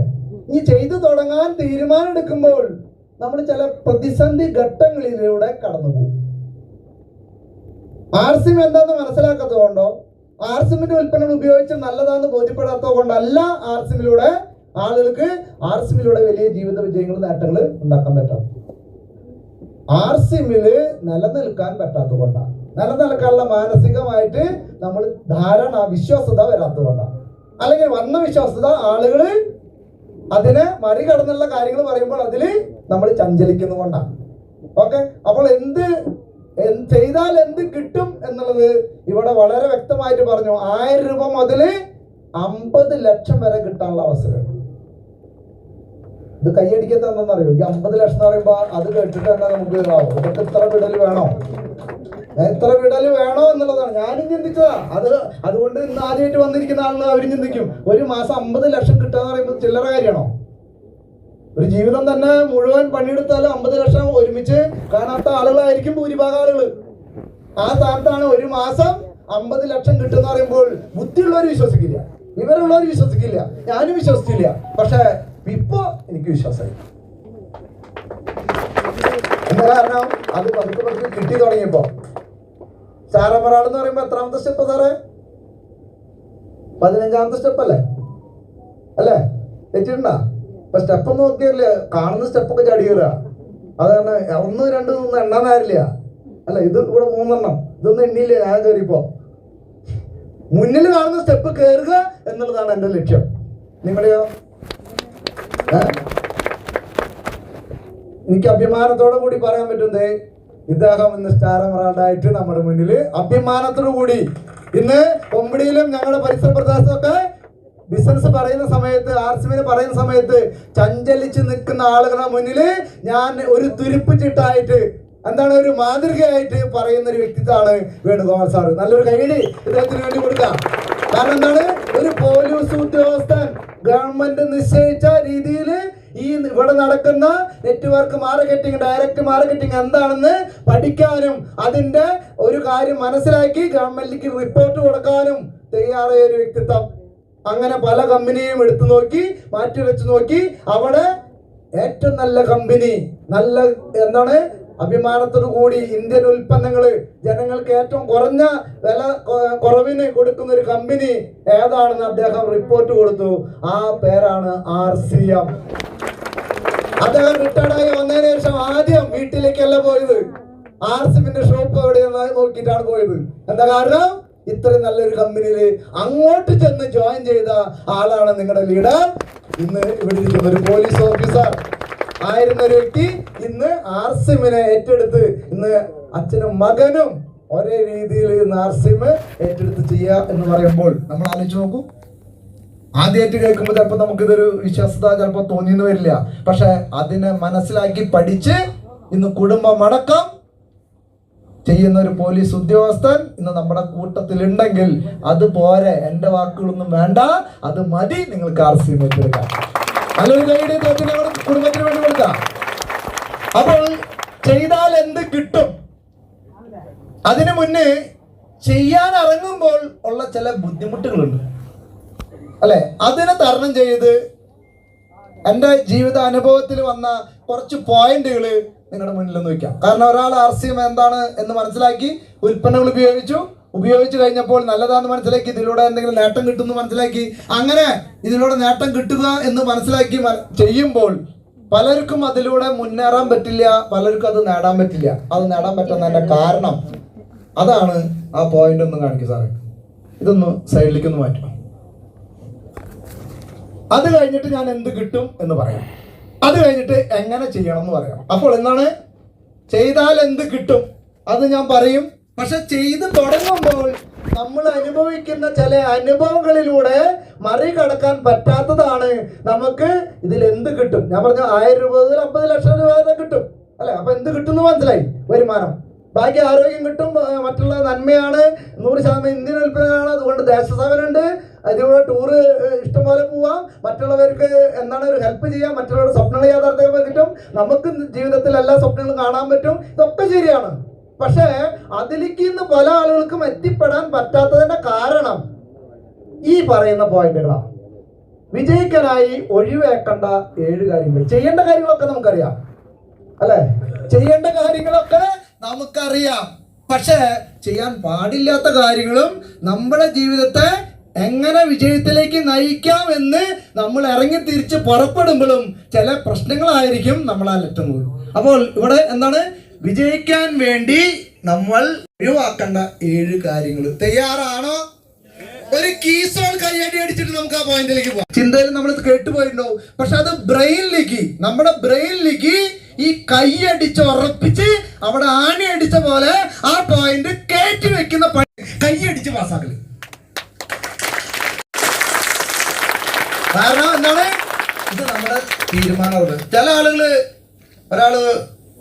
ഈ ചെയ്തു തുടങ്ങാൻ തീരുമാനം എടുക്കുമ്പോൾ നമ്മൾ ചില പ്രതിസന്ധി ഘട്ടങ്ങളിലൂടെ കടന്നു പോകും. RCM എന്താന്ന് മനസ്സിലാക്കാത്തത് കൊണ്ടോ RCMന്റെ ഉൽപ്പന്നങ്ങൾ ഉപയോഗിച്ച് നല്ലതാന്ന് ബോധ്യപ്പെടാത്തത് കൊണ്ടല്ല RCMലൂടെ ആളുകൾക്ക് RCMലൂടെ വലിയ ജീവിത വിജയങ്ങൾ നേട്ടങ്ങൾ ഉണ്ടാക്കാൻ പറ്റാം. RCMല് നിലനിൽക്കാൻ പറ്റാത്തത് കൊണ്ടാണ്, നിലനിൽക്കാനുള്ള മാനസികമായിട്ട് നമ്മൾ ധാരണ വിശ്വാസത വരാത്തത് കൊണ്ടാണ്. അല്ലെങ്കിൽ വന്ന വിശ്വാസത ആളുകൾ അതിനെ മറികടന്നുള്ള കാര്യങ്ങൾ പറയുമ്പോൾ അതിൽ നമ്മൾ ചഞ്ചലിക്കുന്നത് കൊണ്ടാണ്. ഓക്കെ, അപ്പോൾ ചെയ്താൽ എന്ത് കിട്ടും എന്നുള്ളത് ഇവിടെ വളരെ വ്യക്തമായിട്ട് പറഞ്ഞു. 1000 രൂപ മുതൽ 50 ലക്ഷം വരെ കിട്ടാനുള്ള അവസരം. ഇത് കൈയടിക്കത്തെന്നറിയോ? ഈ 50 ലക്ഷം എന്ന് പറയുമ്പോ അത് കേട്ടിട്ട് തന്നെ നമുക്ക് ഇതൊക്കെ എത്ര വിടൽ വേണോ എന്നുള്ളതാണ് ഞാനും ചിന്തിച്ചതാ. അതുകൊണ്ട് ഇന്ന് ആദ്യമായിട്ട് വന്നിരിക്കുന്ന ആളുകൾ അവരും ചിന്തിക്കും, ഒരു മാസം 50 ലക്ഷം കിട്ടാന്ന് പറയുമ്പോൾ ചില്ലറ കാര്യമാണോ? ഒരു ജീവിതം തന്നെ മുഴുവൻ പണിയെടുത്താലും 50 ലക്ഷം ഒരുമിച്ച് കാണാത്ത ആളുകളായിരിക്കും ഭൂരിഭാഗം ആളുകൾ. ആ സ്ഥാനത്താണ് ഒരു മാസം 50 ലക്ഷം കിട്ടുന്ന പറയുമ്പോൾ ബുദ്ധിയുള്ളവർ വിശ്വസിക്കില്ല, വിവരമുള്ളവർ വിശ്വസിക്കില്ല, ഞാനും വിശ്വസിച്ചില്ല. പക്ഷെ ഇപ്പോ എനിക്ക് വിശ്വാസമായി. എന്താ കാരണം? അത് പതുക്കെ കിട്ടി തുടങ്ങിയപ്പോ. ചാരമറാൾ എന്ന് പറയുമ്പോ എത്രാമത്തെ സ്റ്റെപ്പ് സാറേ? 15ാമത്തെ സ്റ്റെപ്പ് അല്ലേ? തെറ്റിട്ടുണ്ടാ? ഇപ്പൊ സ്റ്റെപ്പ് നോക്കിയല്ലേ കാണുന്ന സ്റ്റെപ്പൊക്കെ ചാടി കയറുക. അത് കാരണം 1, 2 ഒന്നും എണ്ണാൻ ആരില്ല. അല്ല, ഇത് ഇവിടെ 3 എണ്ണം, ഇതൊന്നും എണ്ണിയില്ല. ഞാൻ കയറിയപ്പോ മുന്നിൽ കാണുന്ന സ്റ്റെപ്പ് കയറുക എന്നുള്ളതാണ് എൻ്റെ ലക്ഷ്യം. നിങ്ങളുടെയോ? എനിക്ക് അഭിമാനത്തോടു കൂടി പറയാൻ പറ്റുന്നേ, ഇദ്ദേഹം ഇന്ന് സ്റ്റാർ എമറാൾഡായിട്ട് നമ്മുടെ മുന്നിൽ അഭിമാനത്തോടു കൂടി ഇന്ന് കൊമ്പടിയിലും ഞങ്ങളുടെ പരിസര പ്രദേശത്തൊക്കെ ബിസിനസ് പറയുന്ന സമയത്ത്, RCMന് പറയുന്ന സമയത്ത് ചഞ്ചലിച്ച് നിൽക്കുന്ന ആളുകളുടെ മുന്നിൽ ഞാൻ ഒരു തുരുപ്പിച്ചിട്ടായിട്ട് എന്താണ് ഒരു മാതൃകയായിട്ട് പറയുന്ന ഒരു വ്യക്തിത്വമാണ് വേണുഗോപാൽ സാറ്. നല്ലൊരു കൈയടി ഇദ്ദേഹത്തിന് വേണ്ടി കൊടുക്കാം. കാരണം എന്താണ്? ഒരു പോലീസ് ഉദ്യോഗസ്ഥൻ ഗവൺമെന്റ് നിശ്ചയിച്ച രീതിയിൽ ഈ ഇവിടെ നടക്കുന്ന നെറ്റ്വർക്ക് മാർക്കറ്റിംഗ്, ഡയറക്റ്റ് മാർക്കറ്റിംഗ് എന്താണെന്ന് പഠിക്കാനും അതിന്റെ ഒരു കാര്യം മനസ്സിലാക്കി ഗവൺമെന്റിലേക്ക് റിപ്പോർട്ട് കൊടുക്കാനും തയ്യാറായ ഒരു വ്യക്തിത്വം. അങ്ങനെ പല കമ്പനിയും എടുത്തു നോക്കി, മാറ്റി വെച്ച് നോക്കി, അവിടെ ഏറ്റവും നല്ല കമ്പനി, നല്ല എന്താണ് അഭിമാനത്തോടു കൂടി ഇന്ത്യൻ ഉൽപ്പന്നങ്ങൾ ജനങ്ങൾക്ക് ഏറ്റവും കുറഞ്ഞ വില കുറവിന് കൊടുക്കുന്ന ഒരു കമ്പനി ഏതാണെന്ന് അദ്ദേഹം റിപ്പോർട്ട് കൊടുത്തു. ആ പേരാണ് RCM. അദ്ദേഹം റിട്ടയർഡായി വന്നതിന് ശേഷം ആദ്യം വീട്ടിലേക്കല്ല പോയത്, RCMന്റെ ഷോപ്പ് എവിടെയെന്ന് നോക്കിയിട്ടാണ് പോയത്. എന്താ കാരണം? ഇത്രയും നല്ലൊരു കമ്പനിയിൽ അങ്ങോട്ട് ചെന്ന് ജോയിൻ ചെയ്ത ആളാണ് നിങ്ങളുടെ ലീഡർ. ഇന്ന് ഇവിടെ ഇരിക്കുന്ന ഒരു പോലീസ് ഓഫീസർ ആയിരുന്ന ഒരു വ്യക്തി ഇന്ന് RCMനെ ഏറ്റെടുത്ത് ഇന്ന് അച്ഛനും മകനും ഒരേ രീതിയിൽ ഇന്ന് RCM ഏറ്റെടുത്ത് ചെയ്യുക എന്ന് പറയുമ്പോൾ നമ്മൾ ആലോചിച്ച് നോക്കൂ. ആദ്യമായിട്ട് കേൾക്കുമ്പോൾ ചിലപ്പോൾ നമുക്കിതൊരു വിശ്വാസത ചിലപ്പോൾ തോന്നിയെന്ന് വരില്ല. പക്ഷെ അതിനെ മനസ്സിലാക്കി പഠിച്ച് ഇന്ന് കുടുംബമടക്കം ചെയ്യുന്ന ഒരു പോലീസ് ഉദ്യോഗസ്ഥൻ ഇന്ന് നമ്മുടെ കൂട്ടത്തിലുണ്ടെങ്കിൽ അത് പോരെ, എൻ്റെ വാക്കുകളൊന്നും വേണ്ട, അത് മതി നിങ്ങൾക്ക് RCM ഏറ്റെടുക്കാം. നല്ലൊരു കൈയുടെ കുടുംബത്തിന് വേണ്ടി കൊടുക്കാം. അപ്പോൾ ചെയ്താൽ എന്ത് കിട്ടും? അതിനു മുന്നേ ചെയ്യാൻ ഇറങ്ങുമ്പോൾ ഉള്ള ചില ബുദ്ധിമുട്ടുകളുണ്ട് അല്ലെ? അതിനെ തരണം ചെയ്ത് എൻ്റെ ജീവിത അനുഭവത്തിൽ വന്ന കുറച്ച് പോയിന്റുകൾ നിങ്ങളുടെ മുന്നിൽ ഒന്ന് വയ്ക്കാം. കാരണം ഒരാൾ RCM എന്താണ് എന്ന് മനസ്സിലാക്കി, ഉൽപ്പന്നങ്ങൾ ഉപയോഗിച്ചു കഴിഞ്ഞപ്പോൾ നല്ലതാന്ന് മനസ്സിലാക്കി, ഇതിലൂടെ എന്തെങ്കിലും നേട്ടം കിട്ടുമെന്ന് മനസ്സിലാക്കി, അങ്ങനെ ഇതിലൂടെ നേട്ടം കിട്ടുക എന്ന് മനസ്സിലാക്കി ചെയ്യുമ്പോൾ പലർക്കും അതിലൂടെ മുന്നേറാൻ പറ്റില്ല, പലർക്കും അത് നേടാൻ പറ്റില്ല. അത് നേടാൻ പറ്റുന്നതിൻ്റെ കാരണം അതാണ്. ആ പോയിന്റ് ഒന്ന് കാണിക്കും സാറേ, ഇതൊന്ന് സൈഡിലേക്ക് ഒന്ന് മാറ്റും. അത് കഴിഞ്ഞിട്ട് ഞാൻ എന്ത് കിട്ടും എന്ന് പറയാം, അത് കഴിഞ്ഞിട്ട് എങ്ങനെ ചെയ്യണം എന്ന് പറയാം. അപ്പോൾ എന്താണ് ചെയ്താൽ എന്ത് കിട്ടും അത് ഞാൻ പറയും. പക്ഷെ ചെയ്ത് തുടങ്ങുമ്പോൾ നമ്മൾ അനുഭവിക്കുന്ന ചില അനുഭവങ്ങളിലൂടെ മറികടക്കാൻ പറ്റാത്തതാണ് നമുക്ക് ഇതിൽ എന്ത് കിട്ടും. ഞാൻ പറഞ്ഞു 1000 രൂപ മുതൽ 50 ലക്ഷം രൂപ വരെ കിട്ടും അല്ലെ. അപ്പൊ എന്ത് കിട്ടും എന്ന് മനസ്സിലായി, വരുമാനം. ബാക്കി ആരോഗ്യം കിട്ടും, മറ്റുള്ള നന്മയാണ്, 100% ഇന്ത്യൻ ഉൽപ്പന്നമാണ്, അതുകൊണ്ട് ദേശസേവനമുണ്ട്, അതിലൂടെ ടൂറ് ഇഷ്ടംപോലെ പോവാം, മറ്റുള്ളവർക്ക് എന്താണ് ഒരു ഹെൽപ്പ് ചെയ്യാം, മറ്റുള്ളവരുടെ സ്വപ്നങ്ങൾ യാഥാർത്ഥ്യമാക്കാൻ കിട്ടും, നമുക്ക് ജീവിതത്തിൽ എല്ലാ സ്വപ്നങ്ങളും കാണാൻ പറ്റും. ഇതൊക്കെ ശരിയാണ്. പക്ഷേ അതിലേക്ക് ഇന്ന് പല ആളുകൾക്കും എത്തിപ്പെടാൻ പറ്റാത്തതിന്റെ കാരണം ഈ പറയുന്ന പോയിന്റുകളാണ്. വിജയിക്കാനായി ഒഴിവാക്കേണ്ട 7 കാര്യങ്ങൾ. ചെയ്യേണ്ട കാര്യങ്ങളൊക്കെ നമുക്കറിയാം അല്ലെ, ചെയ്യേണ്ട കാര്യങ്ങളൊക്കെ നമുക്കറിയാം. പക്ഷെ ചെയ്യാൻ പാടില്ലാത്ത കാര്യങ്ങളും നമ്മുടെ ജീവിതത്തെ എങ്ങനെ വിജയത്തിലേക്ക് നയിക്കാം എന്ന് നമ്മൾ ഇറങ്ങി തിരിച്ച് പുറപ്പെടുമ്പോഴും ചില പ്രശ്നങ്ങളായിരിക്കും നമ്മളാൽ എത്തുന്നത്. അപ്പോൾ ഇവിടെ എന്താണ്, വിജയിക്കാൻ വേണ്ടി നമ്മൾ ഒഴിവാക്കേണ്ട 7 കാര്യങ്ങൾ. തയ്യാറാണോ? ഒരു കീസോൾ കൈയടി അടിച്ചിട്ട് നമുക്ക് ആ പോയിന്റിലേക്ക് പോകാം. ചിന്തയിൽ നമ്മൾ കേട്ടുപോയിട്ടുണ്ടാവും, പക്ഷെ അത് നമ്മുടെ ബ്രെയിനിലേക്ക് ഈ കൈയടിച്ച് ഉറപ്പിച്ച് അവിടെ ആണി അടിച്ച പോലെ ആ പോയിന്റ് കയറ്റി വെക്കുന്ന കൈയടിച്ച് പാസ്സാക്കല്. കാരണം എന്താണ്, ഇത് നമ്മുടെ തീരുമാനമാണ്. ചില ഒരാള്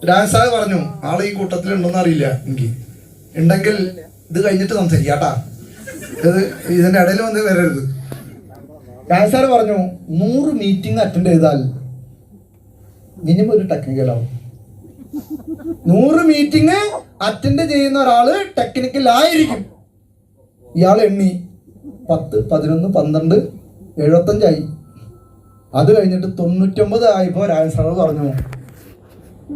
രാജസാഹ് പറഞ്ഞു, ആള് ഈ കൂട്ടത്തിൽ ഉണ്ടോന്ന് അറിയില്ല എനിക്ക്, ഉണ്ടെങ്കിൽ ഇത് കഴിഞ്ഞിട്ട് സംസാരിക്കാട്ടാ, ഇതിന്റെ ഇടയിൽ വന്ന് വരരുത്. രാജസാറ് പറഞ്ഞു 100 മീറ്റിംഗ് അറ്റൻഡ് ചെയ്താൽ മിനിമം ഒരു ടെക്നിക്കലാവും. 100 മീറ്റിംഗ് അറ്റൻഡ് ചെയ്യുന്ന ഒരാള് ടെക്നിക്കൽ ആയിരിക്കും. ഇയാൾ എണ്ണി 10, 11, 12, 75 ആയി. അത് കഴിഞ്ഞിട്ട് 99 ആയപ്പോൾ രാജസാറ് പറഞ്ഞു,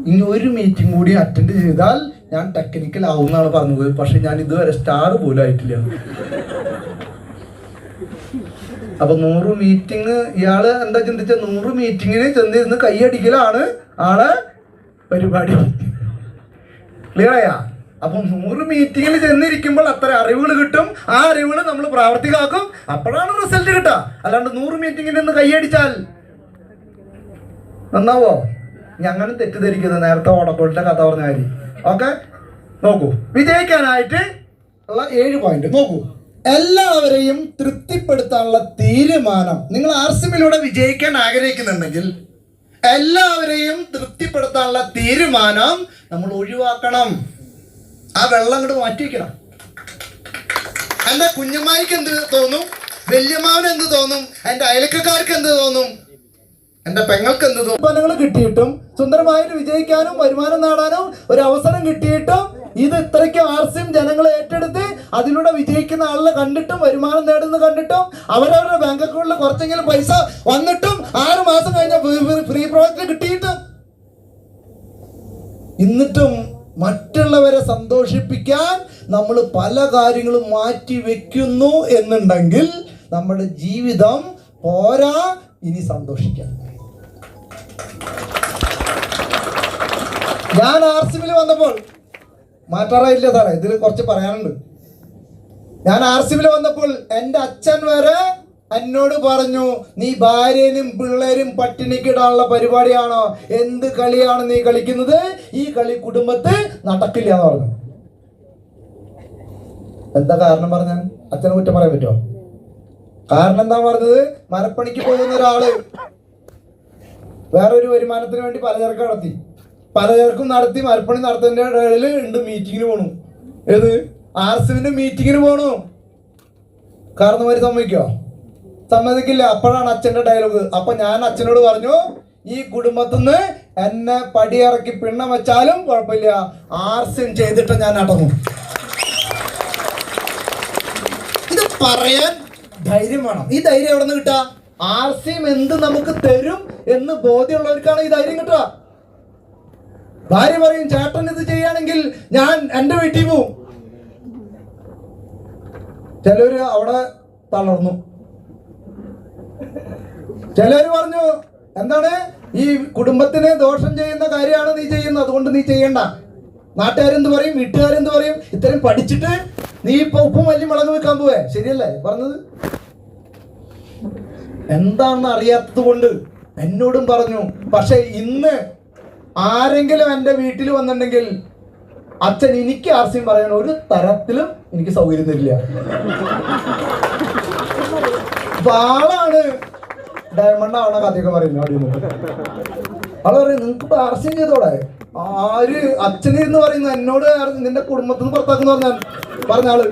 ഇനി ഒരു മീറ്റിംഗ് കൂടി അറ്റൻഡ് ചെയ്താൽ ഞാൻ ടെക്നിക്കൽ ആവും എന്നാണ് പറഞ്ഞത്. പക്ഷെ ഞാൻ ഇതുവരെ സ്റ്റാർ പോലും ആയിട്ടില്ല. അപ്പൊ 100 മീറ്റിംഗ് ഇയാള് എന്താ ചിന്തിച്ച, 100 മീറ്റിങ്ങിന് ചെന്നിരുന്ന് കൈയടിക്കലാണ് ആള് പരിപാടി. ക്ലിയറായ? അപ്പൊ 100 മീറ്റിങ്ങിൽ ചെന്നിരിക്കുമ്പോൾ അത്ര അറിവുകൾ കിട്ടും. ആ അറിവുകൾ നമ്മൾ പ്രാവർത്തികമാക്കും, അപ്പോഴാണ് റിസൾട്ട് കിട്ടുക. അല്ലാണ്ട് 100 മീറ്റിങ്ങിൽ നിന്ന് കൈയടിച്ചാൽ നന്നാവോ? ഞങ്ങളും തെറ്റിദ്ധരിക്കുന്നത് നേരത്തെ ഓടക്കോളിന്റെ കഥ പറഞ്ഞ കാര്യം. ഓക്കെ, നോക്കൂ, വിജയിക്കാനായിട്ട് ഉള്ള 7 പോയിന്റ് നോക്കൂ. എല്ലാവരെയും തൃപ്തിപ്പെടുത്താനുള്ള തീരുമാനം. നിങ്ങൾ RCMലൂടെ വിജയിക്കാൻ ആഗ്രഹിക്കുന്നുണ്ടെങ്കിൽ എല്ലാവരെയും തൃപ്തിപ്പെടുത്താനുള്ള തീരുമാനം നമ്മൾ ഒഴിവാക്കണം. ആ വെള്ളം അങ്ങോട്ട് മാറ്റി വയ്ക്കണം. എൻ്റെ കുഞ്ഞമ്മായിക്ക് എന്ത് തോന്നും, വല്യമ്മാവന് എന്ത് തോന്നും, എൻ്റെ അയൽക്കാർക്ക് എന്ത് തോന്നും, എൻ്റെ പെങ്ങൾക്ക് എന്ത് തോന്നും. ഉൽപ്പന്നങ്ങൾ കിട്ടിയിട്ടും സുന്ദരമായിട്ട് വിജയിക്കാനും വരുമാനം നേടാനും ഒരു അവസരം കിട്ടിയിട്ടും ഇത് ഇത്രയ്ക്ക് RCM ജനങ്ങളെ ഏറ്റെടുത്ത് അതിലൂടെ വിജയിക്കുന്ന ആളെ കണ്ടിട്ടും വരുമാനം നേടുന്നത് കണ്ടിട്ടും അവരവരുടെ ബാങ്ക് അക്കൗണ്ടിൽ കുറച്ചെങ്കിലും പൈസ വന്നിട്ടും 6 മാസം കഴിഞ്ഞ ഫ്രീ പ്രോജക്റ്റ് കിട്ടിയിട്ടും എന്നിട്ടും മറ്റുള്ളവരെ സന്തോഷിപ്പിക്കാൻ നമ്മൾ പല കാര്യങ്ങളും മാറ്റി വെക്കുന്നു എന്നുണ്ടെങ്കിൽ നമ്മുടെ ജീവിതം പോരാ, ഇനി സന്തോഷിക്കാം. ഞാൻ RCMൽ വന്നപ്പോൾ മാറ്റാറായില്ല സാറേ, ഇതിൽ കുറച്ച് പറയാനുണ്ട്. ഞാൻ RCMൽ വന്നപ്പോൾ എൻ്റെ അച്ഛൻ വരെ എന്നോട് പറഞ്ഞു, നീ ഭാര്യനും പിള്ളേരും പട്ടിണിക്കിടാനുള്ള പരിപാടിയാണോ, എന്ത് കളിയാണ് നീ കളിക്കുന്നത്, ഈ കളി കുടുംബത്തിൽ നടക്കില്ല എന്ന് പറഞ്ഞു. എന്താ കാരണം പറഞ്ഞാൽ അച്ഛനെ കുറ്റം പറയാൻ പറ്റുമോ? കാരണം എന്താ പറഞ്ഞത്, മരപ്പണിക്ക് പോകുന്ന ഒരാള് വേറൊരു വരുമാനത്തിന് വേണ്ടി പലചരക്കും നടത്തി മരപ്പണി നടത്തുന്നതിന്റെ ഇടയിൽ ഉണ്ട് മീറ്റിങ്ങിന് പോണു. ഏത് RCMന്റെ മീറ്റിങ്ങിന് പോണു. കാരണവര് സമ്മതിക്കില്ല. അപ്പോഴാണ് അച്ഛന്റെ ഡയലോഗ്. അപ്പൊ ഞാൻ അച്ഛനോട് പറഞ്ഞു, ഈ കുടുംബത്തിൽ നിന്ന് എന്നെ പടിയിറക്കി പിണ്ണം വെച്ചാലും കുഴപ്പമില്ല, RCM ചെയ്തിട്ട് ഞാൻ അടങ്ങും. ഇത് പറയാൻ ധൈര്യം വേണം. ഈ ധൈര്യം എവിടെ നിന്ന് കിട്ടാ? RCM എന്ത് നമുക്ക് തരും എന്ന് ബോധ്യമുള്ളവർക്കാണ് ഈ ധൈര്യം കിട്ടുക. ഭാര്യ പറയും ചേട്ടൻ ഇത് ചെയ്യുകയാണെങ്കിൽ ഞാൻ എൻ്റെ വീട്ടിൽ പോവും. ചിലര് അവിടെ തളർന്നു. ചിലര് പറഞ്ഞു എന്താണ് ഈ കുടുംബത്തിന് ദോഷം ചെയ്യുന്ന കാര്യമാണ് നീ ചെയ്യുന്നത്, അതുകൊണ്ട് നീ ചെയ്യണ്ട. നാട്ടുകാരെന്ത് പറയും, വീട്ടുകാരെന്ത് പറയും, ഇത്രയും പഠിച്ചിട്ട് നീ ഇപ്പൊ ഉപ്പും വലിയ മുളക് വെക്കാൻ പോവേ, ശരിയല്ലേ പറഞ്ഞത്? എന്താണെന്ന് അറിയാത്തത് കൊണ്ട് എന്നോടും പറഞ്ഞു. പക്ഷെ ഇന്ന് ആരെങ്കിലും എൻ്റെ വീട്ടിൽ വന്നിട്ടുണ്ടെങ്കിൽ അച്ഛൻ എനിക്ക് RCM പറയാൻ ഒരു തരത്തിലും എനിക്ക് സൗകര്യം തരില്ല. ആളാണ് ഡയമണ്ട് ആവണ കഥയൊക്കെ പറയുന്നു. ആള് പറയും നിങ്ങൾക്ക് RCM ചെയ്തോടെ. ആര് അച്ഛന് എന്ന് പറയുന്നു എന്നോട് നിന്റെ കുടുംബത്തിൽ നിന്ന് പുറത്താക്കുന്ന പറഞ്ഞ ആള്.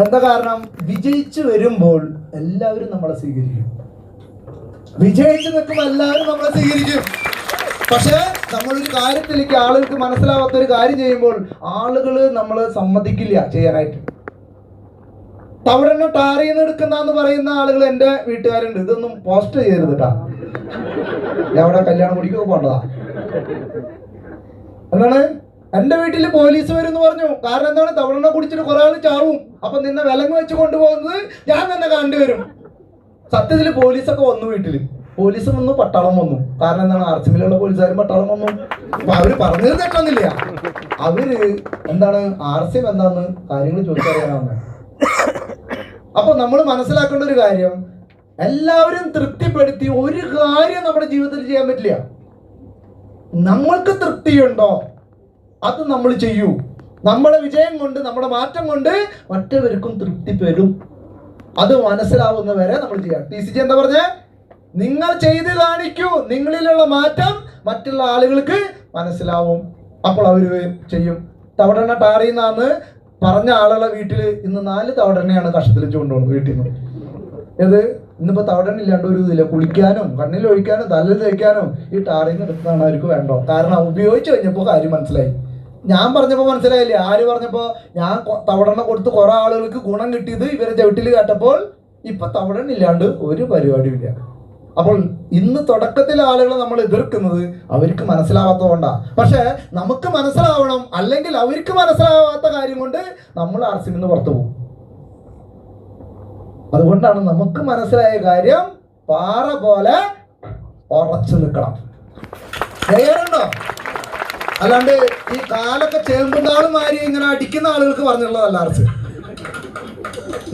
എന്താ കാരണം? വിജയിച്ചു വരുമ്പോൾ എല്ലാവരും നമ്മളെ സ്വീകരിക്കും. വിജയിച്ചു നിൽക്കുമ്പോൾ എല്ലാവരും നമ്മളെ സ്വീകരിക്കും. പക്ഷെ നമ്മളൊരു കാര്യത്തിലേക്ക് ആളുകൾക്ക് മനസ്സിലാവാത്ത ഒരു കാര്യം ചെയ്യുമ്പോൾ ആളുകൾ നമ്മള് സമ്മതിക്കില്ല ചെയ്യാനായിട്ട്. തവണ ടാറിന്ന് എടുക്കുന്ന പറയുന്ന ആളുകൾ എൻ്റെ വീട്ടുകാരുണ്ട്. ഇതൊന്നും പോസ്റ്റ് ചെയ്യരുത് കേട്ടാ. ഞാൻ അവിടെ കല്യാണം കുടിക്കൊക്കെ പോണ്ടതാ. എന്താണ് എൻ്റെ വീട്ടിൽ പോലീസ് വരും എന്ന് പറഞ്ഞു. കാരണം എന്താണ്? തവണ കുടിച്ചിട്ട് കുറെ ആൾ ചാവും. അപ്പൊ നിന്നെ വിലങ്ങ് വെച്ച് കൊണ്ടുപോകുന്നത് ഞാൻ തന്നെ കണ്ടുവരും. സത്യത്തിൽ പോലീസൊക്കെ വന്നു. വീട്ടില് പോലീസ് വന്നു, പട്ടാളം വന്നു. കാരണം എന്താണ്? RCMലുള്ള പോലീസുകാരും പട്ടാളം വന്നു. അപ്പൊ അവര് പറഞ്ഞത് തെറ്റൊന്നുമില്ല. അവര് എന്താണ് RCM എന്താന്ന് കാര്യങ്ങൾ ചോദിച്ചറിയാനാണ്. അപ്പൊ നമ്മൾ മനസ്സിലാക്കേണ്ട ഒരു കാര്യം, എല്ലാവരും തൃപ്തിപ്പെടുത്തി ഒരു കാര്യം നമ്മുടെ ജീവിതത്തിൽ ചെയ്യാൻ പറ്റില്ല. നമ്മൾക്ക് തൃപ്തിയുണ്ടോ അത് നമ്മൾ ചെയ്യൂ. നമ്മുടെ വിജയം കൊണ്ട്, നമ്മുടെ മാറ്റം കൊണ്ട് മറ്റവർക്കും തൃപ്തി വരും. അത് മനസ്സിലാവുന്നവരെ നമ്മൾ ചെയ്യാം. TCG എന്താ പറഞ്ഞേ? നിങ്ങൾ ചെയ്ത് കാണിക്കൂ. നിങ്ങളിലുള്ള മാറ്റം മറ്റുള്ള ആളുകൾക്ക് മനസ്സിലാവും. അപ്പോൾ അവര് ചെയ്യും. തവണ ടാറിന്നാന്ന് പറഞ്ഞ ആളുകളെ വീട്ടിൽ ഇന്ന് 4 തവണയാണ് കഷത്തിൽ ചൂണ്ടുകൊണ്ട് വീട്ടിൽ നിന്ന്. ഏത് ഇന്നിപ്പോ തവണ ഇല്ലാണ്ട് ഒരു ഇതില്ല. കുളിക്കാനും കണ്ണിൽ ഒഴിക്കാനും തലയിൽ തേക്കാനും ഈ ടാറിന്ന് എടുത്താണ് അവർക്ക് വേണ്ടോ. കാരണം ഉപയോഗിച്ച് കഴിഞ്ഞപ്പോൾ കാര്യം മനസ്സിലായി. ഞാൻ പറഞ്ഞപ്പോൾ മനസ്സിലായില്ലേ? ആര് പറഞ്ഞപ്പോൾ? ഞാൻ തവണ കൊടുത്ത് കുറെ ആളുകൾക്ക് ഗുണം കിട്ടിയത് ഇവരെ ചവിട്ടിൽ കേട്ടപ്പോൾ ഇപ്പൊ തവണ ഇല്ലാണ്ട് ഒരു പരിപാടിയും ഇല്ല. അപ്പോൾ ഇന്ന് തുടക്കത്തിൽ ആളുകളെ നമ്മൾ എതിർക്കുന്നത് അവർക്ക് മനസ്സിലാവാത്തതുകൊണ്ടാ. പക്ഷെ നമുക്ക് മനസ്സിലാവണം. അല്ലെങ്കിൽ അവർക്ക് മനസ്സിലാവാത്ത കാര്യം കൊണ്ട് നമ്മൾ RCM നിന്ന് പുറത്തു പോകും. അതുകൊണ്ടാണ് നമുക്ക് മനസ്സിലായ കാര്യം പാറ പോലെ ഉറച്ചു നിൽക്കണം. ധൈര്യമുണ്ടോ? അല്ലാണ്ട് ഈ കാലൊക്കെ ചേമ്പുണ്ടാളും മാരി ഇങ്ങനെ അടിക്കുന്ന ആളുകൾക്ക് പറഞ്ഞുള്ളതല്ല RCM.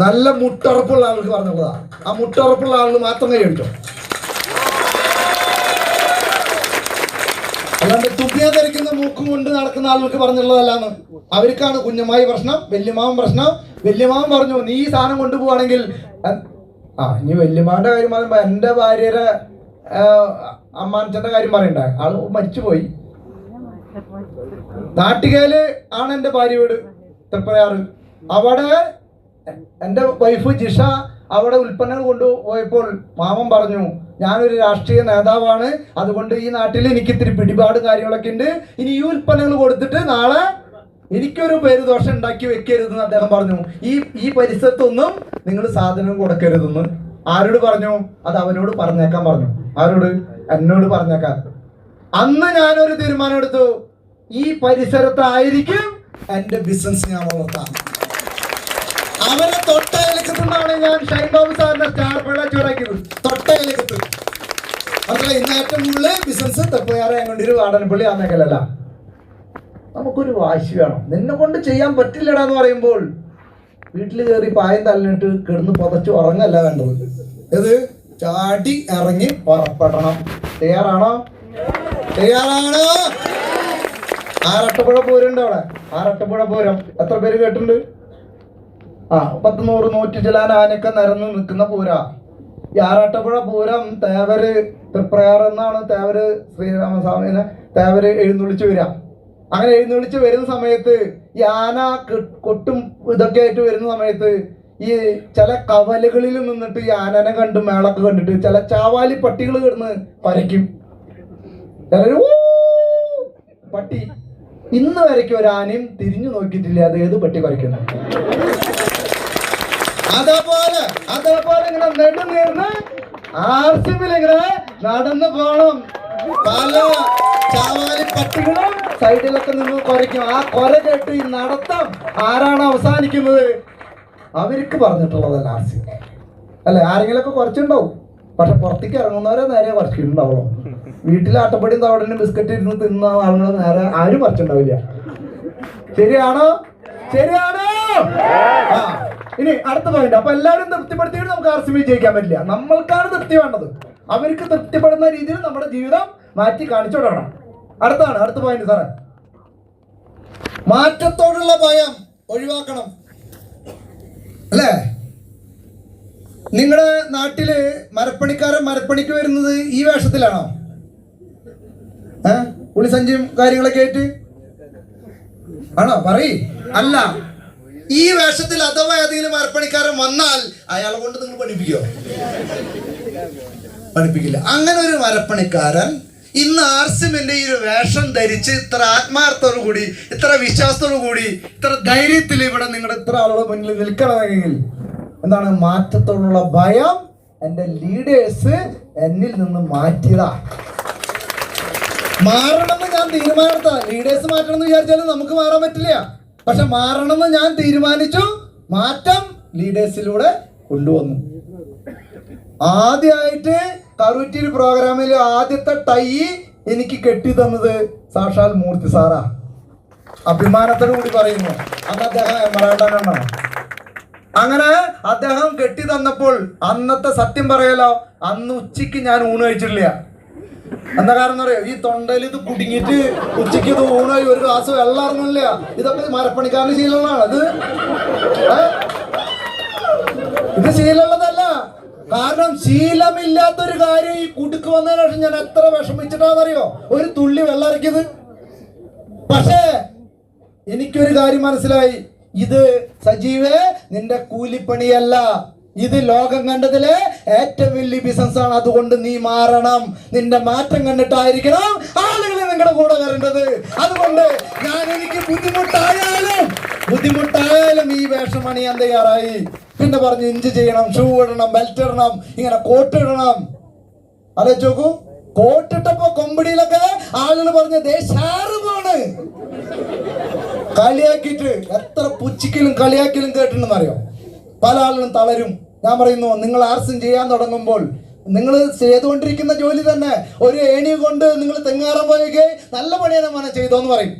നല്ല മുട്ടുറപ്പുള്ള ആൾക്ക് പറഞ്ഞുള്ളതാ. ആ മുട്ടുറപ്പുള്ള ആളുകൾ മാത്രം കൈ അടിച്ചോ. അല്ലാണ്ട് തുപ്പിയാ ധരിക്കുന്ന മൂക്കും കൊണ്ട് നടക്കുന്ന ആളുകൾക്ക് പറഞ്ഞുള്ളതല്ലാന്ന്. അവർക്കാണ് കുഞ്ഞമ്മായി പ്രശ്നം, വല്യമാവൻ പ്രശ്നം. വല്യമാവൻ പറഞ്ഞു നീ ഈ സാധനം കൊണ്ടുപോവാണെങ്കിൽ ഇനി വല്യമാവന്റെ കാര്യം പറയുമ്പോ എൻ്റെ ഭാര്യയുടെ അമ്മാനച്ചന്റെ കാര്യം പറയണ്ടേ? ആള് മരിച്ചുപോയി. നാട്ടികയില് ആണ് എൻ്റെ ഭാര്യ വീട്, തൃപ്പയാറ്. അവിടെ എൻ്റെ വൈഫ് ജിഷ അവിടെ ഉൽപ്പന്നങ്ങൾ കൊണ്ടുപോയപ്പോൾ മാമൻ പറഞ്ഞു ഞാനൊരു രാഷ്ട്രീയ നേതാവാണ്, അതുകൊണ്ട് ഈ നാട്ടിൽ എനിക്ക് ഇത്തിരി പിടിപാട് കാര്യങ്ങളൊക്കെ ഉണ്ട്. ഇനി ഈ ഉൽപ്പന്നങ്ങൾ കൊടുത്തിട്ട് നാളെ എനിക്കൊരു പേരുദോഷം ഉണ്ടാക്കി വെക്കരുതെന്ന് അദ്ദേഹം പറഞ്ഞു. ഈ പരിസരത്തൊന്നും നിങ്ങൾ സാധനം കൊടുക്കരുതെന്ന്. ആരോട് പറഞ്ഞു? അത് അവനോട് പറഞ്ഞേക്കാൻ പറഞ്ഞു. ആരോട്? എന്നോട് പറഞ്ഞേക്കാൻ. അന്ന് ഞാനൊരു തീരുമാനം എടുത്തു, ഈ പരിസരത്തായിരിക്കും എൻ്റെ ബിസിനസ് ഞാൻ വളർത്താം. അവരെ തൊട്ടയലക്കത്തുണ്ടാണ് ഞാൻ ഷൈൻ ബാബു സാറിന്റെ സ്റ്റാർ പേള ചോറാക്കിയത്. തൊട്ടയലക്കത്ത് അത്ര ഇന്ന് ഏറ്റവും കൂടുതൽ ബിസിനസ് തെപ്പയാറെ കൊണ്ടൊരു വാടനപ്പള്ളി ആ മേഖലല്ല. നമുക്കൊരു വാശി വേണം. നിന്നെ കൊണ്ട് ചെയ്യാൻ പറ്റില്ലടാ എന്ന് പറയുമ്പോൾ വീട്ടിൽ കയറി പായം തല്ലിട്ട് കിടന്ന് പുതച്ച് ഉറങ്ങല്ല വേണ്ടത്. ഇത് ചാടി ഇറങ്ങി പുറപ്പെടണം. തയ്യാറാണോ? തയ്യാറാണോ? ആറട്ടപ്പുഴ പൂരമുണ്ട് അവിടെ. ആറട്ടപ്പുഴ പൂരം എത്ര പേര് കേട്ടിട്ടുണ്ട്? 10, 100, 100 ചിലാൻ ആനയൊക്കെ നിരന്ന് നിൽക്കുന്ന പൂര. ഈ ആറാട്ടപ്പുഴ പൂരം തേവര് തൃപ്രയാർ എന്നാണ് തേവര് ശ്രീരാമസ്വാമിനെ തേവര് എഴുന്നള്ളിച്ച് വരിക. അങ്ങനെ എഴുന്നള്ളിച്ച് വരുന്ന സമയത്ത് ഈ ആന കൊട്ടും ഇതൊക്കെ ആയിട്ട് വരുന്ന സമയത്ത് ഈ ചില കവലകളിൽ നിന്നിട്ട് ഈ ആനനെ കണ്ട് മേളൊക്കെ കണ്ടിട്ട് ചില ചാവാലി പട്ടികൾ കിടന്ന് പരയ്ക്കും. ചിലര് പട്ടി. ഇന്ന് വരയ്ക്കും ഒരു ആനയും തിരിഞ്ഞു നോക്കിയിട്ടില്ല അത് ഏത് പട്ടി കുറയ്ക്കുന്നു. അതേപോലെ ഇങ്ങനെ നെടുന്നേർന്ന് ആർസിബിൽ ഇങ്ങനെ നടന്നു പോണം. പല ചാവാലി പട്ടികളും സൈഡിലൊക്കെ നിന്ന് കുറയ്ക്കും. ആ കൊര കേട്ട് ഈ നടത്തം ആരാണ് അവസാനിക്കുന്നത്? അവർക്ക് പറഞ്ഞിട്ടുള്ളതല്ല ആർസി അല്ലെ. ആരെങ്കിലൊക്കെ കുറച്ചുണ്ടാവും, പക്ഷെ പുറത്തേക്ക് ഇറങ്ങുന്നവരെ നേരെ കുറച്ചിട്ടുണ്ടാവുള്ളൂ. വീട്ടിലെ ആട്ടപ്പടിയും തവടനും ബിസ്ക്കറ്റ് ഇരുന്ന് തിന്ന ആളുകൾ നേരെ ആരും കുറച്ചുണ്ടാവില്ല. ശരിയാണോ? ആ, ഇനി അടുത്ത പോയിന്റ്. അപ്പൊ എല്ലാവരും തൃപ്തിപ്പെടുത്തിയിട്ട് നമുക്ക് ആർസിബി ജയിക്കാൻ പറ്റില്ല. നമ്മൾക്കാണ് തൃപ്തി വേണ്ടത്. അവർക്ക് തൃപ്തിപ്പെടുന്ന രീതിയിൽ നമ്മുടെ ജീവിതം മാറ്റി കാണിച്ചു കൊടുക്കണം. അടുത്ത പോയിന്റ് സാറേ, മാറ്റത്തോടുള്ള ഭയം ഒഴിവാക്കണം അല്ലേ? നിങ്ങളുടെ നാട്ടില് മരപ്പണിക്കാരൻ മരപ്പണിക്ക് വരുന്നത് ഈ വേഷത്തിലാണോ? ഉളിസഞ്ചിയും കാര്യങ്ങളൊക്കെ ആയിട്ട് ആണോ? അല്ല, ഈ വേഷത്തിൽ അഥവാ ഏതെങ്കിലും മരപ്പണിക്കാരൻ വന്നാൽ അയാളെ കൊണ്ട് നിങ്ങൾ പഠിപ്പിക്കില്ല. അങ്ങനെ ഒരു മരപ്പണിക്കാരൻ ഇന്ന് ആർസിബിന്റെ ഈ ഒരു വേഷം ധരിച്ച് ഇത്ര ആത്മാർത്ഥത്തോടു കൂടി, ഇത്ര വിശ്വാസത്തോടു കൂടി, ഇത്ര ധൈര്യത്തിൽ ഇവിടെ നിങ്ങളുടെ ഇത്ര ആളുകളുടെ മുന്നിൽ നിൽക്കണമെങ്കിൽ എന്താണ്? മാറ്റത്തോടുള്ള ഭയം എൻ്റെ ലീഡേഴ്സ് എന്നിൽ നിന്ന് മാറ്റിയതാ. മാറണമെന്ന് ഞാൻ തീരുമാനമെടുത്ത. ലീഡേഴ്സ് മാറ്റണം എന്ന് വിചാരിച്ചാലും നമുക്ക് മാറാൻ പറ്റില്ല. പക്ഷെ മാറണമെന്ന് ഞാൻ തീരുമാനിച്ചു. മാറ്റം ലീഡേഴ്സിലൂടെ കൊണ്ടുവന്നു. ആദ്യമായിട്ട് കറൂറ്റിയിൽ പ്രോഗ്രാമിൽ ആദ്യത്തെ ടൈ എനിക്ക് കെട്ടി തന്നത് സാക്ഷാൽ മൂർത്തി സാറാ. അഭിമാനത്തോടു കൂടി പറയുന്നു. അന്ന് അദ്ദേഹം എമറാൾഡാണ്. അങ്ങനെ അദ്ദേഹം കെട്ടി തന്നപ്പോൾ അന്നത്തെ സത്യം പറയലോ, അന്ന് ഉച്ചയ്ക്ക് ഞാൻ ഊണ് കഴിച്ചിട്ടില്ല. എന്താ കാരണം അറിയോ? ഈ തൊണ്ടയിൽ ഇത് കുടുങ്ങിയിട്ട് ഉച്ചയ്ക്ക് ഇത് ഊണായി ഒരു ഗ്ലാസ് വെള്ളം ഇറങ്ങില്ല. ഇതൊക്കെ മരപ്പണിക്കാരന് ശീലമുള്ളതാണ്. ഇത് ശീലമുള്ളതല്ല. കാരണം ശീലമില്ലാത്തൊരു കാര്യം ഈ കുടുക്ക് വന്നതിന് ശേഷം ഞാൻ എത്ര വിഷമിച്ചിട്ടാണെന്നറിയോ ഒരു തുള്ളി വെള്ളം ഇറക്കിയത്. പക്ഷേ എനിക്കൊരു കാര്യം മനസ്സിലായി. ഇത് സജീവേ നിന്റെ കൂലിപ്പണിയല്ല, ഇത് ലോകം കണ്ടതിലെ ഏറ്റവും വലിയ ബിസിനസ് ആണ്. അതുകൊണ്ട് നീ മാറണം. നിന്റെ മാറ്റം കണ്ടിട്ടായിരിക്കണം ആളുകൾ നിങ്ങളുടെ കൂടെ വരേണ്ടത്. അതുകൊണ്ട് എനിക്ക് ബുദ്ധിമുട്ടായാലും ഈ വേഷം അണിയാൻ തയ്യാറായി. പിന്നെ പറഞ്ഞു ഇഞ്ച് ചെയ്യണം, ഷൂ ഇടണം, ബെൽറ്റ് ഇടണം, ഇങ്ങനെ കോട്ട് ഇടണം. ആലോചിച്ച് നോക്കൂ, കോട്ടിട്ടപ്പോ കൊമ്പടിയിലൊക്കെ ആളുകൾ പറഞ്ഞു ദേശാറുമാണ് കളിയാക്കിയിട്ട്. എത്ര പുച്ചിക്കലും കളിയാക്കലും കേട്ടിട്ടുണ്ടെന്ന് അറിയോ? പല ആളുകളും തളരും. ഞാൻ പറയുന്നു, നിങ്ങൾ ആർസിം ചെയ്യാൻ തുടങ്ങുമ്പോൾ നിങ്ങൾ ചെയ്തുകൊണ്ടിരിക്കുന്ന ജോലി തന്നെ ഒരു ഏണി കൊണ്ട് നിങ്ങൾ തെങ്ങാറാൻ പോയൊക്കെ നല്ല പണിയാണ് മോനെ ചെയ്തോന്ന് പറയും.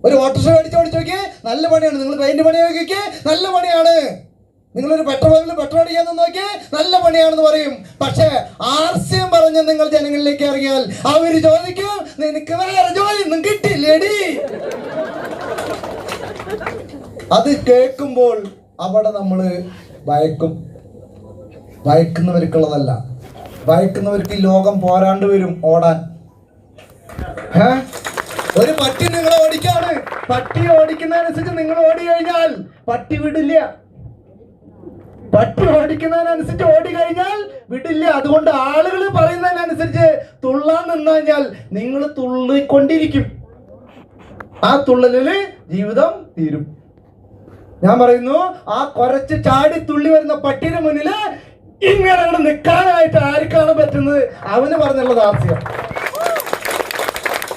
ഒരു ഓട്ടോറിക്ഷ ഓടിച്ച് നോക്കിയേ നല്ല പണിയാണ്. നിങ്ങൾ പെയിന്റ് പണി നോക്കിയേ നല്ല പണിയാണ്. നിങ്ങളൊരു പെട്രോൾ പമ്പിൽ പെട്രോൾ അടിക്കാൻ നോക്കിയേ നല്ല പണിയാണെന്ന് പറയും. പക്ഷെ ആർസിയം പറഞ്ഞ് നിങ്ങൾ ജനങ്ങളിലേക്ക് ഇറങ്ങിയാൽ അവര് ചോദിക്കും, നിനക്ക് വേറെ ജോലി ഒന്നും കിട്ടില്ലേടി. അത് കേൾക്കുമ്പോൾ അവിടെ നമ്മള് ഭയക്കുന്നവർക്കുള്ളതല്ല. ഭയക്കുന്നവർക്ക് ഈ ലോകം പോരാണ്ട് വരും ഓടാൻ. ഒരു പട്ടി നിങ്ങളെ ഓടിക്കാണ്. പട്ടി ഓടിക്കുന്നതനുസരിച്ച് നിങ്ങൾ ഓടി കഴിഞ്ഞാൽ പട്ടി വിടില്ല. പട്ടി ഓടിക്കുന്നതിനനുസരിച്ച് ഓടി കഴിഞ്ഞാൽ വിടില്ല. അതുകൊണ്ട് ആളുകൾ പറയുന്നതിനനുസരിച്ച് തുള്ളാൻ നിന്ന് കഴിഞ്ഞാൽ നിങ്ങൾ തുള്ളിക്കൊണ്ടിരിക്കും. ആ തുള്ളലില് ജീവിതം തീരും. ഞാൻ പറയുന്നു, ആ കുറച്ച് ചാടി തുള്ളി വരുന്ന പട്ടിയുടെ മുന്നില് ഇങ്ങനെ നിൽക്കാനായിട്ട് ആർക്കാണ് പറ്റുന്നത്? അവന് പറഞ്ഞുള്ളത് ആർസിയം.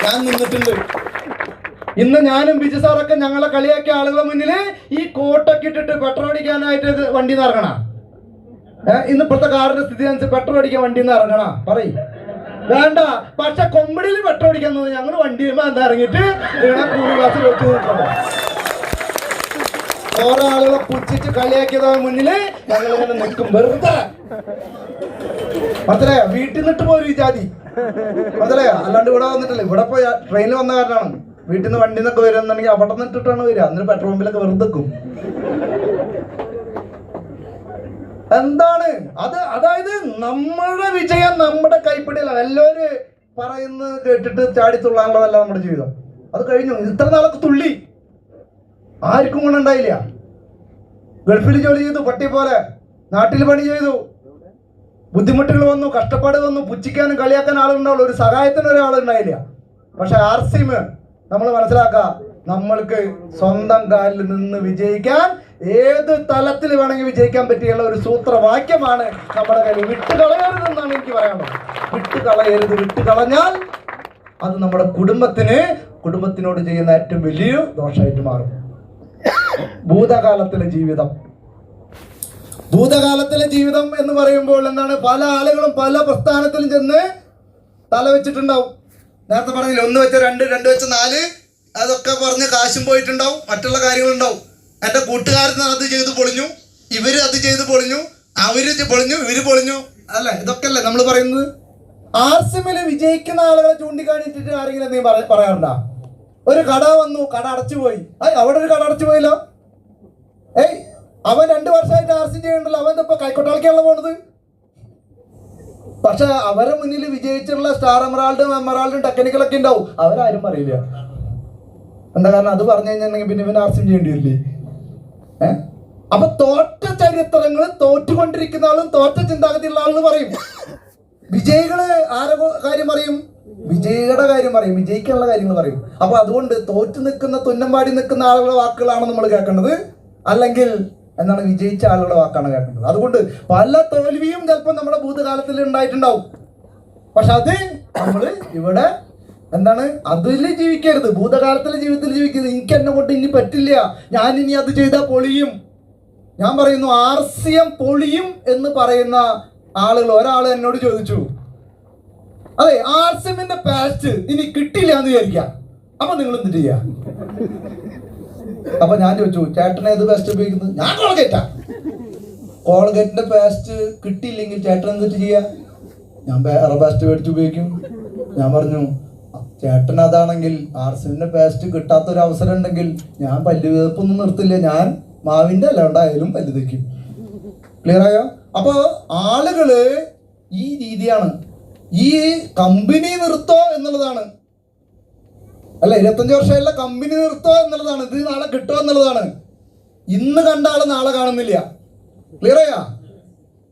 ഞാൻ നിന്നിട്ടുണ്ട്. ഇന്ന് ഞാനും ബിജു സാറൊക്കെ ഞങ്ങളെ കളിയാക്കിയ ആളുകളുടെ മുന്നില് ഈ കോട്ടൊക്കെ ഇട്ടിട്ട് പെട്രോൾ അടിക്കാനായിട്ട് വണ്ടി നിന്ന് ഇറങ്ങണ. ഇന്ന് ഇപ്പോഴത്തെ കാറിന്റെ സ്ഥിതി അനുസരിച്ച് പെട്രോൾ അടിക്കാൻ വണ്ടി നിന്ന് ഇറങ്ങണ പറയും വേണ്ട. പക്ഷെ കൊമ്പടിയിൽ പെട്രോൾ അടിക്കാൻ ഞങ്ങൾ വണ്ടി എന്താ ഇറങ്ങിയിട്ട് ക്ലാസ്സിൽ വെച്ച് നോക്കണം. ഓരോ ആളുകളെ പുച്ഛിച്ച് കളിയാക്കിയതാ മുന്നില് ഞങ്ങൾ ഇങ്ങനെ നിൽക്കും വെറുതെ. മനസ്സിലായോ? വീട്ടിൽ നിന്നിട്ട് പോരും ഈ ജാതി. മനസ്സിലായോ? അല്ലാണ്ട് ഇവിടെ വന്നിട്ടില്ല. ഇവിടെ പോയി ട്രെയിനിൽ വന്ന കാരണമാണ്. വീട്ടിൽ നിന്ന് വണ്ടി നിന്നൊക്കെ വരുന്നുണ്ടെങ്കിൽ അവിടെ നിന്നിട്ടാണ് വരിക. അന്നേരം പെട്രോൾ പമ്പിലൊക്കെ വെറുതെ വെക്കും. എന്താണ് അത്? അതായത് നമ്മളുടെ വിജയം നമ്മുടെ കൈപ്പിടിയല്ല. എല്ലാവരും പറയുന്നത് കേട്ടിട്ട് ചാടി തുള്ളാനുള്ളതല്ല നമ്മുടെ ജീവിതം. അത് കഴിഞ്ഞു. ഇത്ര നാളൊക്കെ തുള്ളി ആർക്കും ഗുണമുണ്ടായില്ല. ഗൾഫിൽ ജോലി ചെയ്തു പട്ടി പോലെ, നാട്ടിൽ പണി ചെയ്തു, ബുദ്ധിമുട്ടുകൾ വന്നു, കഷ്ടപ്പാട് വന്നു, പുച്ഛിക്കാനും കളിയാക്കാൻ ആളുണ്ടാവുള്ളൂ, ഒരു സഹായത്തിന് ഒരാളുണ്ടായില്ല. പക്ഷെ ആർസിം നമ്മൾ മനസ്സിലാക്കുക, നമ്മൾക്ക് സ്വന്തം കാലിൽ നിന്ന് വിജയിക്കാൻ ഏത് തലത്തിൽ വേണമെങ്കിൽ വിജയിക്കാൻ പറ്റിയുള്ള ഒരു സൂത്രവാക്യമാണ് നമ്മുടെ കയ്യിൽ. വിട്ടുകളയരുതെന്നാണ് എനിക്ക് പറയാനുള്ളത്. വിട്ടുകളയരുത്. വിട്ടുകളഞ്ഞാൽ അത് നമ്മുടെ കുടുംബത്തിനോട് ചെയ്യുന്ന ഏറ്റവും വലിയ ദോഷമായിട്ട് മാറും. ഭൂതകാലത്തിലെ ജീവിതം എന്ന് പറയുമ്പോൾ എന്താണ്, പല ആളുകളും പല പ്രസ്ഥാനത്തിലും ചെന്ന് തല വെച്ചിട്ടുണ്ടാവും. നേരത്തെ പറഞ്ഞില്ല, 1 വെച്ച 2, 2 വെച്ച 4, അതൊക്കെ പറഞ്ഞ് കാശും പോയിട്ടുണ്ടാവും, മറ്റുള്ള കാര്യങ്ങളുണ്ടാവും. എൻ്റെ കൂട്ടുകാരൻ അത് ചെയ്ത് പൊളിഞ്ഞു, ഇവര് അത് ചെയ്ത് പൊളിഞ്ഞു, അവര് പൊളിഞ്ഞു, ഇവര് പൊളിഞ്ഞു, അല്ലേ? ഇതൊക്കെ അല്ലേ നമ്മൾ പറയുന്നത്. ആർസിമില് വിജയിക്കുന്ന ആളുകളെ ചൂണ്ടിക്കാണിച്ചിട്ട് ആരെങ്കിലും എന്തെങ്കിലും പറയാറുണ്ടോ? ഒരു കട വന്നു, കട അടച്ചുപോയി. അവിടെ ഒരു കട അടച്ചു പോയല്ലോ. അവൻ 2 വർഷമായിട്ട് ആർസി ചെയ്യണ്ടല്ലോ, അവൻ ഇപ്പൊ കൈക്കൊട്ടാളിക്കാണല്ലോ പോണത്. പക്ഷെ അവരെ മുന്നിൽ വിജയിച്ചിട്ടുള്ള സ്റ്റാർ എമറാൾഡും ടെക്നിക്കലൊക്കെ ഉണ്ടാവും, അവരാരും അറിയില്ല. എന്താ കാരണം? അത് പറഞ്ഞു കഴിഞ്ഞിട്ടുണ്ടെങ്കിൽ പിന്നെ ഇവൻ ആർസി ചെയ്യേണ്ടി വരില്ലേ? അപ്പൊ തോറ്റ ചരിത്രങ്ങൾ തോറ്റുകൊണ്ടിരിക്കുന്ന ആളും തോറ്റ ചിന്താഗതിയുള്ള ആളെന്ന് പറയും. വിജയികള് ആരെ കാര്യം പറയും? വിജയിയുടെ കാര്യം പറയും, വിജയിക്കാനുള്ള കാര്യങ്ങൾ പറയും. അപ്പൊ അതുകൊണ്ട് തോറ്റു നിൽക്കുന്ന, തുന്നമ്പാടി നിൽക്കുന്ന ആളുകളുടെ വാക്കുകളാണ് നമ്മൾ കേൾക്കേണ്ടത്, അല്ലെങ്കിൽ എന്താണ്, വിജയിച്ച ആളുകളുടെ വാക്കാണ് കേൾക്കേണ്ടത്. അതുകൊണ്ട് പല തോൽവിയും ചിലപ്പോൾ നമ്മുടെ ഭൂതകാലത്തിൽ ഉണ്ടായിട്ടുണ്ടാവും. പക്ഷെ അത് നമ്മൾ ഇവിടെ എന്താണ്, അതിൽ ജീവിക്കരുത്. ഭൂതകാലത്തിലെ ജീവിതത്തിൽ ജീവിക്കരുത്. എനിക്ക് എന്നെ കൊണ്ട് ഇനി പറ്റില്ല, ഞാൻ ഇനി അത് ചെയ്താൽ പൊളിയും. ഞാൻ പറയുന്നു, ആർസിയം പൊളിയും എന്ന് പറയുന്ന ആളുകൾ. ഒരാൾ എന്നോട് ചോദിച്ചു, അതെ ആർസിഎമ്മിന്റെ പാസ്റ്റ് ഇനി കിട്ടില്ല എന്ന് വിചാരിക്കാം, അപ്പൊ നിങ്ങൾ എന്ത് ചെയ്യാ? അപ്പൊ ഞാൻ ചോദിച്ചു, ചേട്ടൻ ഏത് പാസ്റ്റ് ഉപയോഗിക്കുന്നത്? ഞാൻ കോൾഗേറ്റിന്റെ പാസ്റ്റ് കിട്ടിയില്ലെങ്കിൽ ചേട്ടൻ എന്തിട്ട് ചെയ്യാ? ഞാൻ വേറെ പാസ്റ്റ് മേടിച്ച് ഉപയോഗിക്കും. ഞാൻ പറഞ്ഞു, ചേട്ടൻ അതാണെങ്കിൽ ആർസിഎമ്മിന്റെ പാസ്റ്റ് കിട്ടാത്തൊരു അവസരം ഉണ്ടെങ്കിൽ ഞാൻ പല്ല് വേർപ്പൊന്നും നിർത്തില്ല, ഞാൻ മാവിന്റെ അല്ല ഉണ്ടായാലും പല്ല് തേക്കും. ക്ലിയർ ആയോ? അപ്പൊ ആളുകള് ഈ രീതിയാണ്. ഈ കമ്പനി നിർത്തോ എന്നുള്ളതാണ്, അല്ല 25 വർഷമായുള്ള കമ്പനി നിർത്തോ എന്നുള്ളതാണ്. ഇത് നാളെ കിട്ടുമോ എന്നുള്ളതാണ്. ഇന്ന് കണ്ട ആള് നാളെ കാണുന്നില്ല. ക്ലിയർ ആയാ?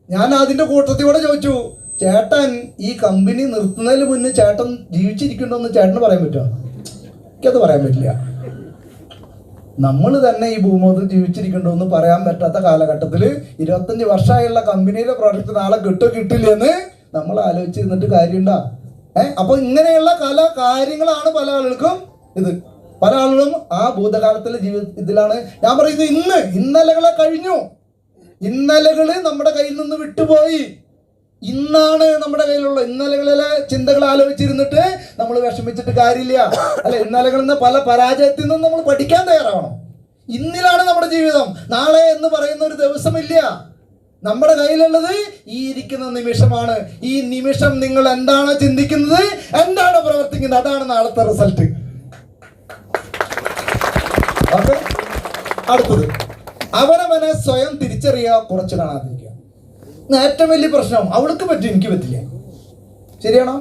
ഞാൻ അതിന്റെ കൂട്ടത്തിലൂടെ ചോദിച്ചു, ചേട്ടൻ ഈ കമ്പനി നിർത്തുന്നതിന് മുന്നേ ചേട്ടൻ ജീവിച്ചിരിക്കണ്ടോ എന്ന് ചേട്ടന് പറയാൻ പറ്റുമോ? എനിക്കത് പറയാൻ പറ്റില്ല. നമ്മൾ തന്നെ ഈ ഭൂമിയിൽ ജീവിച്ചിരിക്കണ്ടോ എന്ന് പറയാൻ പറ്റാത്ത കാലഘട്ടത്തിൽ 25 വർഷമായുള്ള കമ്പനിയുടെ പ്രോഡക്റ്റ് നാളെ കിട്ടില്ല എന്ന് നമ്മൾ ആലോചിച്ചിരുന്നിട്ട് കാര്യമുണ്ടാ? അപ്പൊ ഇങ്ങനെയുള്ള പല കാര്യങ്ങളാണ് പല ആളുകൾക്കും ഇത്. പല ആളുകളും ആ ഭൂതകാലത്തിലെ ഇതിലാണ്. ഞാൻ പറയുന്നത്, ഇന്നലകളെ കഴിഞ്ഞു. ഇന്നലകള് നമ്മുടെ കയ്യിൽ നിന്ന് വിട്ടുപോയി. ഇന്നാണ് നമ്മുടെ കയ്യിലുള്ള. ഇന്നലകളിലെ ചിന്തകൾ ആലോചിച്ചിരുന്നിട്ട് നമ്മൾ വിഷമിച്ചിട്ട് കാര്യമില്ല. അല്ല, ഇന്നലകളിൽ നിന്ന് പല പരാജയത്തിൽ നിന്നും നമ്മൾ പഠിക്കാൻ തയ്യാറാവണം. ഇന്നിലാണ് നമ്മുടെ ജീവിതം. നാളെ എന്ന് പറയുന്ന ഒരു ദിവസമില്ല. നമ്മുടെ കയ്യിലുള്ളത് ഈ ഇരിക്കുന്ന നിമിഷമാണ്. ഈ നിമിഷം നിങ്ങൾ എന്താണോ ചിന്തിക്കുന്നത്, എന്താണോ പ്രവർത്തിക്കുന്നത്, അതാണ് നാളത്തെ റിസൾട്ട്. ഓക്കെ, അടുത്തത് അവനവനെ സ്വയം തിരിച്ചറിയുക, കുറച്ച് കാണാതിരിക്കുക. ഏറ്റവും വലിയ പ്രശ്നം, അവൾക്ക് പറ്റും എനിക്ക് പറ്റില്ല. ശരിയാണോ?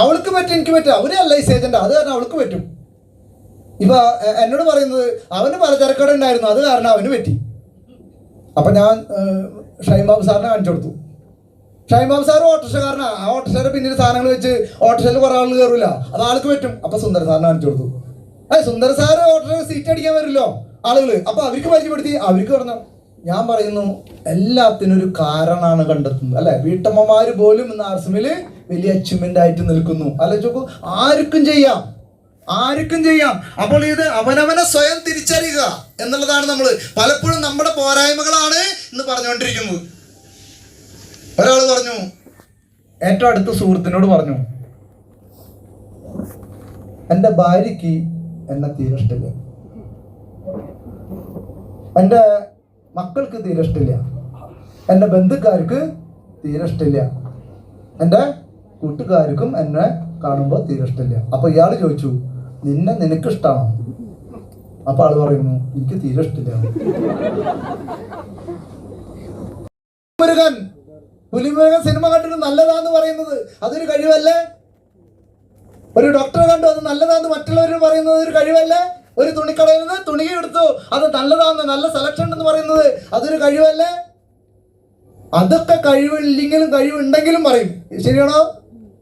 അവൾക്ക് പറ്റും എനിക്ക് പറ്റില്ല. അവര് LIC ഏജന്റ്, അത് കാരണം അവൾക്ക് പറ്റും. ഇപ്പൊ എന്നോട് പറയുന്നത്, അവന് പലചരക്കട ഉണ്ടായിരുന്നു, അത് കാരണം അവന് പറ്റി. അപ്പൊ ഞാൻ ഷൈൻ ബാബു സാറിനെ കാണിച്ചു കൊടുത്തു. ഷൈൻ ബാബു സാർ ഓട്ടോറിക്ഷക്കാരനാ. ആ ഓട്ടോറിക്ഷയുടെ പിന്നിൽ സാധനങ്ങൾ വെച്ച് ഓട്ടോറിക്ഷയിൽ കുറെ ആൾ കയറില്ല, അത് ആൾക്ക് പറ്റും. അപ്പൊ സുന്ദര സാറിനെ കാണിച്ചു കൊടുത്തു. സുന്ദര സാറ് ഓട്ടോറിക്ഷ സീറ്റ് അടിക്കാൻ വരില്ലോ ആളുകള്. അപ്പൊ അവർക്ക് പരിചയപ്പെടുത്തി, അവർക്ക് പറഞ്ഞു. ഞാൻ പറയുന്നു, എല്ലാത്തിനും ഒരു കാരണമാണ് കണ്ടെത്തുന്നത്, അല്ലെ? വീട്ടമ്മമാര് പോലും ഇന്ന് ആർസിമില് വലിയ അച്ചീവ്മെന്റ് ആയിട്ട് നിൽക്കുന്നു. ആലോചിച്ചു, ആർക്കും ചെയ്യാം. അപ്പോൾ ഇത് അവനവനെ സ്വയം തിരിച്ചറിയുക എന്നുള്ളതാണ്. നമ്മൾ പലപ്പോഴും നമ്മുടെ പോരായ്മകളാണ് ഇന്ന് പറഞ്ഞുകൊണ്ടിരിക്കുന്നത്. ഒരാൾ പറഞ്ഞു, ഏറ്റവും അടുത്ത സുഹൃത്തിനോട് പറഞ്ഞു, എൻ്റെ ഭാര്യയ്ക്ക് എന്നെ തീരെ ഇഷ്ടമില്ല, എൻ്റെ മക്കൾക്ക് തീരെ ഇഷ്ടമില്ല, എൻ്റെ ബന്ധുക്കാർക്ക് തീരെ ഇഷ്ടമില്ല, എൻ്റെ കൂട്ടുകാർക്കും എന്നെ കാണുമ്പോൾ തീരെ ഇഷ്ടമില്ല. അപ്പൊ ഇയാൾ ചോദിച്ചു, നിനക്ക് ഇഷ്ടമാണോ? അപ്പൊ ആള് പറയുന്നു, എനിക്ക് തീരെ ഇഷ്ടമില്ല. പുലിമുരുകൻ സിനിമ കണ്ടിട്ട് നല്ലതാന്ന് പറയുന്നത് അതൊരു കഴിവല്ലേ? ഒരു ഡോക്ടറെ കണ്ടു, അത് നല്ലതാന്ന് മറ്റുള്ളവർ പറയുന്നത് ഒരു കഴിവല്ലേ? ഒരു തുണിക്കടയിൽ നിന്ന് തുണി എടുത്തു, അത് നല്ലതാന്ന്, നല്ല സെലക്ഷൻ എന്ന് പറയുന്നത് അതൊരു കഴിവല്ലേ? അതൊക്കെ കഴിവില്ലെങ്കിലും കഴിവുണ്ടെങ്കിലും പറയും. ശരിയാണോ?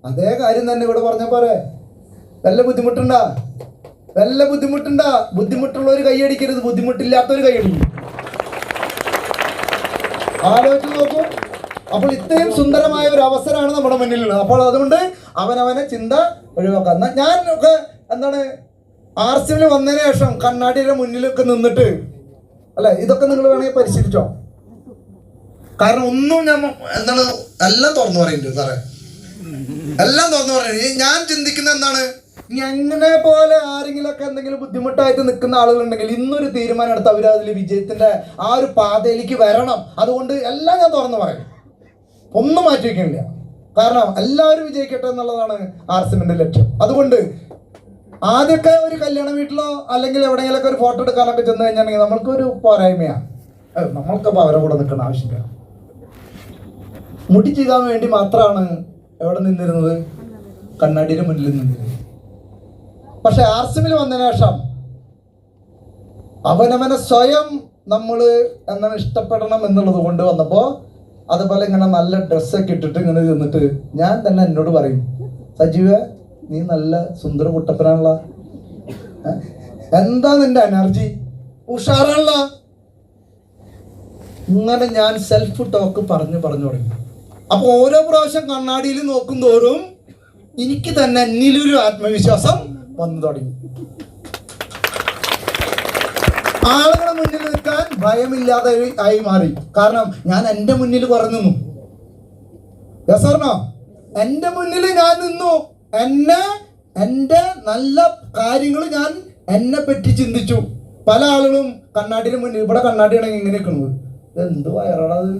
അതേ കാര്യം തന്നെ ഇവിടെ പറഞ്ഞ പോലെ. വല്ല ബുദ്ധിമുട്ടുണ്ടാ? ബുദ്ധിമുട്ടുള്ളവർ കൈയടിക്കരുത്, ബുദ്ധിമുട്ടില്ലാത്തവർ കൈയടിക്കും. ആലോചിച്ച് നോക്കൂ. അപ്പോൾ ഇത്രയും സുന്ദരമായ ഒരു അവസരമാണ് നമ്മുടെ മുന്നിലുള്ളത്. അപ്പോൾ അതുകൊണ്ട് അവനവനെ ചിന്ത ഒഴിവാക്കാം. ഞാൻ ഒക്കെ എന്താണ് ആർസിയിൽ വന്നതിന് ശേഷം കണ്ണാടിയുടെ മുന്നിലൊക്കെ നിന്നിട്ട് അല്ലെ, ഇതൊക്കെ നിങ്ങൾ വേണമെങ്കിൽ പരിശീലിച്ചോ. കാരണം ഒന്നും ഞാൻ എന്താണ് എല്ലാം തുറന്നു പറയുന്നുണ്ട് സാറേ, എല്ലാം തുറന്നു പറയുന്നത്. ഞാൻ ചിന്തിക്കുന്നത് എന്താണ്, എങ്ങനെ പോലെ ആരെങ്കിലുമൊക്കെ എന്തെങ്കിലും ബുദ്ധിമുട്ടായിട്ട് നിൽക്കുന്ന ആളുകളുണ്ടെങ്കിൽ ഇന്നൊരു തീരുമാനം എടുത്ത് അവർ അതിൽ വിജയത്തിന്റെ ആ ഒരു പാതയിലേക്ക് വരണം. അതുകൊണ്ട് എല്ലാം ഞാൻ തുറന്നു പറയും, ഒന്നും മാറ്റി വയ്ക്കണില്ല. കാരണം എല്ലാവരും വിജയിക്കട്ടെ എന്നുള്ളതാണ് ആർസിഎമ്മിന്റെ ലക്ഷ്യം. അതുകൊണ്ട് ആദ്യമൊക്കെ ഒരു കല്യാണ വീട്ടിലോ അല്ലെങ്കിൽ എവിടെയെങ്കിലൊക്കെ ഒരു ഫോട്ടോ എടുക്കാനൊക്കെ ചെന്ന് കഴിഞ്ഞാണെങ്കിൽ നമ്മൾക്കൊരു പോരായ്മയാണ്. നമ്മൾക്കപ്പോൾ അവരെ കൂടെ നിൽക്കേണ്ട ആവശ്യമില്ല. മുടി ചെയ്യാൻ വേണ്ടി മാത്രമാണ് എവിടെ നിന്നിരുന്നത്, കണ്ണാടിയുടെ മുന്നിൽ നിന്നിരുന്നത്. പക്ഷെ ആർസിഎമ്മിൽ വന്നതിന് ശേഷം അവനവനെ സ്വയം നമ്മൾ എന്താണ് ഇഷ്ടപ്പെടണം എന്നുള്ളത് കൊണ്ട് വന്നപ്പോൾ അതുപോലെ ഇങ്ങനെ നല്ല ഡ്രസ്സൊക്കെ ഇട്ടിട്ട് ഇങ്ങനെ നിന്നിട്ട് ഞാൻ തന്നെ എന്നോട് പറയും, സജീവ നീ നല്ല സുന്ദര കുട്ടപ്പനാണല്ലോ, എന്താ നിന്റെ എനർജി, ഉഷാറാണല്ലോ. ഇങ്ങനെ ഞാൻ സെൽഫ് ടോക്ക് പറഞ്ഞു തുടങ്ങി. അപ്പൊ ഓരോ പ്രാവശ്യം കണ്ണാടിയിൽ നോക്കും തോറും എനിക്ക് തന്നെ എന്നിലൊരു ആത്മവിശ്വാസം വന്നു തുടങ്ങി. ആളുകളെ മുന്നിൽ നിൽക്കാൻ ഭയമില്ലാതെ ആയി മാറി. കാരണം ഞാൻ എൻ്റെ മുന്നിൽ പറഞ്ഞു നിന്നു. യെസ് എൻ്റെ മുന്നിൽ ഞാൻ നിന്നു. എൻ്റെ നല്ല കാര്യങ്ങൾ ഞാൻ എന്നെ പറ്റി ചിന്തിച്ചു. പല ആളുകളും കണ്ണാടിയുടെ മുന്നിൽ, ഇവിടെ കണ്ണാടിയാണെങ്കിൽ ഇങ്ങനെ നിൽക്കുന്നത്, എന്ത് വയറാണത്,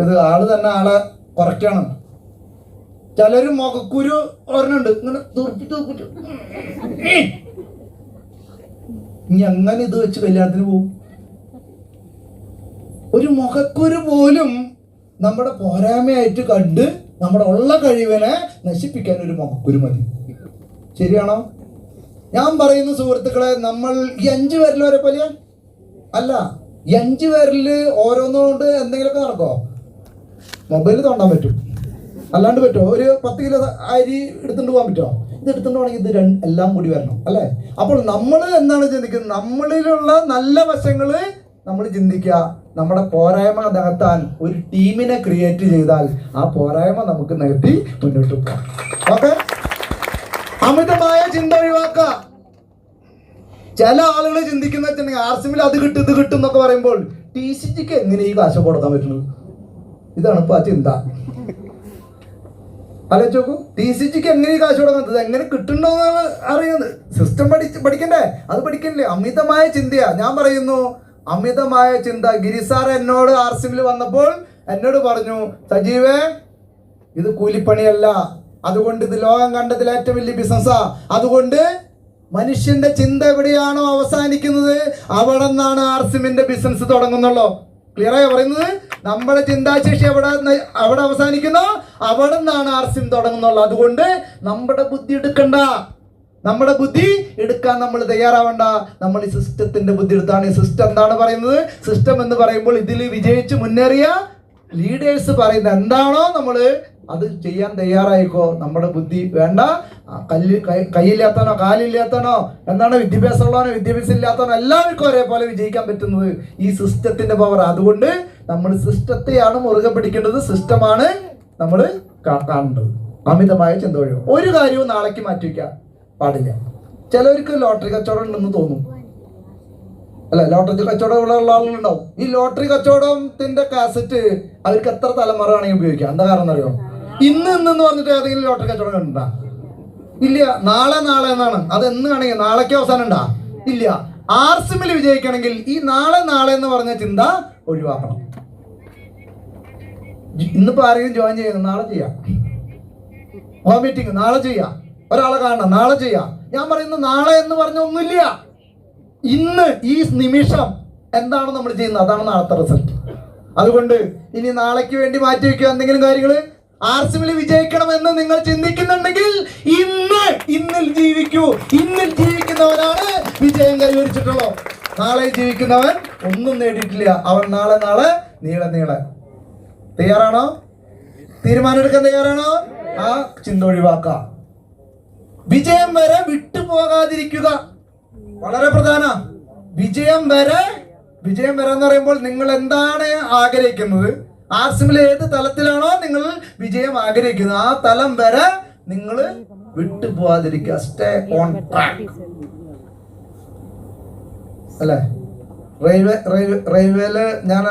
ഇത് ആള് തന്നെ ആളെ കുറയ്ക്കണം. ചിലര് മുഖക്കുരു ഒരെണ്ണുണ്ട് ഇങ്ങനെ തൂർപ്പിച്ചു. ഇനി എങ്ങനെ ഇത് വെച്ച് കല്യാണത്തിന് പോകും? ഒരു മുഖക്കുരു പോലും നമ്മുടെ പോരായ്മയായിട്ട് കണ്ട് നമ്മുടെ ഉള്ള കഴിവിനെ നശിപ്പിക്കാൻ ഒരു മുഖക്കുരു മതി. ശരിയാണോ? ഞാൻ പറയുന്ന സുഹൃത്തുക്കളെ, നമ്മൾ ഈ 5 പേരിൽ വരെ പോലെ അല്ല. ഈ 5 പേരിൽ ഓരോന്നുകൊണ്ട് എന്തെങ്കിലുമൊക്കെ നടക്കോ? മൊബൈൽ തോണ്ടാൻ പറ്റും, അല്ലാണ്ട് പറ്റുമോ? ഒരു 10 കിലോ അരി എടുത്തുകൊണ്ട് പോകാൻ പറ്റുമോ? ഇത് എടുത്തുകൊണ്ട് പോകണമെങ്കിൽ ഇത് എല്ലാം കൂടി വരണം അല്ലേ? അപ്പോൾ നമ്മൾ എന്താണ് ചിന്തിക്കുന്നത്, നമ്മളിലുള്ള നല്ല വശങ്ങൾ നമ്മൾ ചിന്തിക്കുക. നമ്മുടെ പോരായ്മ നികത്താൻ ഒരു ടീമിനെ ക്രിയേറ്റ് ചെയ്താൽ ആ പോരായ്മ നമുക്ക് നികത്തി മുന്നോട്ട് പോകാം. ഓക്കെ, അമിതമായ ചിന്ത ഒഴിവാക്കുക. ചില ആളുകൾ ചിന്തിക്കുന്ന വെച്ചിട്ടുണ്ടെങ്കിൽ ആർസിഎമ്മിൽ അത് കിട്ടും ഇത് കിട്ടും എന്നൊക്കെ പറയുമ്പോൾ TCGക്ക് എങ്ങനെ ഈ കാശ് കൊടുക്കാൻ പറ്റുന്നത്? ഇതാണ് ഇപ്പൊ ആ ചിന്ത. ആലോചിച്ച് നോക്കൂ, TCGക്ക് എങ്ങനെ ഈ കാശ് കൊടുക്കുന്നത്, എങ്ങനെ കിട്ടുന്നുണ്ടോന്നാണ് അറിയുന്നത്. സിസ്റ്റം പഠിക്കണ്ടേ? അത് പഠിക്കണ്ടേ? അമിതമായ ചിന്തയാ. ഞാൻ പറയുന്നു, അമിതമായ ചിന്ത. ഗിരിസാർ എന്നോട് ആർസിഎമ്മിൽ വന്നപ്പോൾ എന്നോട് പറഞ്ഞു, സജീവേ ഇത് കൂലിപ്പണിയല്ല, അതുകൊണ്ട് ഇത് ലോകം കണ്ടതിൽ ഏറ്റവും വലിയ ബിസിനസ്സാ. അതുകൊണ്ട് മനുഷ്യന്റെ ചിന്ത എവിടെയാണോ അവസാനിക്കുന്നത് അവിടെ നിന്നാണ് ആർസിഎമ്മിന്റെ ബിസിനസ് തുടങ്ങുന്നുള്ളൂ. ക്ലിയർ ആയി പറയുന്നത്? നമ്മുടെ ചിന്താശേഷി അവിടെ അവസാനിക്കുന്നോ അവിടെ നിന്നാണ് ആർസിഎം തുടങ്ങുന്നുള്ളൂ. അതുകൊണ്ട് നമ്മുടെ ബുദ്ധി എടുക്കണ്ട, നമ്മുടെ ബുദ്ധി എടുക്കാൻ നമ്മൾ തയ്യാറാവണ്ട. നമ്മൾ ഈ സിസ്റ്റത്തിന്റെ ബുദ്ധി എടുത്താണ്. ഈ സിസ്റ്റം എന്താണ് പറയുന്നത്? സിസ്റ്റം എന്ന് പറയുമ്പോൾ ഇതിൽ വിജയിച്ച് മുന്നേറിയ ലീഡേഴ്സ് പറയുന്നത് എന്താണോ നമ്മൾ അത് ചെയ്യാൻ തയ്യാറായിക്കോ. നമ്മുടെ ബുദ്ധി വേണ്ട. കൈയില്ലാത്തവനോ കാലില്ലാത്തവനോ എന്താണ്, വിദ്യാഭ്യാസമുള്ളവനോ വിദ്യാഭ്യാസം ഇല്ലാത്തവനോ എല്ലാവർക്കും ഒരേപോലെ വിജയിക്കാൻ പറ്റുന്നത് ഈ സിസ്റ്റത്തിന്റെ പവർ. അതുകൊണ്ട് നമ്മൾ സിസ്റ്റത്തെയാണ് മുറുകെ പിടിക്കേണ്ടത്. സിസ്റ്റമാണ് നമ്മൾ കാണേണ്ടത്. അമിതമായ ചിന്ത ഒഴിവ്. ഒരു കാര്യവും നാളേക്ക് മാറ്റി വയ്ക്കാൻ പാടില്ല. ചിലവർക്ക് ലോട്ടറി കച്ചവടം ഉണ്ടെന്ന് തോന്നും അല്ലെ, ലോട്ടറി കച്ചവടം ഉള്ള ആളുകളുണ്ടാവും. ഈ ലോട്ടറി കച്ചവടത്തിന്റെ കാസറ്റ് അവർക്ക് എത്ര തലമുറ ആണെങ്കിൽ ഉപയോഗിക്കാം. എന്താ കാരണം എന്നറിയോ? ഇന്ന് പറഞ്ഞിട്ട് ഏതെങ്കിലും ലോട്ടറി കച്ചവടം കണ്ടാ? ഇല്ല. നാളെ എന്നാണ്. അത് എന്ന് ആണെങ്കിൽ നാളേക്ക് അവസാനം ഉണ്ടാ? ഇല്ല. ആർസിഎമ്മിൽ വിജയിക്കണമെങ്കിൽ ഈ നാളെ എന്ന് പറഞ്ഞ ചിന്ത ഒഴിവാക്കണം. ഇന്നിപ്പോ ആരെങ്കിലും ജോയിൻ ചെയ്യുന്നു, നാളെ ചെയ്യാം. ഹോം മീറ്റിംഗ് നാളെ ചെയ്യാം. ഒരാളെ കാണണം, നാളെ ചെയ്യാം. ഞാൻ പറയുന്നു, നാളെ എന്ന് പറഞ്ഞ ഒന്നുമില്ല. ഇന്ന് ഈ നിമിഷം എന്താണ് നമ്മൾ ചെയ്യുന്നത്, അതാണ് നാളത്തെ റിസൾട്ട്. അതുകൊണ്ട് ഇനി നാളേക്ക് വേണ്ടി മാറ്റി വെക്കുക എന്തെങ്കിലും കാര്യങ്ങൾ. ആർസിഎമ്മിൽ വിജയിക്കണമെന്ന് നിങ്ങൾ ചിന്തിക്കുന്നുണ്ടെങ്കിൽ ഇന്നിൽ ജീവിക്കൂ. ഇന്നിൽ ജീവിക്കുന്നവനാണ് വിജയം കൈവരിച്ചിട്ടുള്ളൂ. നാളെ ജീവിക്കുന്നവൻ ഒന്നും നേടിയിട്ടില്ല. അവൻ നാളെ നീളെ. തയ്യാറാണോ? തീരുമാനം എടുക്കാൻ തയ്യാറാണോ? ആ ചിന്ത ഒഴിവാക്കുക. വിജയം വരെ വിട്ടുപോകാതിരിക്കുക വളരെ പ്രധാന. വിജയം വരെ വിജയം വരാന്ന് പറയുമ്പോൾ നിങ്ങൾ എന്താണ് ആഗ്രഹിക്കുന്നത്, ആർസിമിൽ ഏത് തലത്തിലാണോ നിങ്ങൾ വിജയം ആഗ്രഹിക്കുന്നത് ആ തലം വരെ നിങ്ങൾ വിട്ടുപോകാതിരിക്കുക. സ്റ്റേ ഓൺ ട്രാക്ക് അല്ലേ? റെയിൽവേയില് ഞാൻ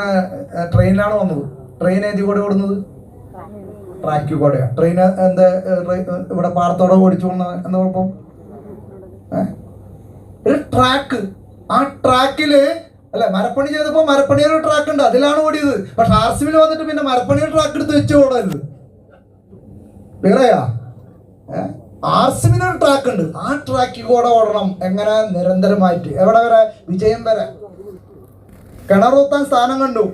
ട്രെയിനിലാണ് വന്നത്. ട്രെയിൻ ഏതി കൂടെ ഓടുന്നത്? ട്രാക്കിൽ കൂടെയാ. ട്രെയിൻ എന്താ ഇവിടെ പാടത്തോടെ ഓടിച്ചു പോകുന്ന എന്താ കുഴപ്പം? ഒരു ട്രാക്ക്, ആ ട്രാക്കില് അല്ലെ മരപ്പണി ചെയ്തപ്പോ മരപ്പണിയുടെ ട്രാക്ക് ഉണ്ട്, അതിലാണ് ഓടിയത്. പക്ഷെ ആർസിമിൽ വന്നിട്ട് പിന്നെ മരപ്പണിയുടെ ട്രാക്ക് എടുത്ത് വെച്ച് ഓടരുത്. വേറെയാ ആർസിമിനൊരു ട്രാക്ക് ഉണ്ട്, ആ ട്രാക്കിൽ കൂടെ ഓടണം. എങ്ങനെ? നിരന്തരമായിട്ട്. എവിടെ വരെ? വിജയം വരെ. കിണറുത്താൻ സ്ഥാനം കണ്ടു.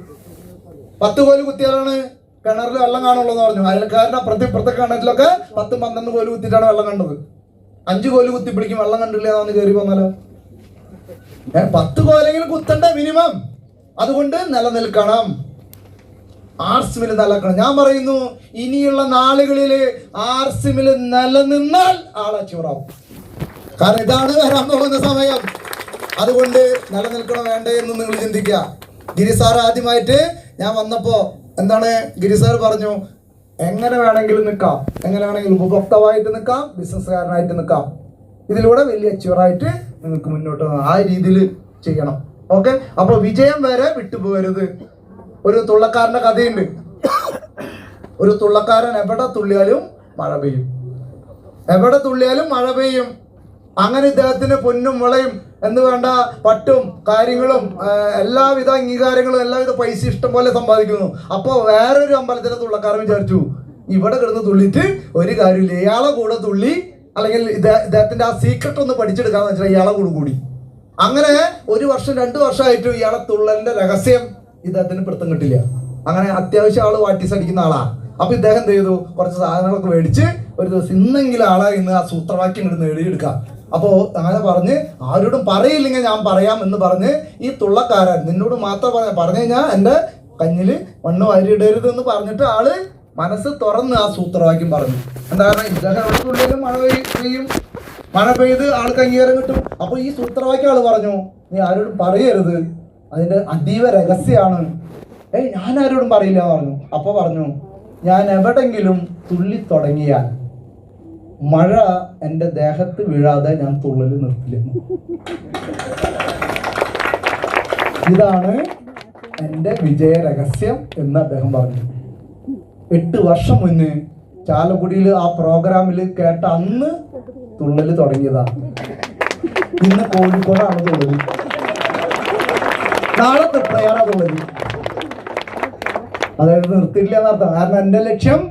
10 കോല് കുത്തിയാലാണ് കിണറിൽ വെള്ളം കാണുള്ളൂ എന്ന് പറഞ്ഞു. അയൽക്കാരൻ്റെ ഇപ്പുറത്തെ കിണറ്റിലൊക്കെ 10-12 കോല് കുത്തിയിട്ടാണ് വെള്ളം കണ്ടത്. 5 കോല് കുത്തിപ്പിടിക്കും, വെള്ളം കണ്ടില്ല എന്ന് കയറി പോന്നാലോ? 10 കോലെങ്കിലും കുത്തണ്ടേ മിനിമം. അതുകൊണ്ട് നിലനിൽക്കണം, ആർസിമിൽ നിലനിൽക്കണം. ഞാൻ പറയുന്നു, ഇനിയുള്ള നാളുകളില് ആർസിമിൽ നിലനിന്നാൽ ആളെ ചൂറാവും. കാരണം ഇതാണ് വരാൻ പോകുന്ന സമയം. അതുകൊണ്ട് നിലനിൽക്കണോ വേണ്ടേ എന്ന് നിങ്ങൾ ചിന്തിക്കുക. ഗിരിസാർ ആദ്യമായിട്ട് ഞാൻ വന്നപ്പോ എന്താണ് ഗിരിസാർ പറഞ്ഞു, എങ്ങനെ വേണമെങ്കിലും നിൽക്കാം, എങ്ങനെ വേണമെങ്കിലും ഉപഭോക്താവായിട്ട് നിൽക്കാം, ബിസിനസ്സുകാരനായിട്ട് നിൽക്കാം. ഇതിലൂടെ വലിയ അച്ചീവറായിട്ട് നിങ്ങൾക്ക് മുന്നോട്ട് ആ രീതിയിൽ ചെയ്യണം. ഓക്കെ, അപ്പൊ വിജയം വരെ വിട്ടുപോകരുത്. ഒരു തുള്ളക്കാരന്റെ കഥയുണ്ട്. ഒരു തുള്ളക്കാരൻ എവിടെ തുള്ളിയാലും മഴ പെയ്യും, എവിടെ തുള്ളിയാലും മഴ പെയ്യും. അങ്ങനെ ഇദ്ദേഹത്തിന് പൊന്നും മുളയും എന്ന് വേണ്ട പട്ടും കാര്യങ്ങളും എല്ലാവിധ അംഗീകാരങ്ങളും എല്ലാവിധ പൈസ ഇഷ്ടം പോലെ സമ്പാദിക്കുന്നു. അപ്പോൾ വേറൊരു അമ്പലത്തിലെ തുള്ളക്കാരൻ വിചാരിച്ചു, ഇവിടെ കിടന്ന് തുള്ളിയിട്ട് ഒരു കാര്യമില്ല, ഇയാളെ കൂടെ തുള്ളി അല്ലെങ്കിൽ ഇദ്ദേഹത്തിന്റെ ആ സീക്രട്ട് ഒന്ന് പഠിച്ചെടുക്കാന്ന് വെച്ചാൽ ഇയാളെ കൂടി. അങ്ങനെ 1 വർഷം 2 വർഷമായിട്ടും ഇയാളെ തുള്ളലിന്റെ രഹസ്യം ഇദ്ദേഹത്തിന് പിടുത്തം കിട്ടില്ല. അങ്ങനെ അത്യാവശ്യം ആള് വാട്ടിസ് അടിക്കുന്ന ആളാ. അപ്പൊ ഇദ്ദേഹം എന്ത് ചെയ്തു, കുറച്ച് സാധനങ്ങളൊക്കെ മേടിച്ച് ഒരു ദിവസം ഇന്നെങ്കിലും ആളെ ഇന്ന് ആ സൂത്രവാക്യം ഇങ്ങോട്ട് നേടിയെടുക്കാം. അപ്പോൾ അങ്ങനെ പറഞ്ഞ് ആരോടും പറയില്ലെങ്കിൽ ഞാൻ പറയാം എന്ന് പറഞ്ഞ് ഈ തുള്ളക്കാരൻ നിന്നോട് മാത്രം പറഞ്ഞു കഴിഞ്ഞാൽ എൻ്റെ കഞ്ഞിൽ മണ്ണ് വാരിയിടരുത് എന്ന് പറഞ്ഞിട്ട് ആള് മനസ്സ് തുറന്ന് ആ സൂത്രവാക്യം പറഞ്ഞു. എന്താ കാരണം ഇദ്ദേഹം എവിടെ തുള്ളിയാലും മഴ പെയ്യും, മഴ പെയ്ത് ആൾക്ക് അംഗീകാരം കിട്ടും. അപ്പൊ ഈ സൂത്രവാക്യം ആള് പറഞ്ഞു, നീ ആരോടും പറയരുത്, അതിന്റെ അതീവ രഹസ്യമാണ്. ഞാൻ ആരോടും പറയില്ല എന്ന് പറഞ്ഞു. അപ്പൊ പറഞ്ഞു, ഞാൻ എവിടെങ്കിലും തുള്ളി തുടങ്ങിയാൽ മഴ എൻ്റെ ദേഹത്ത് വീഴാതെ ഞാൻ തുള്ളൽ നിർത്തില്ല. ഇതാണ് എൻ്റെ വിജയ രഹസ്യം എന്ന് അദ്ദേഹം പറഞ്ഞു. 8 വർഷം മുന്നേ ചാലക്കുടിയിൽ ആ പ്രോഗ്രാമിൽ കേട്ട അന്ന് തുള്ളൽ തുടങ്ങിയതാ. ഇന്ന് കോഴിക്കോടാണ് തുള്ളൽ, നാളെ തൃപ്രയാറാ തുള്ളൽ. അതായത് നിർത്തിയില്ല എന്നർത്ഥം. കാരണം എൻ്റെ ലക്ഷ്യം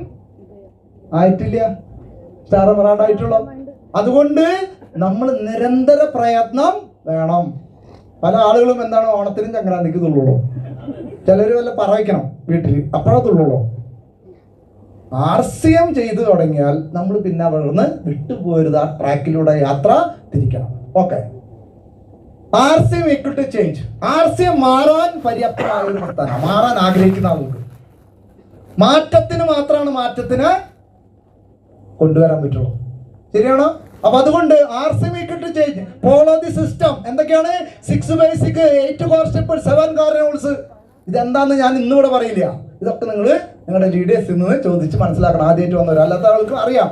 ആയിട്ടില്ല, സ്റ്റാർ എമറാൾഡ് ആയിട്ടുള്ളൂ. അതുകൊണ്ട് നമ്മൾ നിരന്തര പ്രയത്നം വേണം. പല ആളുകളും എന്താണ് ഓണത്തിനും സംക്രാന്തിക്ക് തുള്ളുള്ളൂ, ചിലർ വല്ല പറയിക്കണം വീട്ടിൽ, അപ്പോഴാ തുള്ളുള്ളൂ. ആർസിയം ചെയ്തു തുടങ്ങിയാൽ നമ്മൾ പിന്നെ അവിടുന്ന് വിട്ടുപോകരുത്, ആ ട്രാക്കിലൂടെ യാത്ര തിരിക്കണം. Okay, RCM equal to change. RCM മാറാൻ പര്യാപ്തമായ ഒരു പ്രസ്ഥാനം, മാറാൻ ആഗ്രഹിക്കുന്ന ആളുകൾക്ക്. മാറ്റത്തിന് മാത്രമാണ് മാറ്റത്തിന് കൊണ്ടുവരാൻ പറ്റുള്ളൂ. ശരിയാണോ? അപ്പൊ അതുകൊണ്ട് RCM equal to change, follow the system. എന്തൊക്കെയാണ്? 6 basic, 8 core step, 7 car rules. ഇതെന്താന്ന് ഞാൻ ഇന്നിവിടെ പറയില്ല. ഇതൊക്കെ നിങ്ങൾ നിങ്ങളുടെ ലീഡേഴ്സിൽ നിന്ന് ചോദിച്ച് മനസ്സിലാക്കണം. ആദ്യമായിട്ട് വന്നവർ, അല്ലാത്ത ആൾക്ക് അറിയാം,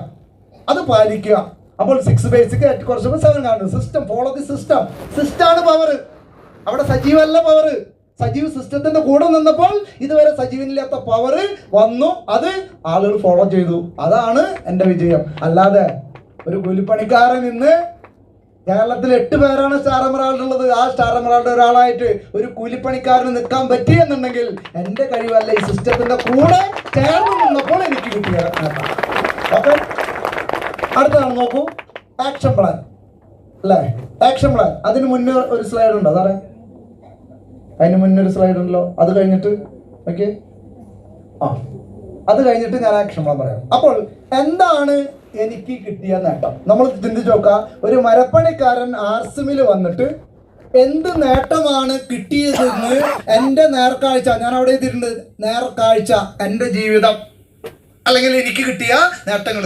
അത് പാലിക്കുക. അപ്പോൾ 6 basic, 8 core step, 7 car system. Follow the system. സിസ്റ്റമാണ് പവർ, അവിടെ സജീവല്ല പവർ. സജീവ് സിസ്റ്റത്തിന്റെ കൂടെ നിന്നപ്പോൾ ഇതുവരെ സജീവനില്ലാത്ത പവർ വന്നു, അത് ആളുകൾ ഫോളോ ചെയ്തു. അതാണ് എൻ്റെ വിജയം. അല്ലാതെ ഒരു കൂലിപ്പണിക്കാരൻ ഇന്ന് കേരളത്തിൽ 8 പേരാണ് സ്റ്റാർ എമറാൾഡ് ഉള്ളത്. ആ സ്റ്റാർ എമറാൾഡ് ഒരാളായിട്ട് ഒരു കൂലിപ്പണിക്കാരന് നിൽക്കാൻ പറ്റിയെന്നുണ്ടെങ്കിൽ എൻ്റെ കഴിവല്ല, ഈ സിസ്റ്റത്തിന്റെ കൂടെ ചേർന്ന് നിന്നപ്പോൾ എനിക്ക് കിട്ടിയ നേട്ടം. ഓക്കെ, അടുത്തതാണ് നോക്കൂ, ആക്ഷൻ പ്ലാൻ അല്ലേ? Action plan. അതിന് മുന്നേ ഒരു സ്ലൈഡ് ഉണ്ടോ സാറേ? അതിന് മുന്നേ ഒരു സ്ലൈഡ് ഉണ്ടല്ലോ, അത് കഴിഞ്ഞിട്ട് ഓക്കെ, അത് കഴിഞ്ഞിട്ട് ഞാൻ ആക്ഷൻ പ്ലാൻ പറയാം. അപ്പോൾ എന്താണ് എനിക്ക് കിട്ടിയ നേട്ടം നമ്മൾ ചിന്തിച്ച് നോക്കാം. ഒരു മരപ്പണിക്കാരൻ ആർസിമിൽ വന്നിട്ട് എന്ത് നേട്ടമാണ് കിട്ടിയതെന്ന് എൻ്റെ നേർക്കാഴ്ച, ഞാൻ അവിടെ എഴുതിയിട്ടുണ്ട്, നേർക്കാഴ്ച, എൻ്റെ ജീവിതം അല്ലെങ്കിൽ എനിക്ക് കിട്ടിയ നേട്ടങ്ങൾ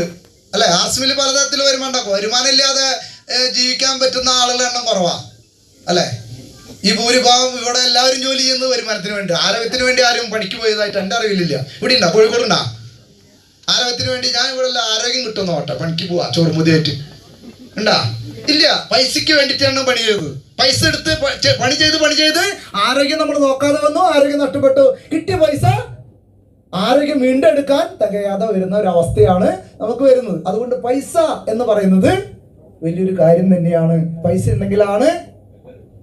അല്ലെ. ആർസിമിൽ പലതരത്തിൽ വരുമാനം ഉണ്ടാക്കും. വരുമാനം ഇല്ലാതെ ജീവിക്കാൻ പറ്റുന്ന ആളുകളുടെ എണ്ണം കുറവാ അല്ലേ? ഈ ഭൂരിഭാഗം ഇവിടെ എല്ലാവരും ജോലി ചെയ്യുന്നത് വരുമാനത്തിന് വേണ്ടി. ആരോഗ്യത്തിന് വേണ്ടി ആരും പണിക്ക് പോയതായിട്ട് എൻ്റെ അറിവിലില്ല. ഇവിടെ ഉണ്ടാ, കോഴിക്കോടുണ്ടാ? ആരോഗ്യത്തിന് വേണ്ടി ഞാൻ ഇവിടെ ആരോഗ്യം കിട്ടുമെന്ന് ഓട്ടെ പണിക്ക് പോവാ ചോറുമുതിയായിട്ട് ഉണ്ടാ? ഇല്ല. പൈസക്ക് വേണ്ടിയിട്ടാണ് പണി ചെയ്തത്. പൈസ എടുത്ത് പണി ചെയ്ത് ആരോഗ്യം നമ്മൾ നോക്കാതെ വന്നു, ആരോഗ്യം നഷ്ടപ്പെട്ടു. കിട്ടിയ പൈസ ആരോഗ്യം വീണ്ടെടുക്കാൻ തികയാതെ വരുന്ന ഒരു അവസ്ഥയാണ് നമുക്ക് വരുന്നത്. അതുകൊണ്ട് പൈസ എന്ന് പറയുന്നത് വലിയൊരു കാര്യം തന്നെയാണ്. പൈസ ഉണ്ടെങ്കിലാണ്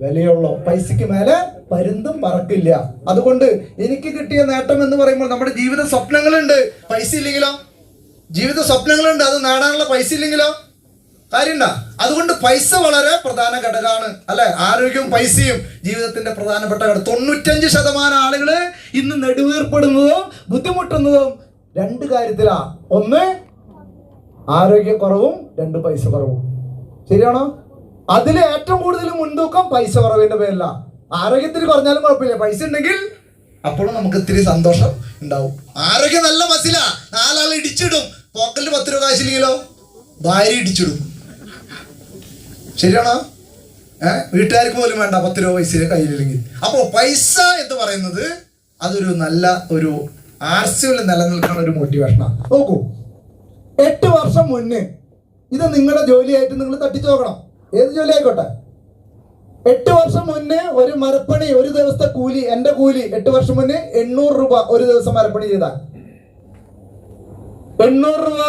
വിലയുള്ളൂ. പൈസക്ക് മേലെ പരുന്തും പറക്കില്ല. അതുകൊണ്ട് എനിക്ക് കിട്ടിയ നേട്ടം എന്ന് പറയുമ്പോൾ നമ്മുടെ ജീവിത സ്വപ്നങ്ങളുണ്ട്. പൈസ ഇല്ലെങ്കിലോ? ജീവിത സ്വപ്നങ്ങളുണ്ട്, അത് നേടാനുള്ള പൈസ ഇല്ലെങ്കിലോ കാര്യമുണ്ടാ? അതുകൊണ്ട് പൈസ വളരെ പ്രധാന ഘടകമാണ്, അല്ലെ? ആരോഗ്യവും പൈസയും ജീവിതത്തിന്റെ പ്രധാനപ്പെട്ട ഘടകം. 95% ആളുകള് ഇന്ന് നെടുവീർപ്പെടുന്നതും ബുദ്ധിമുട്ടുന്നതും രണ്ട് കാര്യത്തിലാ. ഒന്ന് ആരോഗ്യക്കുറവും, രണ്ട് പൈസ കുറവും. ശരിയാണോ? അതിൽ ഏറ്റവും കൂടുതൽ മുൻതൂക്കം പൈസ കുറവിന്റെ പേരില. ആരോഗ്യത്തിന് കുറഞ്ഞാലും കുഴപ്പമില്ല, പൈസ ഉണ്ടെങ്കിൽ അപ്പോഴും നമുക്ക് ഇത്തിരി സന്തോഷം ഉണ്ടാവും. ആരോഗ്യം നല്ല മസില, 4 ആൾ ഇടിച്ചിടും. പോക്കലിന് 10 രൂപ കാശില്ലെങ്കിലോ ഭാര്യ ഇടിച്ചിടും. ശരിയാണോ? വീട്ടുകാർക്ക് പോലും വേണ്ട 10 രൂപ പൈസ കയ്യിലില്ലെങ്കിൽ. അപ്പോൾ പൈസ എന്ന് പറയുന്നത് അതൊരു നല്ല ഒരു ആർസിയിൽ നിലനിൽക്കുന്ന ഒരു മോട്ടിവേഷനാണ്. നോക്കൂ, 8 വർഷം മുന്നേ ഇത് നിങ്ങളുടെ ജോലിയായിട്ട് നിങ്ങൾ തട്ടിച്ചു നോക്കണം. ഏത് ജോലി ആയിക്കോട്ടെ. 8 വർഷം മുന്നേ ഒരു മരപ്പണി, ഒരു ദിവസത്തെ കൂലി, എൻ്റെ കൂലി 8 വർഷം മുന്നേ 800 രൂപ ഒരു ദിവസം മരപ്പണി ചെയ്താൽ. 800 രൂപ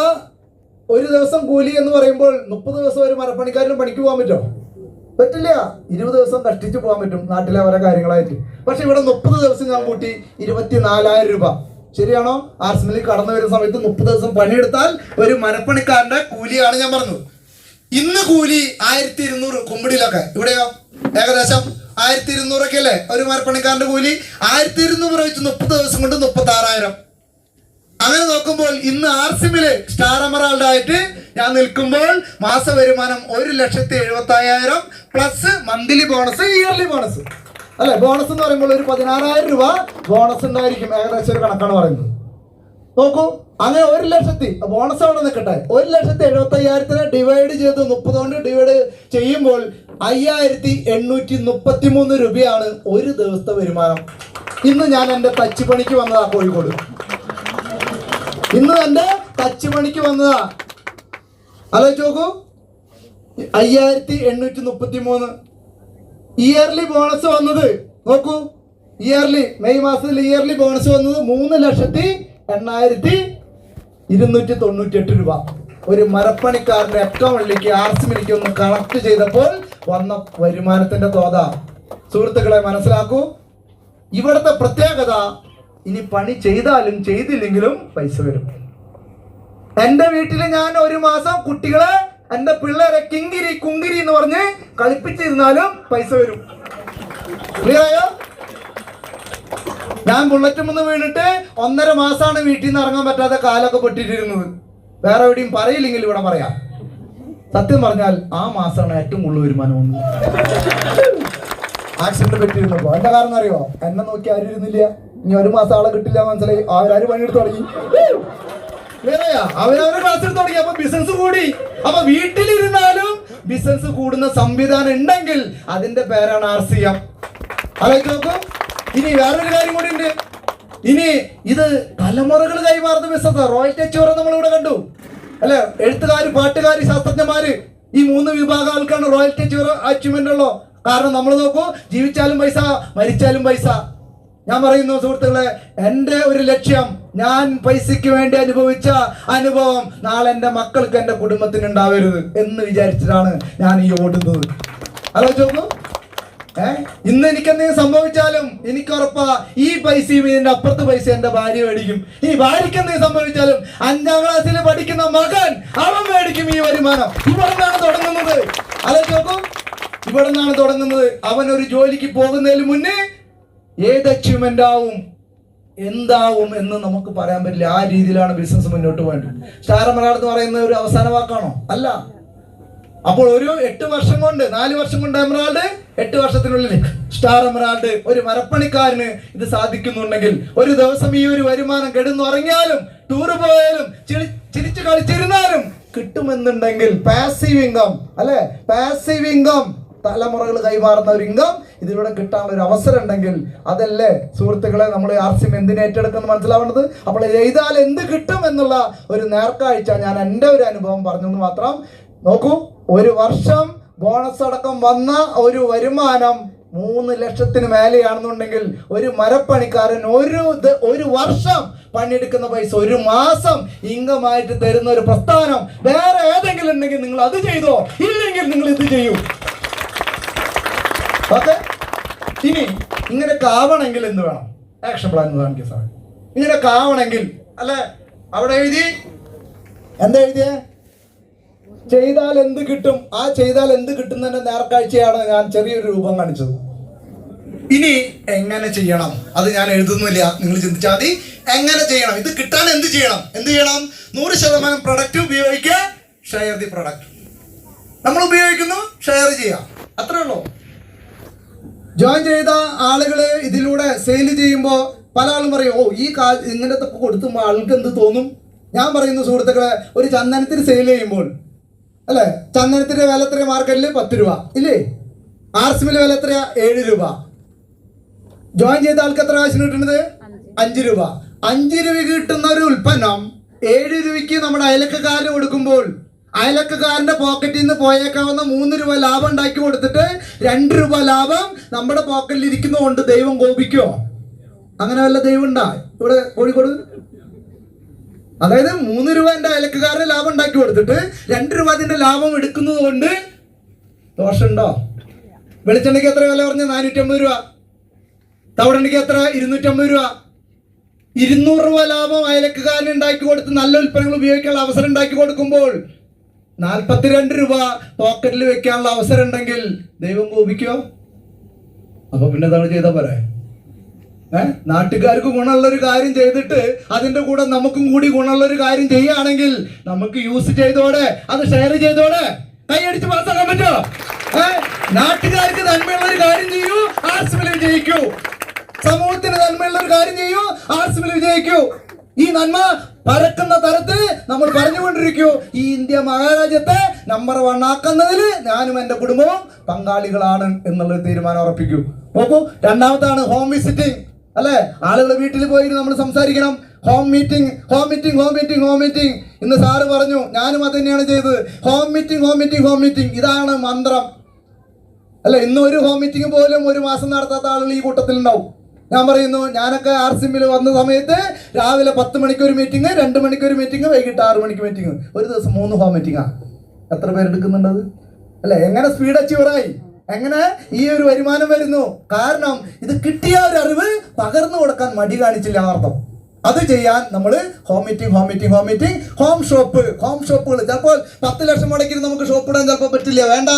ഒരു ദിവസം കൂലി എന്ന് പറയുമ്പോൾ 30 ദിവസം ഒരു മരപ്പണിക്കാരന് പണിക്ക് പോകാൻ പറ്റുമോ? പറ്റില്ല. 20 ദിവസം കഷ്ടിച്ച് പോകാൻ പറ്റും നാട്ടിലെ ഓരോ കാര്യങ്ങളായിട്ട്. പക്ഷെ ഇവിടെ 30 ദിവസം ഞാൻ കൂട്ടി 24,000 രൂപ. ശരിയാണോ? ആർട്സ് മില്ലിൽ കടന്നു വരുന്ന സമയത്ത് 30 ദിവസം പണിയെടുത്താൽ ഒരു മരപ്പണിക്കാരന്റെ കൂലിയാണ് ഞാൻ പറഞ്ഞത്. ഇന്ന് കൂലി 1200 കുമ്പിടിയിലൊക്കെ. ഇവിടെയോ ഏകദേശം 1200 ഒക്കെ അല്ലേ ഒരു മരപ്പണിക്കാരന്റെ കൂലി? 1200 വെച്ച് 30 ദിവസം കൊണ്ട് 36,000. അങ്ങനെ നോക്കുമ്പോൾ ഇന്ന് ആർസിമില് സ്റ്റാർ എമറാൾഡ് ആയിട്ട് ഞാൻ നിൽക്കുമ്പോൾ മാസ വരുമാനം 1,70,75,000 plus monthly bonus, yearly bonus. അല്ലെ, ബോണസ് എന്ന് പറയുമ്പോൾ ഒരു 16,000 രൂപ ബോണസ് ഉണ്ടായിരിക്കും, ഏകദേശം ഒരു കണക്കാണ് പറയുന്നത്. നോക്കൂ, അങ്ങനെ 1,00,000 ബോണസ് അവിടെ നിൽക്കട്ടെ. 1,70,75,000 ഡിവൈഡ് ചെയ്ത് 30 കൊണ്ട് ഡിവൈഡ് ചെയ്യുമ്പോൾ 5,833 രൂപയാണ് ഒരു ദിവസത്തെ വരുമാനം. ഇന്ന് ഞാൻ എൻ്റെ തച്ച് പണിക്ക് വന്നതാ കോഴിക്കോട്. ഇന്ന് എൻ്റെ തച്ച് പണിക്ക് വന്നതാ. ആലോചിച്ച് നോക്കൂ, 5,833. ഇയർലി ബോണസ് വന്നത് നോക്കൂ, ഇയർലി മെയ് മാസത്തിൽ ഇയർലി ബോണസ് വന്നത് 3,08,298 രൂപ. ഒരു മരപ്പണിക്കാരന്റെ അക്കൗണ്ടിലേക്ക് ആർസിമിലേക്ക് ഒന്ന് കണക്ട് ചെയ്തപ്പോൾ വന്ന വരുമാനത്തിന്റെ തോത സുഹൃത്തുക്കളെ മനസ്സിലാക്കൂ. ഇവിടുത്തെ പ്രത്യേകത, ഇനി പണി ചെയ്താലും ചെയ്തില്ലെങ്കിലും പൈസ വരും. എൻ്റെ വീട്ടിൽ ഞാൻ ഒരു മാസം കുട്ടികളെ, എൻ്റെ പിള്ളേരെ കിങ്കിരി കുങ്കിരി എന്ന് പറഞ്ഞ് കളിപ്പിച്ചിരുന്നാലും പൈസ വരും. ക്ലിയറായോ? ഞാൻ ബുള്ളറ്റും വീണിട്ട് 1.5 മാസമാണ് വീട്ടിൽ നിന്ന് ഇറങ്ങാൻ പറ്റാത്ത കാലൊക്കെ പെട്ടിട്ടിരുന്നത്. വേറെ എവിടെയും പറയില്ലെങ്കിൽ ഇവിടെ പറയാം. സത്യം പറഞ്ഞാൽ ആ മാസമാണ് ഏറ്റവും കൂടുതൽ വരുമാനം വന്നത്. ആക്സിഡന്റ് പറ്റിയിരുന്നപ്പോ. എന്റെ കാരണം അറിയോ? എന്നെ നോക്കി ആരും ഇരുന്നില്ല. ഇനി 1 മാസം ആളെ കിട്ടില്ല മനസ്സിലായി. അവരാരും പണിയെടുത്ത് തുടങ്ങി. അവരവരെ ക്ലാസ് എടുത്ത് തുടങ്ങി. അപ്പൊ ബിസിനസ് കൂടി. അപ്പൊ വീട്ടിലിരുന്നാലും ബിസിനസ് കൂടുന്ന സംവിധാനം ഉണ്ടെങ്കിൽ അതിന്റെ പേരാണ് RCM. അതൊക്കെ നോക്കൂ. ഇനി വേറൊരു കാര്യം കൂടി ഉണ്ട്. ഇനി ഇത് തലമുറകൾ കൈമാറുന്ന ബിസിനസ്. റോയൽറ്റി അച്ചീവർ നമ്മളിവിടെ കണ്ടു അല്ലെ? എഴുത്തുകാര്, പാട്ടുകാര്, ശാസ്ത്രജ്ഞന്മാര്, ഈ 3 വിഭാഗം ആൾക്കാണ് റോയൽറ്റി അച്ചീവ്മെന്റ് ഉള്ളൂ. കാരണം നമ്മൾ നോക്കൂ, ജീവിച്ചാലും പൈസ, മരിച്ചാലും പൈസ. ഞാൻ പറയുന്നു സുഹൃത്തുക്കളെ, എൻ്റെ ഒരു ലക്ഷ്യം, ഞാൻ പൈസയ്ക്ക് വേണ്ടി അനുഭവിച്ച അനുഭവം നാളെ എൻ്റെ മക്കൾക്ക്, എൻ്റെ കുടുംബത്തിന് ഉണ്ടാവരുത് എന്ന് വിചാരിച്ചിട്ടാണ് ഞാൻ ഈ ഓടുന്നത്. ആലോചിച്ച് നോക്കൂ. ഇന്ന് എനിക്കെന്തെങ്കിലും സംഭവിച്ചാലും എനിക്ക് ഉറപ്പാ ഈ പൈസയും ഇതിന്റെ അപ്പുറത്ത് പൈസ എന്റെ ഭാര്യ മേടിക്കും. ഈ ഭാര്യയ്ക്ക് എന്തെങ്കിലും സംഭവിച്ചാലും 5ാം ക്ലാസ്സിൽ പഠിക്കുന്ന മകൻ അവൻ മേടിക്കും ഈ വരുമാനം. ഇവിടെ നിന്നാണ് തുടങ്ങുന്നത്. ആലോചിച്ച് നോക്കൂ, ഇവിടെ നിന്നാണ് തുടങ്ങുന്നത്. അവൻ ഒരു ജോലിക്ക് പോകുന്നതിന് മുന്നേ ഏത് അച്ചീവ്മെന്റ് ആവും, എന്താവും എന്ന് നമുക്ക് പറയാൻ പറ്റില്ല. ആ രീതിയിലാണ് ബിസിനസ് മുന്നോട്ട് പോകേണ്ടത്. സ്റ്റാർ എമറാൾഡ് എന്ന് പറയുന്ന ഒരു അവസാന വാക്കാണോ? അല്ല. അപ്പോൾ ഒരു 8 വർഷം കൊണ്ട്, 4 വർഷം കൊണ്ട് എമറാൾഡ്, 8 വർഷത്തിനുള്ളിൽ സ്റ്റാർ എമറാൾഡ്. ഒരു മരപ്പണിക്കാരന് ഇത് സാധിക്കുന്നുണ്ടെങ്കിൽ, ഒരു ദിവസം ഈ ഒരു വരുമാനം കിടന്നുറങ്ങിയാലും ടൂറ് പോയാലും ചിരിച്ചു കളിച്ചിരുന്നാലും കിട്ടുമെന്നുണ്ടെങ്കിൽ പാസീവ് ഇൻകം, അല്ലെ? പാസീവ് ഇൻകം തലമുറകൾ കൈമാറുന്ന ഒരു ഇൻകം ഇതിലൂടെ കിട്ടാനുള്ള ഒരു അവസരം ഉണ്ടെങ്കിൽ അതല്ലേ സുഹൃത്തുക്കളെ നമ്മൾ RCM എന്തിനു ഏറ്റെടുക്കുന്നത് മനസ്സിലാവേണ്ടത്. അപ്പോൾ ചെയ്താൽ എന്ത് കിട്ടും എന്നുള്ള ഒരു നേർക്കാഴ്ച ഞാൻ എൻ്റെ ഒരു അനുഭവം പറഞ്ഞെന്ന് മാത്രം. നോക്കൂ, ഒരു വർഷം ബോണസ് അടക്കം വന്ന ഒരു വരുമാനം 3 ലക്ഷത്തിന് മേലെയാണെന്നുണ്ടെങ്കിൽ ഒരു മരപ്പണിക്കാരൻ ഒരു വർഷം പണിയെടുക്കുന്ന പൈസ ഒരു മാസം ഇൻകമായിട്ട് തരുന്ന ഒരു പ്രസ്ഥാനം വേറെ ഏതെങ്കിലും ഉണ്ടെങ്കിൽ നിങ്ങൾ അത് ചെയ്തോ, ഇല്ലെങ്കിൽ നിങ്ങൾ ഇത് ചെയ്യൂ. ഓക്കെ, ഇനി ഇങ്ങനെയൊക്കെ ആവണമെങ്കിൽ എന്ത് വേണം? ആക്ഷൻ പ്ലാൻ കാണിക്കുക സാർ. ഇങ്ങനെയൊക്കെ ആവണമെങ്കിൽ അല്ലെ, അവിടെ എഴുതി എന്താ എഴുതിയേ? ചെയ്താൽ എന്ത് കിട്ടും. ആ ചെയ്താൽ എന്ത് കിട്ടുന്നതിന്റെ നേർക്കാഴ്ചയാണ് ഞാൻ ചെറിയൊരു രൂപം കാണിച്ചത്. ഇനി എങ്ങനെ ചെയ്യണം അത് ഞാൻ എഴുതുന്നില്ല, നിങ്ങൾ ചിന്തിച്ചാൽ മതി. എങ്ങനെ ചെയ്യണം, ഇത് കിട്ടാൻ എന്ത് ചെയ്യണം? 100% പ്രൊഡക്റ്റ് ഉപയോഗിക്കുക, ഷെയർ ദി പ്രൊഡക്റ്റ്. നമ്മൾ ഉപയോഗിക്കുന്നു, ഷെയർ ചെയ്യാം, അത്രേ ഉള്ളൂ. ജോയിൻ ചെയ്ത ആളുകള് ഇതിലൂടെ സെയിൽ ചെയ്യുമ്പോൾ പല ആളും പറയും, ഓ ഈ ഇങ്ങനത്തെ കൊടുത്തുമ്പോൾ ആൾക്ക് എന്ത് തോന്നും? ഞാൻ പറയുന്നു സുഹൃത്തുക്കളെ, ഒരു ചന്ദനത്തിന് സെയിൽ ചെയ്യുമ്പോൾ അല്ലെ, ചന്ദനത്തിന്റെ വില എത്രയാ മാർക്കറ്റിൽ? 10 രൂപ ഇല്ലേ? RCMൽ വില എത്രയാ? 7 രൂപ. ജോയിൻ ചെയ്ത ആൾക്ക് എത്ര കാശിന് കിട്ടുന്നത്? 5 രൂപ. 5 രൂപ കിട്ടുന്ന ഒരു ഉൽപ്പന്നം 7 രൂപയ്ക്ക് നമ്മുടെ അയലക്കാരന് കൊടുക്കുമ്പോൾ അയലക്കാരന്റെ പോക്കറ്റിൽ നിന്ന് പോയേക്കാവുന്ന 3 രൂപ ലാഭം ഉണ്ടാക്കി കൊടുത്തിട്ട് 2 രൂപ ലാഭം നമ്മുടെ പോക്കറ്റിൽ ഇരിക്കുന്നതുകൊണ്ട് ദൈവം കോപിക്കോ? അങ്ങനെ വല്ല ദൈവം ഉണ്ടാ ഇവിടെ കോഴിക്കോട്? അതായത് 3 രൂപ എൻ്റെ അയലക്കാരന് ലാഭം ഉണ്ടാക്കി കൊടുത്തിട്ട് 2 രൂപ അതിന്റെ ലാഭം എടുക്കുന്നത് കൊണ്ട് ദോഷമുണ്ടോ? വെളിച്ചെണ്ണയ്ക്ക് എത്ര വില പറഞ്ഞ? 450 രൂപ. തവിടെണ്ണയ്ക്ക് എത്ര? 250 രൂപ. 200 രൂപ ലാഭം അയലക്കാരന് ഉണ്ടാക്കി കൊടുത്ത് നല്ല ഉൽപ്പന്നങ്ങൾ ഉപയോഗിക്കാനുള്ള അവസരം ഉണ്ടാക്കി കൊടുക്കുമ്പോൾ 42 രൂപ പോക്കറ്റിൽ വെക്കാനുള്ള അവസരം ഉണ്ടെങ്കിൽ ദൈവം കോപിക്കോ? അപ്പൊ പിന്നെ നമ്മൾ ചെയ്താ പോരെ? നാട്ടുകാർക്ക് ഗുണമുള്ള ഒരു കാര്യം ചെയ്തിട്ട് അതിന്റെ കൂടെ നമുക്കും കൂടി ഗുണമുള്ള ഒരു കാര്യം ചെയ്യുകയാണെങ്കിൽ നമുക്ക് യൂസ് ചെയ്തോടെ, അത് ഷെയർ ചെയ്തോടെ, കൈയടിച്ച് പാസ്സാക്കാൻ പറ്റോ? നാട്ടുകാർക്ക് നന്മയുള്ള ഒരു കാര്യം ചെയ്യൂ, RCMൽ വിജയിക്കൂ. സമൂഹത്തിന് നന്മയുള്ള ഒരു കാര്യം ചെയ്യൂ, RCMൽ വിജയിക്കൂ. ഈ നന്മ പരക്കുന്ന തരത്തിൽ നമ്മൾ പറഞ്ഞുകൊണ്ടിരിക്കൂ. ഈ ഇന്ത്യ മഹാരാജ്യത്തെ നമ്പർ 1 ആക്കുന്നതിൽ ഞാനും എൻ്റെ കുടുംബവും പങ്കാളികളാണ് എന്നുള്ളൊരു തീരുമാനം ഉറപ്പിക്കൂ. നോക്കൂ, രണ്ടാമത്താണ് ഹോം വിസിറ്റിംഗ് അല്ലെ. ആളുകൾ വീട്ടിൽ പോയി നമ്മൾ സംസാരിക്കണം. Home meeting, home meeting, home meeting, home meeting. ഇന്ന് സാറ് പറഞ്ഞു, ഞാനും അത് തന്നെയാണ് ചെയ്തത്. Home meeting, home meeting, home meeting. ഇതാണ് മന്ത്രം അല്ലെ. ഇന്ന് ഒരു ഹോം മീറ്റിംഗ് പോലും ഒരു മാസം നടത്താത്ത ആളുകൾ ഈ കൂട്ടത്തിലുണ്ടാവും. ഞാൻ പറയുന്നു, ഞാനൊക്കെ RCMൽ വന്ന സമയത്ത് രാവിലെ 10 മണിക്ക് ഒരു മീറ്റിംഗ്, 2 മണിക്ക് ഒരു മീറ്റിംഗ്, വൈകിട്ട് 6 മണിക്ക് മീറ്റിംഗ്, ഒരു ദിവസം 3 ഹോം മീറ്റിംഗാ. എത്ര പേരെടുക്കുന്നുണ്ടത് അല്ലെ? എങ്ങനെ സ്പീഡ് അച്ചീവറായി, എങ്ങനെ ഈ ഒരു വരുമാനം വരുന്നു? കാരണം ഇത് കിട്ടിയ ഒരു അറിവ് പകർന്നു കൊടുക്കാൻ മടി കാണിച്ചില്ല എന്നർത്ഥം. അത് ചെയ്യാൻ നമ്മൾ home meeting, home meeting, home meeting, home ഷോപ്പുകൾ. ചിലപ്പോൾ 10 ലക്ഷം മുടക്കി നമുക്ക് ഷോപ്പ് ഇടാൻ ചിലപ്പോൾ പറ്റില്ല, വേണ്ട.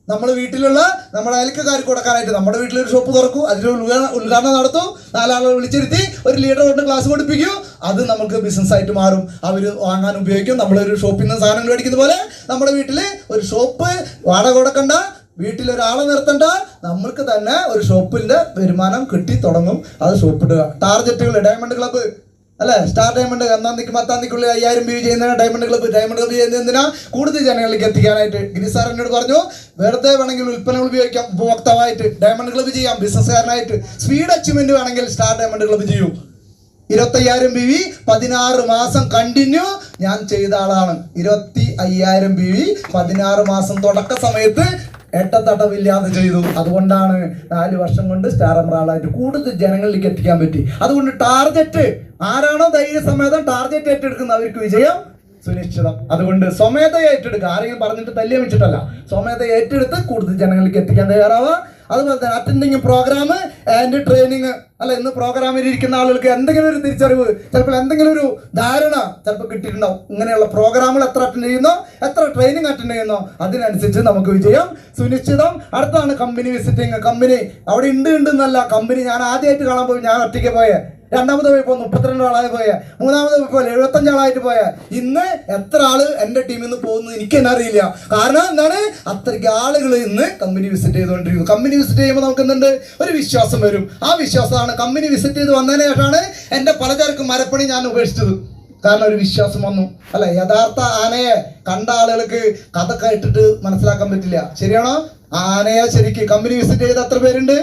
നമ്മൾ വീട്ടിലുള്ള നമ്മുടെ അയൽക്കാർക്ക് കൊടുക്കാനായിട്ട് നമ്മുടെ വീട്ടിലൊരു ഷോപ്പ് തുറക്കൂ, അതിലൊരു ഉദ്ഘാടനം നടത്തൂ, 4 ആളുകൾ വിളിച്ചിരുത്തി ഒരു ലീഡർ കൊണ്ട് ക്ലാസ് പഠിപ്പിക്കൂ. അത് നമുക്ക് ബിസിനസ് ആയിട്ട് മാറും. അവർ വാങ്ങാൻ ഉപയോഗിക്കും. നമ്മളൊരു ഷോപ്പിൽ നിന്ന് സാധനങ്ങൾ മേടിക്കുന്ന പോലെ നമ്മുടെ വീട്ടിൽ ഒരു ഷോപ്പ് വാടക കൊടുക്കണ്ട, വീട്ടിലൊരാളെ നിർത്തണ്ട, നമ്മൾക്ക് തന്നെ ഒരു ഷോപ്പിന്റെ വരുമാനം കിട്ടി തുടങ്ങും. അത് ഷോപ്പിടുക. ടാർഗറ്റുകൾ, ഡയമണ്ട് ക്ലബ്ബ് അല്ലെ, സ്റ്റാർ ഡയമണ്ട് 1-ാം തീയതി 10-ാം തീയതിക്കുള്ളിൽ 5000 വ്യൂ ചെയ്യുന്ന ഡയമണ്ട് ക്ലബ്ബ് ചെയ്യുന്നത് എന്തിനാ? കൂടുതൽ ജനങ്ങളിലേക്ക് എത്തിക്കാനായിട്ട്. ഗിരി സാർ എന്നോട് പറഞ്ഞു, വെറുതെ വേണമെങ്കിൽ ഉൽപ്പന്നങ്ങൾ ഉപയോഗിക്കാം, ഉപഭോക്താവായിട്ട് ഡയമണ്ട് ക്ലബ്ബ് ചെയ്യാം, ബിസിനസ്സുകാരനായിട്ട്. സ്പീഡ് അച്ചീവ്മെന്റ് വേണമെങ്കിൽ സ്റ്റാർ ഡയമണ്ട് ക്ലബ്ബ് ചെയ്യൂ. 25,000 PV 16 മാസം കണ്ടിന്യൂ ഞാൻ ചെയ്ത ആളാണ്. 25,000 PV 16 മാസം തുടക്ക സമയത്ത് എട്ടത്തടവില്ലാതെ ചെയ്തു. അതുകൊണ്ടാണ് 4 വർഷം കൊണ്ട് സ്റ്റാർ എമറാൾഡായിട്ട് കൂടുതൽ ജനങ്ങളിലേക്ക് എത്തിക്കാൻ പറ്റി. അതുകൊണ്ട് ടാർഗറ്റ് ആരാണോ ധൈര്യസമേതം ടാർഗറ്റ് ഏറ്റെടുക്കുന്നത് അവർക്ക് വിജയം സുനിശ്ചിതം. അതുകൊണ്ട് സ്വമേധ ഏറ്റെടുക്കുക, ആരെങ്കിലും പറഞ്ഞിട്ട് തല്ലിയ വെച്ചിട്ടല്ല, സ്വമേധ ഏറ്റെടുത്ത് കൂടുതൽ ജനങ്ങളിലേക്ക് എത്തിക്കാൻ തയ്യാറാവുക. അതുപോലെ തന്നെ അറ്റൻഡിങ് പ്രോഗ്രാം ആൻഡ് ട്രെയിനിങ് അല്ല. ഇന്ന് പ്രോഗ്രാമിൽ ഇരിക്കുന്ന ആളുകൾക്ക് എന്തെങ്കിലും ഒരു തിരിച്ചറിവ്, ചിലപ്പോൾ എന്തെങ്കിലും ഒരു ധാരണ ചിലപ്പോൾ കിട്ടിയിട്ടുണ്ടാവും. ഇങ്ങനെയുള്ള പ്രോഗ്രാമുകൾ എത്ര അറ്റൻഡ് ചെയ്യുന്നോ, എത്ര ട്രെയിനിങ് അറ്റൻഡ് ചെയ്യുന്നോ അതിനനുസരിച്ച് നമുക്ക് വിജയം സുനിശ്ചിതം. അടുത്താണ് കമ്പനി വിസിറ്റിംഗ്. കമ്പനി അവിടെ ഉണ്ടെന്നല്ല, കമ്പനി ഞാൻ ആദ്യമായിട്ട് കാണാൻ പോയി, ഞാൻ ഒറ്റയ്ക്ക് പോയേ. രണ്ടാമത് പോയപ്പോൾ 32 ആളായി പോയ, മൂന്നാമത് പോയപ്പോൾ 75 ആളായിട്ട് പോയ. ഇന്ന് എത്ര ആള് എൻ്റെ ടീമിൽ നിന്ന് പോകുന്നത് എനിക്ക് തന്നെ അറിയില്ല. കാരണം എന്താണ്? അത്രയ്ക്ക് ആളുകൾ ഇന്ന് കമ്പനി വിസിറ്റ് ചെയ്തുകൊണ്ടിരിക്കുന്നു. കമ്പനി വിസിറ്റ് ചെയ്യുമ്പോൾ നമുക്ക് എന്തുണ്ട്? ഒരു വിശ്വാസം വരും. ആ വിശ്വാസമാണ് കമ്പനി വിസിറ്റ് ചെയ്ത് വന്നതിന് ശേഷമാണ് എൻ്റെ പലചരക്ക് മരപ്പണി ഞാൻ ഉപേക്ഷിച്ചത്. കാരണം ഒരു വിശ്വാസം വന്നു അല്ലെ. യഥാർത്ഥ ആനയെ കണ്ട ആളുകൾക്ക് കഥ കേട്ടിട്ട് മനസ്സിലാക്കാൻ പറ്റില്ല, ശരിയാണോ? ആനയെ ശരിക്ക് കമ്പനി വിസിറ്റ് ചെയ്ത് എത്ര പേരുണ്ട്?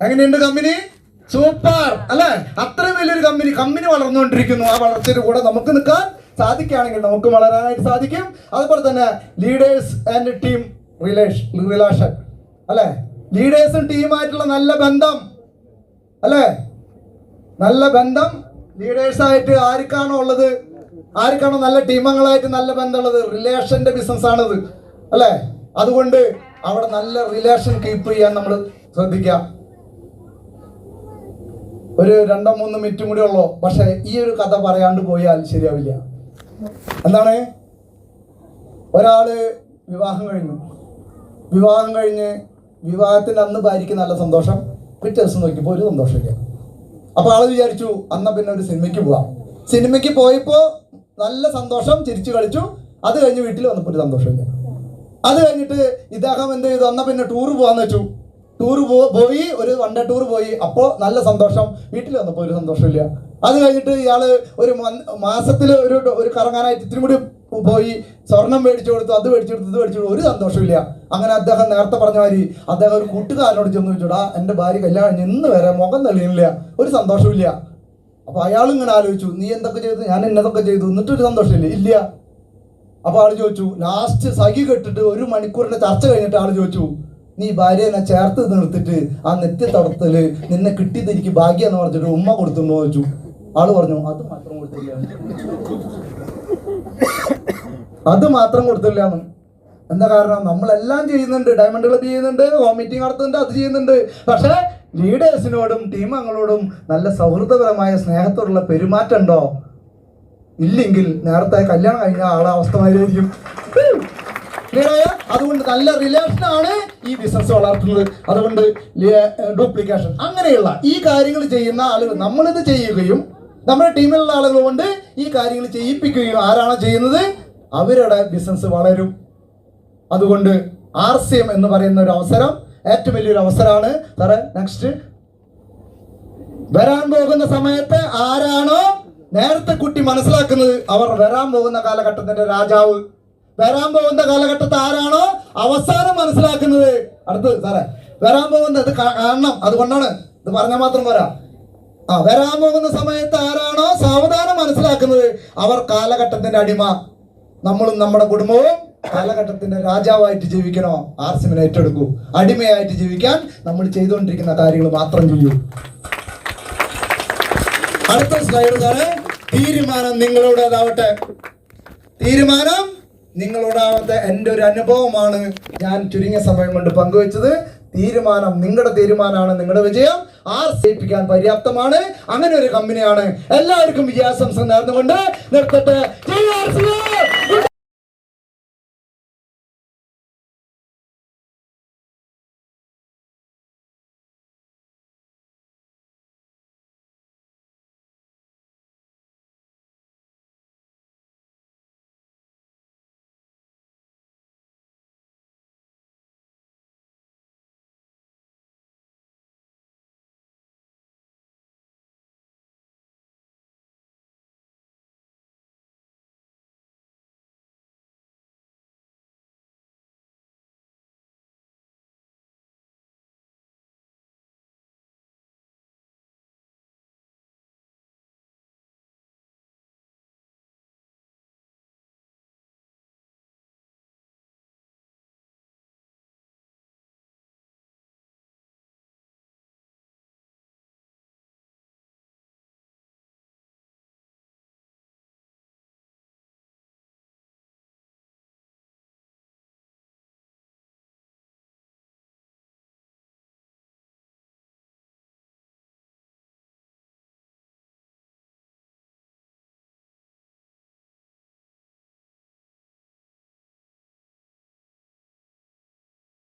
എങ്ങനെയുണ്ട് കമ്പനി? സൂപ്പർ അല്ലെ? അത്രയും വലിയൊരു കമ്പനി വളർന്നുകൊണ്ടിരിക്കുന്നു. ആ വളർച്ചയുടെ കൂടെ നമുക്ക് നിൽക്കാൻ സാധിക്കുകയാണെങ്കിൽ നമുക്ക് വളരാനായിട്ട് സാധിക്കും. അതുപോലെ തന്നെ ലീഡേഴ്സ് ആൻഡ് ടീം റിലേഷൻ അല്ലെ? ലീഡേഴ്സും ടീമായിട്ടുള്ള നല്ല ബന്ധം അല്ലെ? നല്ല ബന്ധം ലീഡേഴ്സായിട്ട് ആർക്കാണോ ഉള്ളത്, ആർക്കാണോ നല്ല ടീമംഗങ്ങളായിട്ട് നല്ല ബന്ധമുള്ളത്, റിലേഷന്റെ ബിസിനസ് ആണത് അല്ലെ? അതുകൊണ്ട് അവിടെ നല്ല റിലേഷൻ കീപ്പ് ചെയ്യാൻ നമ്മൾ ശ്രദ്ധിക്കാം. ഒരു 2-3 മിനിറ്റും കൂടി ഉള്ളൂ. പക്ഷെ ഈ ഒരു കഥ പറയാണ്ട് പോയാൽ ശരിയാവില്ല. എന്താണ്? ഒരാള് വിവാഹം കഴിഞ്ഞ് വിവാഹത്തിന്റെ അന്ന് ഭാര്യയ്ക്ക് നല്ല സന്തോഷം, പിറ്റേ ദിവസം നോക്കിയപ്പോൾ ഒരു സന്തോഷമില്ല. അപ്പൊ ആള് വിചാരിച്ചു എന്നാ പിന്നെ ഒരു സിനിമയ്ക്ക് പോവാം. സിനിമയ്ക്ക് പോയപ്പോ നല്ല സന്തോഷം, ചിരിച്ചു കളിച്ചു. അത് കഴിഞ്ഞ് വീട്ടിൽ വന്നപ്പോൾ ഒരു സന്തോഷമില്ല. അത് കഴിഞ്ഞിട്ട് ഇദ്ദേഹം എന്ത് ചെയ്തു? എന്നാ പിന്നെ ടൂർ പോവാന്ന് വെച്ചു. പോയി ഒരു 1 ഡേ ടൂർ പോയി. അപ്പോൾ നല്ല സന്തോഷം, വീട്ടിൽ വന്നപ്പോൾ ഒരു സന്തോഷമില്ല. അത് കഴിഞ്ഞിട്ട് ഇയാള് ഒരു മാസത്തിൽ ഒരു കറങ്ങാനായിട്ട് ഇത്തിരി കൂടി പോയി, സ്വർണം മേടിച്ചു കൊടുത്തു, അത് മേടിച്ചു കൊടുത്തു, ഇത് മേടിച്ചു കൊടുത്തു, ഒരു സന്തോഷമില്ല. അങ്ങനെ അദ്ദേഹം നേരത്തെ പറഞ്ഞ മാതിരി അദ്ദേഹം ഒരു കൂട്ടുകാരനോട് ചെന്ന് ചോദിച്ചോടാ, എൻ്റെ ഭാര്യ കല്യാണം കഴിഞ്ഞ് ഇന്ന് വരെ മുഖം തെളിയുന്നില്ല, ഒരു സന്തോഷമില്ല. അപ്പൊ അയാൾ ഇങ്ങനെ ആലോചിച്ചു, നീ എന്തൊക്കെ ചെയ്തു? ഞാൻ എന്നതൊക്കെ ചെയ്തു, എന്നിട്ടൊരു സന്തോഷമില്ല. ഇല്ല. അപ്പൊ ആള് ചോദിച്ചു, ലാസ്റ്റ് സഖി കെട്ടിട്ട് 1 മണിക്കൂറിന്റെ ചർച്ച കഴിഞ്ഞിട്ട് ആള് ചോദിച്ചു, നീ ഭാര്യനെ ചേർത്ത് നിർത്തിട്ട് ആ നെറ്റിത്തടത്തില് നിന്നെ കിട്ടിയത് എനിക്ക് ഭാഗ്യം എന്ന് പറഞ്ഞിട്ട് ഉമ്മ കൊടുത്തെന്ന് ചോദിച്ചു. ആള് പറഞ്ഞു, അത് മാത്രം കൊടുത്തില്ല. എന്താ കാരണം? നമ്മളെല്ലാം ചെയ്യുന്നുണ്ട്, ഡയമണ്ട് ക്ലബ് ചെയ്യുന്നുണ്ട്, ഹോം മീറ്റിംഗ് നടത്തുന്നുണ്ട്, അത് ചെയ്യുന്നുണ്ട്. പക്ഷെ ലീഡേഴ്സിനോടും ടീമംഗങ്ങളോടും നല്ല സൗഹൃദപരമായ സ്നേഹത്തോടുള്ള പെരുമാറ്റം ഉണ്ടോ? ഇല്ലെങ്കിൽ നേരത്തെ കല്യാണം കഴിഞ്ഞ ആളെ അവസ്ഥമായിരിക്കും. അതുകൊണ്ട് നല്ല റിലേഷനാണ് ഈ ബിസിനസ് വളർത്തുന്നത്. അതുകൊണ്ട് ഡ്യൂപ്ലിക്കേഷൻ അങ്ങനെയുള്ള ഈ കാര്യങ്ങൾ ചെയ്യുന്ന ആളുകൾ നമ്മളിത് ചെയ്യുകയും നമ്മുടെ ടീമിലുള്ള ആളുകൾ കൊണ്ട് ഈ കാര്യങ്ങൾ ചെയ്യിപ്പിക്കുകയും ആരാണോ ചെയ്യുന്നത് അവരുടെ ബിസിനസ് വളരും. അതുകൊണ്ട് RCM എന്ന് പറയുന്ന ഒരു അവസരം ഏറ്റവും വലിയൊരു അവസരമാണ്. സാറേ നെക്സ്റ്റ്. വരാൻ പോകുന്ന സമയത്ത് ആരാണോ നേരത്തെ കുട്ടി മനസ്സിലാക്കുന്നത് അവർ വരാൻ പോകുന്ന കാലഘട്ടത്തിന്റെ രാജാവ്. വരാൻ പോകുന്ന കാലഘട്ടത്തെ ആരാണോ അവസാനം മനസ്സിലാക്കുന്നത്, അടുത്ത് സാറേ വരാൻ പോകുന്ന ഇത് കാണണം. അതുകൊണ്ടാണ് ഇത് പറഞ്ഞാൽ മാത്രം പോരാ. വരാൻ പോകുന്ന സമയത്ത് ആരാണോ സാവധാനം മനസ്സിലാക്കുന്നത് അവർ കാലഘട്ടത്തിന്റെ അടിമ. നമ്മളും നമ്മുടെ കുടുംബവും കാലഘട്ടത്തിന്റെ രാജാവായിട്ട് ജീവിക്കണോ? RCM ഏറ്റെടുക്കൂ. അടിമയായിട്ട് ജീവിക്കാൻ നമ്മൾ ചെയ്തുകൊണ്ടിരിക്കുന്ന കാര്യങ്ങൾ മാത്രം ചെയ്യൂ. അടുത്ത സ്ലൈഡ് സാറേ. തീരുമാനം നിങ്ങളുടേതാവട്ടെ. തീരുമാനം നിങ്ങളുടാവട്ടെ. എൻ്റെ ഒരു അനുഭവമാണ് ഞാൻ ചുരുങ്ങിയ സമയം കൊണ്ട് പങ്കുവെച്ചത്. തീരുമാനം നിങ്ങളുടെ തീരുമാനമാണ് നിങ്ങളുടെ വിജയം. RCM പര്യാപ്തമാണ്. അങ്ങനെ ഒരു കമ്പനിയാണ്. എല്ലാവർക്കും വിജയാശംസ നേർന്നുകൊണ്ട് നിർത്തട്ടെ.